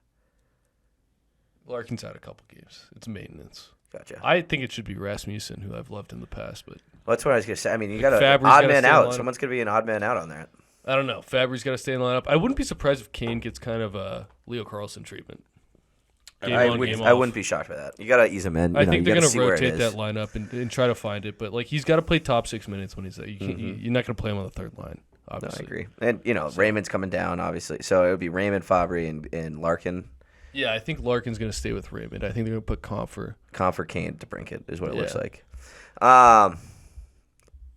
S3: Larkin's out a couple games. It's maintenance.
S2: Gotcha.
S3: I think it should be Rasmussen, who I've loved in the past, but
S2: Well, that's what I was going to say. I mean, you got an
S3: Fabry's
S2: odd
S3: gotta
S2: man
S3: stay in
S2: out.
S3: line.
S2: Someone's going to be an odd man out on that.
S3: I don't know. Fabry's got to stay in the lineup. I wouldn't be surprised if Kane gets kind of a Leo Carlson treatment. Game
S2: I
S3: on, game
S2: I
S3: off.
S2: wouldn't be shocked by that. You got to ease him in.
S3: I think they're
S2: going
S3: going
S2: to
S3: to rotate that lineup and try to find it. But, like, he's got to play top 6 minutes when he's there. You're not going to play him on the third line,
S2: No,
S3: obviously.
S2: I agree. And, Raymond's coming down, obviously. So it would be Raymond, Fabry, and Larkin.
S3: Yeah, I think Larkin's going to stay with Raymond. I think they're going to put Comfer.
S2: Kane to brink it is what it looks
S3: Yeah.
S2: like.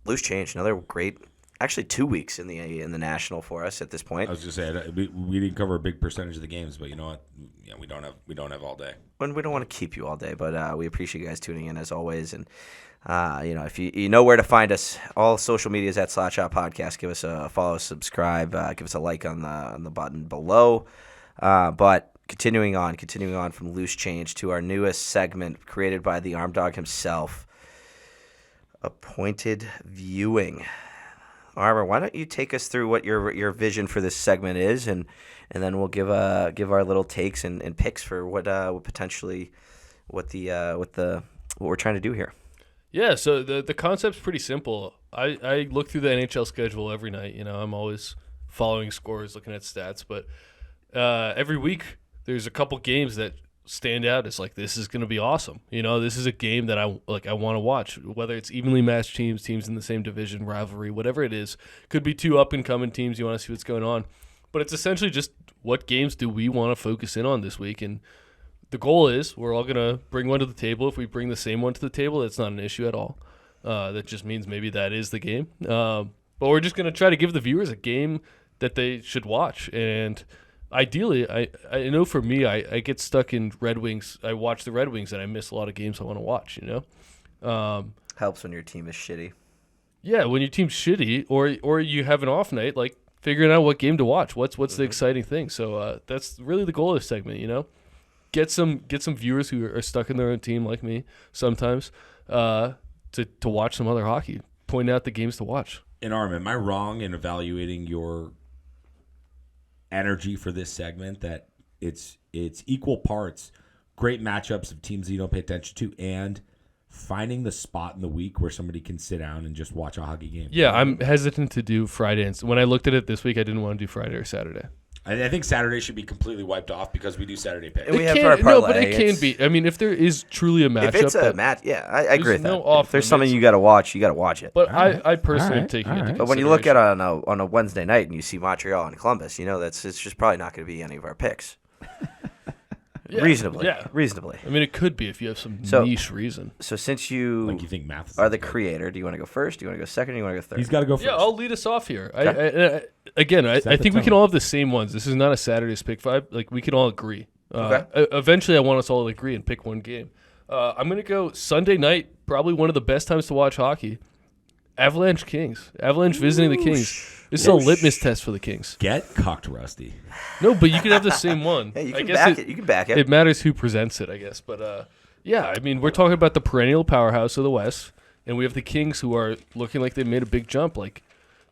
S2: Loose change. Another great. Actually, 2 weeks in the national for us at this point.
S4: I was just saying we didn't cover a big percentage of the games, but you know what? Yeah, we don't have all day.
S2: When we don't want to keep you all day, but we appreciate you guys tuning in as always. And if you know where to find us, all social media is at SLOTSHOT Podcast. Give us a follow, subscribe, give us a like on the button below. But continuing on from loose change to our newest segment created by the Arm Dog himself, appointed viewing. Armor, why don't you take us through what your vision for this segment is, and then we'll give our little takes and picks for what potentially what we're trying to do here.
S3: Yeah, so the concept's pretty simple. I look through the NHL schedule every night. I'm always following scores, looking at stats, but every week there's a couple games that stand out. It's like, this is going to be awesome. This is a game that I want to watch, whether it's evenly matched teams in the same division, rivalry, whatever it is. Could be two up-and-coming teams. You want to see what's going on. But it's essentially just, what games do we want to focus in on this week? And the goal is, we're all going to bring one to the table. If we bring the same one to the table, that's not an issue at all. That just means maybe that is the game. But we're just going to try to give the viewers a game that they should watch. And ideally, I know for me, I get stuck in Red Wings. I watch the Red Wings, and I miss a lot of games I want to watch,
S2: Helps when your team is shitty.
S3: Yeah, when your team's shitty or you have an off night, like figuring out what game to watch. What's the exciting thing? So that's really the goal of this segment, Get some viewers who are stuck in their own team like me sometimes to watch some other hockey, point out the games to watch.
S4: And Arm, am I wrong in evaluating your energy for this segment that it's equal parts great matchups of teams that you don't pay attention to and finding the spot in the week where somebody can sit down and just watch a hockey game?
S3: Yeah, I'm hesitant to do Friday. When I looked at it this week, I didn't want to do Friday or Saturday.
S4: I think Saturday should be completely wiped off because we do Saturday picks.
S2: And we have our parlay.
S3: No, but it can be. I mean, if there is truly a matchup.
S2: If it's a match, yeah, I agree with that. If there's something
S3: limits.
S2: you got to watch, you got to watch it.
S3: But I personally am taking it into
S2: But
S3: consideration.
S2: when you look at it on a Wednesday night and you see Montreal and Columbus, it's just probably not going to be any of our picks.
S3: Yeah,
S2: Reasonably.
S3: yeah.
S2: Reasonably.
S3: I mean, it could be if you have some niche reason.
S2: So since you,
S4: Like you think math is
S2: are the creator, do you want to go first? Do you want to go second? Or do you want to go third?
S4: He's got to go first.
S3: Yeah, I'll lead us off here. I
S4: the
S3: think we
S4: tone.
S3: can all have the same ones. This is not a Saturday's pick vibe. Like, we can all agree.
S2: Okay.
S3: Eventually, I want us all to agree and pick one game. I'm going to go Sunday night, probably one of the best times to watch hockey. Avalanche Kings. Avalanche visiting the Kings. This is a litmus test for the Kings.
S4: Get cucked, Rusty.
S3: No, but you can have the same one.
S2: Hey, you
S3: I
S2: can
S3: guess
S2: back it. You can back it.
S3: It matters who presents it, I guess. But, yeah, I mean, we're talking about the perennial powerhouse of the West, and we have the Kings who are looking like they made a big jump.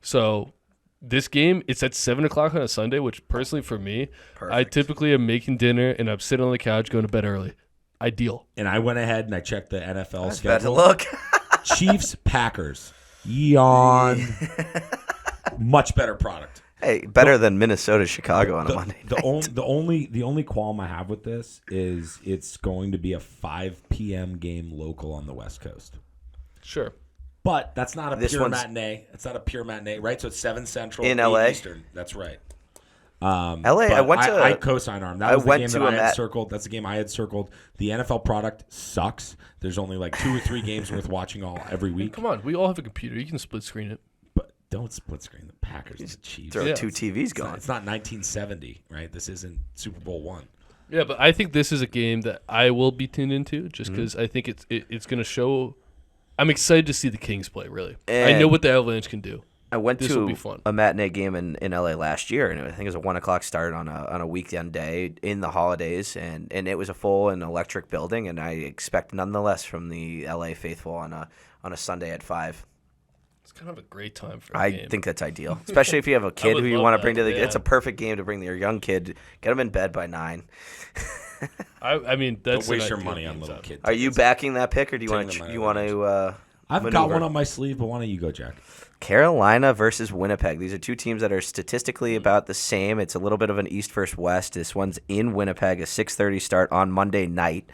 S3: So this game, it's at 7 o'clock on a Sunday, which personally for me, I typically am making dinner, and I'm sitting on the couch going to bed early. Ideal.
S4: And I went ahead and I checked the NFL
S2: That's bad to
S4: schedule.
S2: look.
S4: Chiefs, Packers. Yawn. Much better product.
S2: Hey, better than Minnesota, Chicago on a Monday night.
S4: The only qualm I have with this is it's going to be a 5 p.m. game local on the West Coast.
S3: Sure.
S4: But that's not a
S2: This
S4: pure
S2: one's-
S4: matinee. It's not a pure matinee, right? So it's 7 Central,
S2: In
S4: 8
S2: LA?
S4: Eastern. That's right.
S2: LA,
S4: But
S2: I went to.
S4: I co-sign Arm. That
S2: I
S4: was the
S2: went
S4: game
S2: to
S4: that I
S2: a
S4: had circled. That's the game I had circled. The NFL product sucks. There's only like 2 or 3 games worth watching every week.
S3: Come on. We all have a computer. You can split screen it.
S4: But don't split screen the Packers and the Chiefs.
S2: Throw
S3: Yeah.
S2: 2 TVs going.
S4: It's not 1970, right? This isn't Super Bowl I.
S3: Yeah, but I think this is a game that I will be tuned into just
S2: Mm-hmm.
S3: because I think it's going to show. I'm excited to see the Kings play, really. I
S2: And
S3: know what the Avalanche can do.
S2: I went
S3: This will be
S2: to
S3: fun.
S2: a matinee game in LA last year, and I think it was a 1 o'clock start on a weekend day in the holidays, and it was a full and electric building, and I expect none the less from the LA faithful on a Sunday at 5.
S3: It's kind of a great time for a
S2: I
S3: game.
S2: think that's ideal, especially if you have a kid
S3: would
S2: who you
S3: love
S2: want to
S3: that,
S2: bring to the.
S3: yeah.
S2: It's a perfect game to bring your young kid. Get them in bed by 9.
S3: I mean, that's
S1: Don't waste
S3: an
S1: your
S3: ideal
S1: money on
S3: game
S1: little
S3: set.
S1: kids.
S2: Are you backing that pick, or do you want
S1: Taking them
S2: to?
S1: out of the
S4: I've got
S2: maneuver?
S4: one on my sleeve, but why don't you go, Jack?
S2: Carolina versus Winnipeg. These are two teams that are statistically about the same. It's a little bit of an East versus West. This one's in Winnipeg, a 6:30 start on Monday night.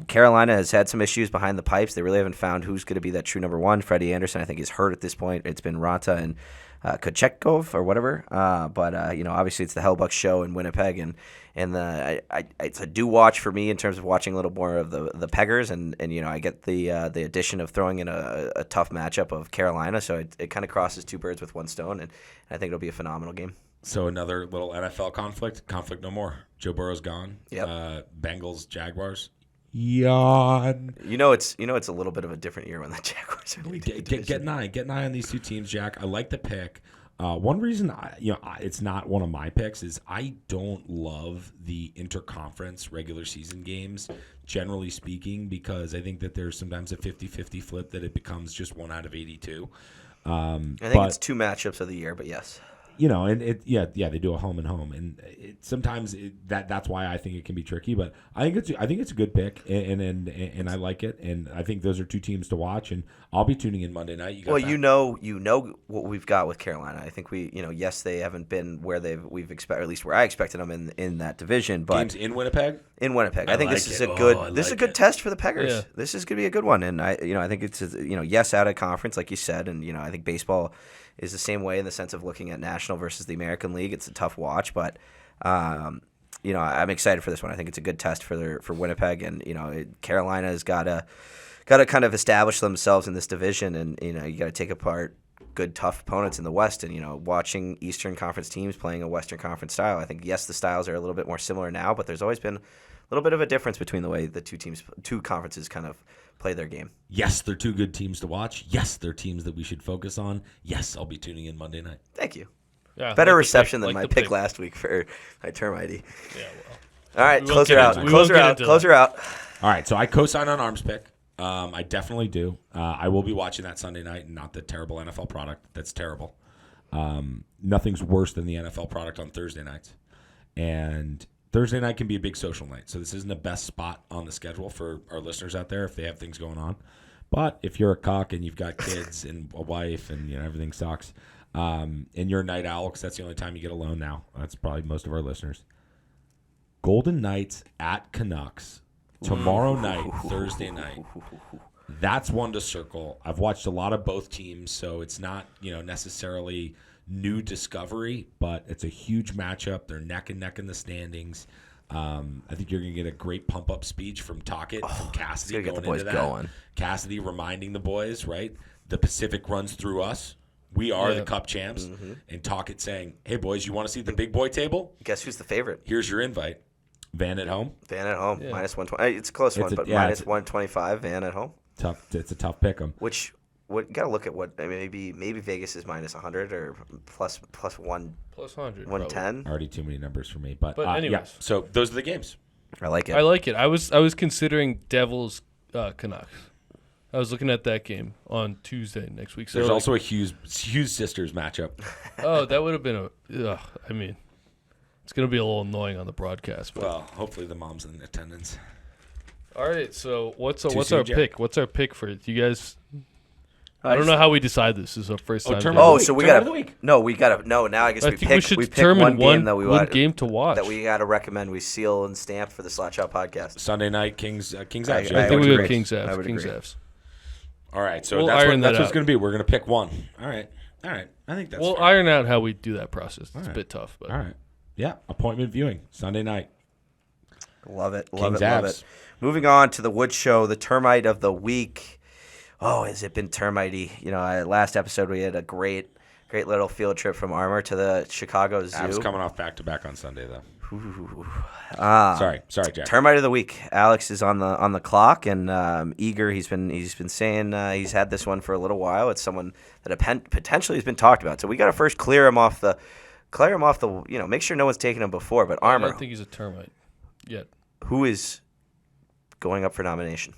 S2: Carolina has had some issues behind the pipes. They really haven't found who's going to be that true number one. Freddie Anderson, I think, is hurt at this point. It's been Ranta and Kochetkov or whatever. But obviously it's the Hellbuck show in Winnipeg, and it's a do watch for me in terms of watching a little more of the Peggers, and I get the addition of throwing in a tough matchup of Carolina, so it kind of crosses two birds with one stone, and I think it'll be a phenomenal game.
S1: So another little NFL conflict. Conflict no more. Joe Burrow's gone.
S2: Yep.
S1: Bengals, Jaguars.
S4: Yawn.
S2: It's a little bit of a different year when the Jaguars are leading the division.
S4: Get an eye on these two teams, Jack. I like the pick. One reason it's not one of my picks is I don't love the interconference regular season games, generally speaking, because I think that there's sometimes a 50-50 flip that it becomes just 1 out of 82.
S2: I think it's two matchups of the year, but yes.
S4: And they do a home and home, and sometimes that's why I think it can be tricky. But I think it's a good pick, and I like it, and I think those are two teams to watch, and I'll be tuning in Monday night.
S2: You know what we've got with Carolina. I think yes, they haven't been where we've expected, or at least where I expected them in that division. But
S1: games in Winnipeg.
S2: I think this is a good test for the Peggers. Yeah. This is going to be a good one, and I think it's yes, out of conference like you said, and I think baseball is the same way in the sense of looking at National versus the American League. It's a tough watch, but I'm excited for this one. I think it's a good test for Winnipeg, and Carolina has got to kind of establish themselves in this division, and you got to take apart good tough opponents in the West, and watching Eastern Conference teams playing a Western Conference style. I think yes, the styles are a little bit more similar now, but there's always been a little bit of a difference between the way the two conferences kind of play their game.
S4: Yes, they're two good teams to watch. Yes, they're teams that we should focus on. Yes, I'll be tuning in Monday night.
S2: Thank you.
S3: Yeah,
S2: better reception than my pick last week for my Termite.
S3: Yeah, well.
S2: All right, close her out. Close her out.
S4: All right, so I co-sign on Arm's pick. I definitely do. I will be watching that Sunday night, and not the terrible NFL product. That's terrible. Nothing's worse than the NFL product on Thursday nights. And Thursday night can be a big social night, so this isn't the best spot on the schedule for our listeners out there if they have things going on. But if you're a cock and you've got kids and a wife and everything sucks, and you're a night owl because that's the only time you get alone now, that's probably most of our listeners. Golden Knights at Canucks tomorrow night, Thursday night. That's one to circle. I've watched a lot of both teams, so it's not necessarily new discovery, but it's a huge matchup. They're neck and neck in the standings. I think you're going to get a great pump-up speech from Tocchet, from Cassidy
S2: get the boys
S4: into that.
S2: Going.
S4: Cassidy reminding the boys, right? The Pacific runs through us. We are the Cup champs. Mm-hmm. And Tocchet saying, hey, boys, you want to see the big boy table?
S2: Guess who's the favorite?
S4: Here's your invite. Van at home.
S2: Van at home. Yeah. Minus 120. It's a close one, but minus 125. Van at home.
S4: Tough. It's a tough pick 'em.
S2: What got to look at what maybe Vegas is minus 100 or plus 1
S3: plus 100
S2: 110.
S4: Already too many numbers for me, but
S3: anyways.
S4: yeah. So those are the games.
S2: I like it.
S3: I was considering Devils Canucks. I was looking at that game on Tuesday next week. So
S1: there's also a Hughes sisters matchup.
S3: Oh, that would have been it's going to be a little annoying on the broadcast. But.
S1: Well, hopefully the mom's in attendance.
S3: All right, so what's our pick? What's our pick for it? You guys? I don't know how we decide this. This is our first time.
S2: So we got to. No, we got to. No, now I guess we
S3: should
S2: pick
S3: determine
S2: one game
S3: to watch
S2: that we got to recommend. We seal and stamp for the SlotShot podcast.
S1: Sunday night, Kings Avs.
S3: I think we got Kings Avs.
S1: All right, so that's what's going to be. We're going to pick one. All right. I think that's.
S3: We'll
S1: fair.
S3: iron out how we do that process. It's a bit tough, but
S4: all right. Yeah, appointment viewing Sunday night.
S2: Love it.
S1: Love it.
S2: Moving on to the Wood Show, the Termite of the week. Oh, has it been termite-y? Last episode we had a great little field trip from Armour to the Chicago Zoo.
S1: I was coming off back-to-back on Sunday, though. Sorry, Jack.
S2: Termite of the week. Alex is on the clock and eager. He's been saying he's had this one for a little while. It's someone that potentially has been talked about. So we got to first clear him off the. Make sure no one's taken him before. But Armour,
S3: I don't think he's a termite yet.
S2: Who is going up for nomination?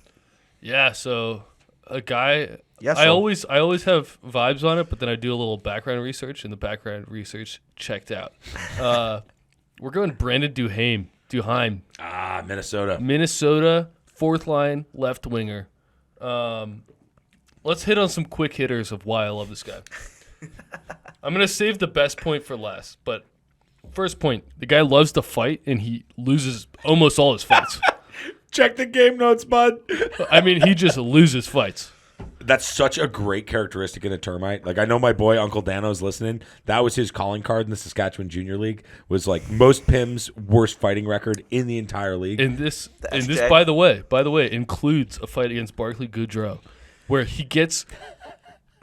S3: Yeah, so a guy.
S2: Yes,
S3: I always have vibes on it, but then I do a little background research, and the background research checked out. We're going Brandon Duhaime.
S1: got? Minnesota.
S3: Minnesota, fourth line, left winger. Let's hit on some quick hitters of why I love this guy. I'm going to save the best point for last, but first point, the guy loves to fight, and he loses almost all his fights.
S1: Check the game notes, bud.
S3: I mean, he just loses fights.
S1: That's such a great characteristic in a termite. Like, I know my boy Uncle Dano's listening. That was his calling card in the Saskatchewan Junior League. Was like most Pims' worst fighting record in the entire league.
S3: And this, by the way, includes a fight against Barclay Goodrow, where he gets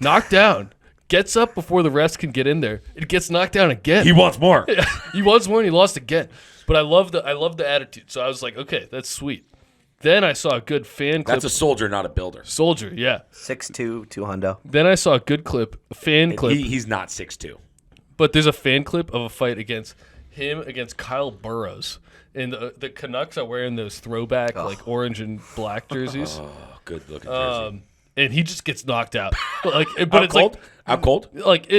S3: knocked down, gets up before the rest can get in there, and gets knocked down again.
S1: He wants more.
S3: He wants more, and he lost again. But I love the attitude. So I was like, okay, that's sweet. Then I saw a good fan clip.
S1: That's a soldier, not a builder.
S3: Soldier, yeah.
S2: 6'2", 200.
S3: Then I saw a good clip, a fan clip.
S1: He's not 6'2".
S3: But there's a fan clip of a fight against Kyle Burrows. And the Canucks are wearing those throwback, like, orange and black jerseys.
S1: Oh, good looking jersey.
S3: And he just gets knocked out. But
S1: out
S3: it's
S1: cold?
S3: like
S1: Out cold?
S3: Like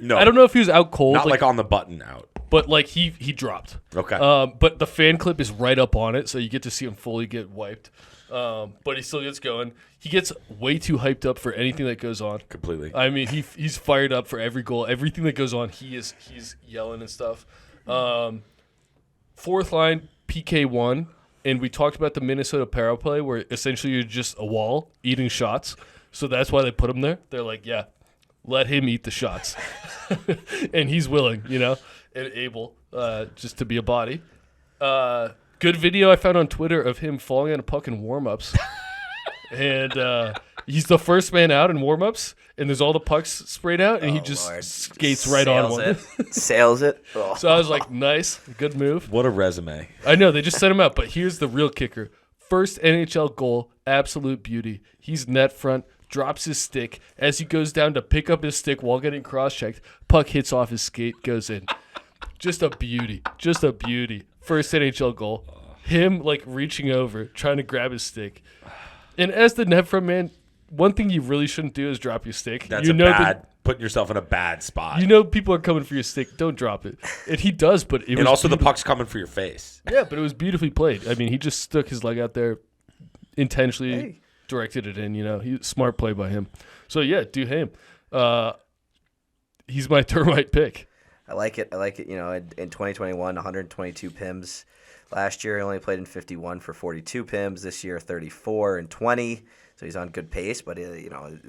S1: No.
S3: I don't know if he was out cold.
S1: Not like on the button out.
S3: But like he dropped.
S1: Okay.
S3: But the fan clip is right up on it, so you get to see him fully get wiped. But he still gets going. He gets way too hyped up for anything that goes on.
S1: Completely.
S3: I mean, he's fired up for every goal, everything that goes on. He's yelling and stuff. Fourth line PK1, and we talked about the Minnesota power play, where essentially you're just a wall eating shots. So that's why they put him there. They're like, yeah, let him eat the shots, and he's willing, and able just to be a body. Good video I found on Twitter of him falling on a puck in warm-ups. And he's the first man out in warm-ups, and there's all the pucks sprayed out, and he just skates right on one.
S2: Sails it. Oh.
S3: So I was like, nice, good move.
S1: What a resume.
S3: I know, they just sent him out, but here's the real kicker. First NHL goal, absolute beauty. He's net front, drops his stick. As he goes down to pick up his stick while getting cross-checked, puck hits off his skate, goes in. Just a beauty. Just a beauty. First NHL goal. Him, like, reaching over, trying to grab his stick. And as the net front man, one thing you really shouldn't do is drop your stick.
S1: That's putting yourself in a bad spot.
S3: People are coming for your stick. Don't drop it. And he does, but it was
S1: also the puck's coming for your face.
S3: Yeah, but it was beautifully played. I mean, he just stuck his leg out there, intentionally directed it in, smart play by him. So, yeah, Duhaime. He's my termite pick.
S2: I like it. In 2021, 122 PIMs. Last year, he only played in 51 for 42 PIMs. This year, 34 and 20. So he's on good pace. But,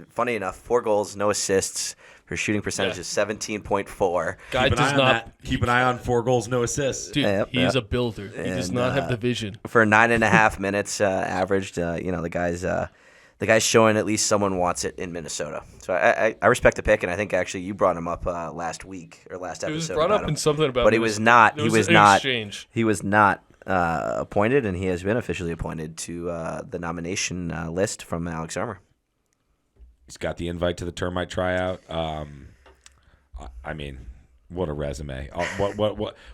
S2: funny enough, 4 goals, no assists. Her shooting percentage is 17.4.
S3: Guy does not
S1: keep an eye on 4 goals, no assists.
S3: Dude, he's a builder. He does not have the vision.
S2: For 9.5 minutes averaged, the guy's showing at least someone wants it in Minnesota. So I respect the pick, and I think actually you brought him up last week or last episode.
S3: It was brought up in something about,
S2: but he was not.
S3: He was
S2: not appointed, and he has been officially appointed to the nomination list from Alex Armour.
S1: He's got the invite to the termite tryout. I mean, what a resume!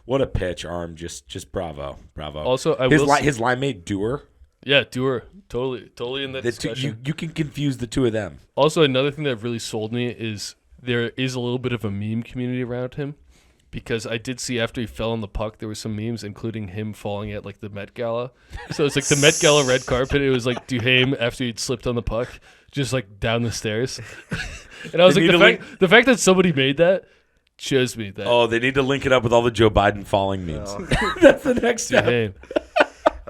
S1: What a pitch, Arm! Just bravo.
S3: Also,
S1: his line mate Dewar.
S3: Yeah, Dewar, totally in that discussion.
S1: You can confuse the two of them.
S3: Also, another thing that really sold me is there is a little bit of a meme community around him, because I did see after he fell on the puck, there were some memes, including him falling at like the Met Gala. So it's like the Met Gala red carpet. It was like Duhaime after he'd slipped on the puck, just like down the stairs. And I was like, the fact that somebody made that shows me that.
S1: Oh, they need to link it up with all the Joe Biden falling memes. That's the next step.
S3: Duhaime.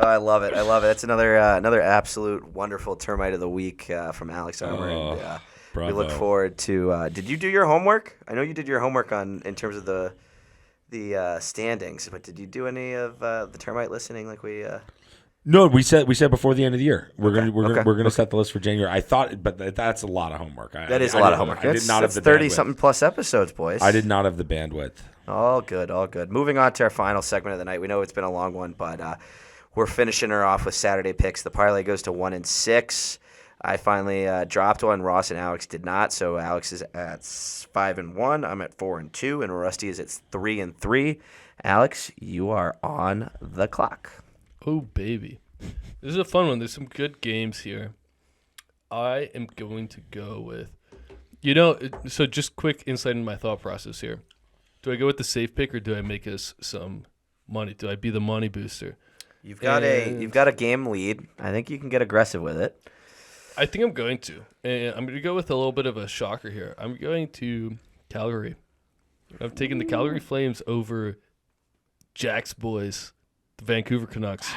S2: Oh, I love it. That's another absolute wonderful termite of the week from Alex Armour. And, we look forward to. Did you do your homework? I know you did your homework in terms of the standings, but did you do any of the termite listening like we?
S1: No, we said before the end of the year we're gonna set the list for January. I thought, but that's a lot of homework.
S2: That is a lot of homework. I did not have the 30-something plus episodes, boys.
S1: I did not have the bandwidth.
S2: All good. Moving on to our final segment of the night. We know it's been a long one, but. We're finishing her off with Saturday picks. The parlay goes to 1-6. I finally dropped one. Ross and Alex did not. So Alex is at 5-1. I'm at 4-2, and Rusty is at 3-3. Alex, you are on the clock.
S3: Oh baby, this is a fun one. There's some good games here. I am going to go with, so just quick insight into my thought process here. Do I go with the safe pick or do I make us some money? Do I be the money booster?
S2: You've got a game lead. I think you can get aggressive with it.
S3: I think I'm going to. And I'm going to go with a little bit of a shocker here. I'm going to Calgary. I've taken the Calgary Flames over Jack's boys, the Vancouver Canucks,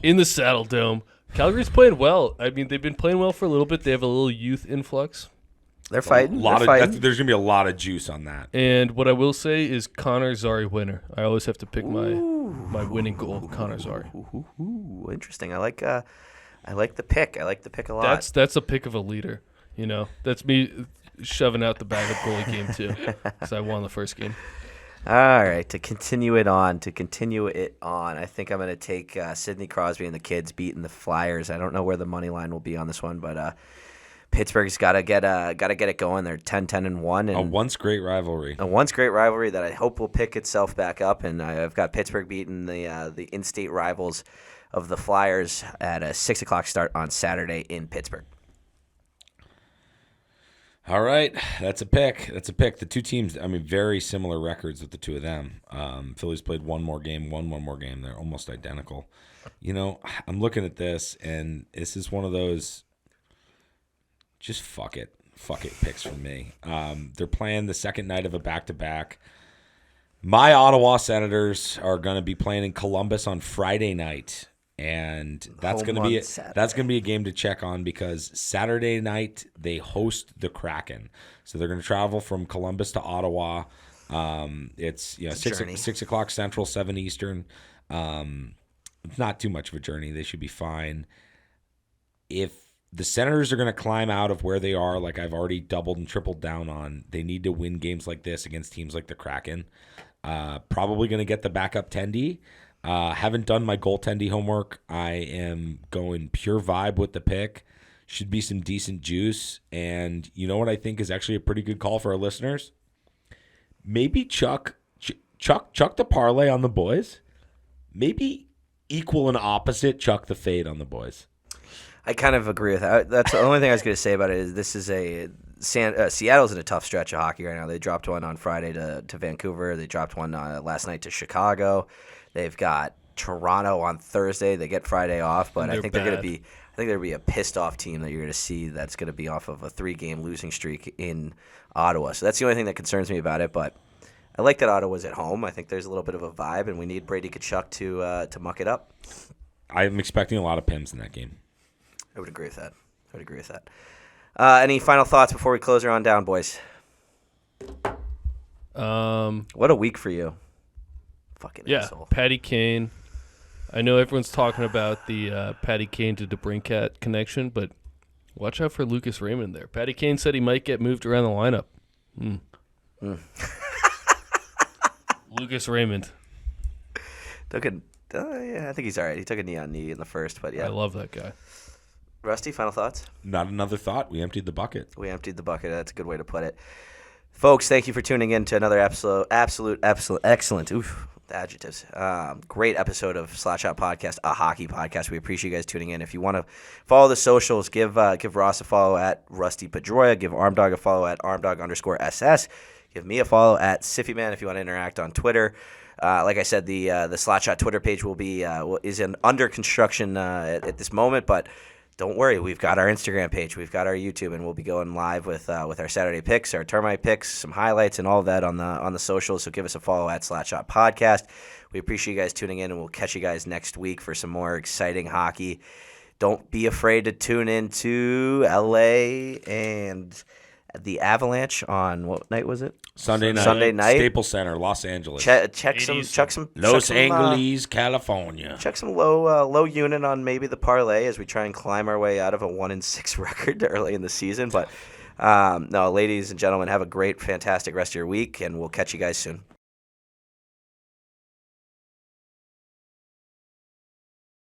S3: in the Saddle Dome. Calgary's playing well. I mean, they've been playing well for a little bit. They have a little youth influx.
S2: They're fighting.
S1: There's going to be a lot of juice on that.
S3: And what I will say is Connor Zary winner. I always have to pick my winning goal, Connor Zary.
S2: Ooh, interesting. I like the pick. I like the pick a lot.
S3: That's a pick of a leader. You know, that's me shoving out the bag of goalie game too, because I won the first game.
S2: All right, to continue it on, I think I'm going to take Sidney Crosby and the kids beating the Flyers. I don't know where the money line will be on this one, but Pittsburgh's got to get it going. They're 10-10-1, and
S1: a once great rivalry
S2: that I hope will pick itself back up. And I've got Pittsburgh beating the in-state rivals of the Flyers at a 6:00 start on Saturday in Pittsburgh.
S1: All right, that's a pick. The two teams, I mean, very similar records with the two of them. Phillies played one more game. They're almost identical. You know, I'm looking at this, and this is one of those just fuck it picks for me. They're playing the second night of a back-to-back. My Ottawa Senators are going to be playing in Columbus on Friday night. And that's going to be a game to check on because Saturday night they host the Kraken. So they're going to travel from Columbus to Ottawa. It's 6:00 Central, 7 Eastern. It's not too much of a journey. They should be fine. If the Senators are going to climb out of where they are, like I've already doubled and tripled down on, they need to win games like this against teams like the Kraken. Probably going to get the backup Tendy. Haven't done my goaltending homework. I am going pure vibe with the pick. Should be some decent juice. And you know what I think is actually a pretty good call for our listeners? Maybe chuck the parlay on the boys. Maybe equal and opposite chuck the fade on the boys.
S2: I kind of agree with that. That's the only thing I was going to say about it is this is Seattle's in a tough stretch of hockey right now. They dropped one on Friday to Vancouver. They dropped one last night to Chicago. They've got Toronto on Thursday. They get Friday off, but I think they're going to be. I think there'll be a pissed off team that you're going to see that's going to be off of a 3-game losing streak in Ottawa. So that's the only thing that concerns me about it. But I like that Ottawa's at home. I think there's a little bit of a vibe, and we need Brady Tkachuk to muck it up.
S1: I'm expecting a lot of PIMs in that game.
S2: I would agree with that. Any final thoughts before we close her on down, boys? What a week for you. Fucking asshole.
S3: Patty Kane. I know everyone's talking about the Patty Kane to DeBrincat connection, but watch out for Lucas Raymond there. Patty Kane said he might get moved around the lineup. Lucas Raymond.
S2: I think he's all right. He took a knee on knee in the first, but yeah.
S3: I love that guy.
S2: Rusty, final thoughts?
S1: Not another thought. We emptied the bucket.
S2: That's a good way to put it. Folks, thank you for tuning in to another excellent. Oof, the adjectives. Great episode of SLOTSHOT Podcast, a hockey podcast. We appreciate you guys tuning in. If you want to follow the socials, give Ross a follow at Rusty Pedroia. Give Armdog a follow at Armdog_SS. Give me a follow at SiffyMan if you want to interact on Twitter. Like I said, the SLOTSHOT Twitter page is under construction at this moment, but don't worry, we've got our Instagram page, we've got our YouTube, and we'll be going live with our Saturday picks, our Termite picks, some highlights, and all of that on the socials. So give us a follow at SLOTSHOT Podcast. We appreciate you guys tuning in, and we'll catch you guys next week for some more exciting hockey. Don't be afraid to tune in to LA and the Avalanche on what night was it?
S1: Sunday night. Staples Center, Los Angeles.
S2: Check some
S1: Los Angeles, California.
S2: Check some low unit on maybe the parlay as we try and climb our way out of a 1-6 record early in the season. But no, ladies and gentlemen, have a great, fantastic rest of your week, and we'll catch you guys soon.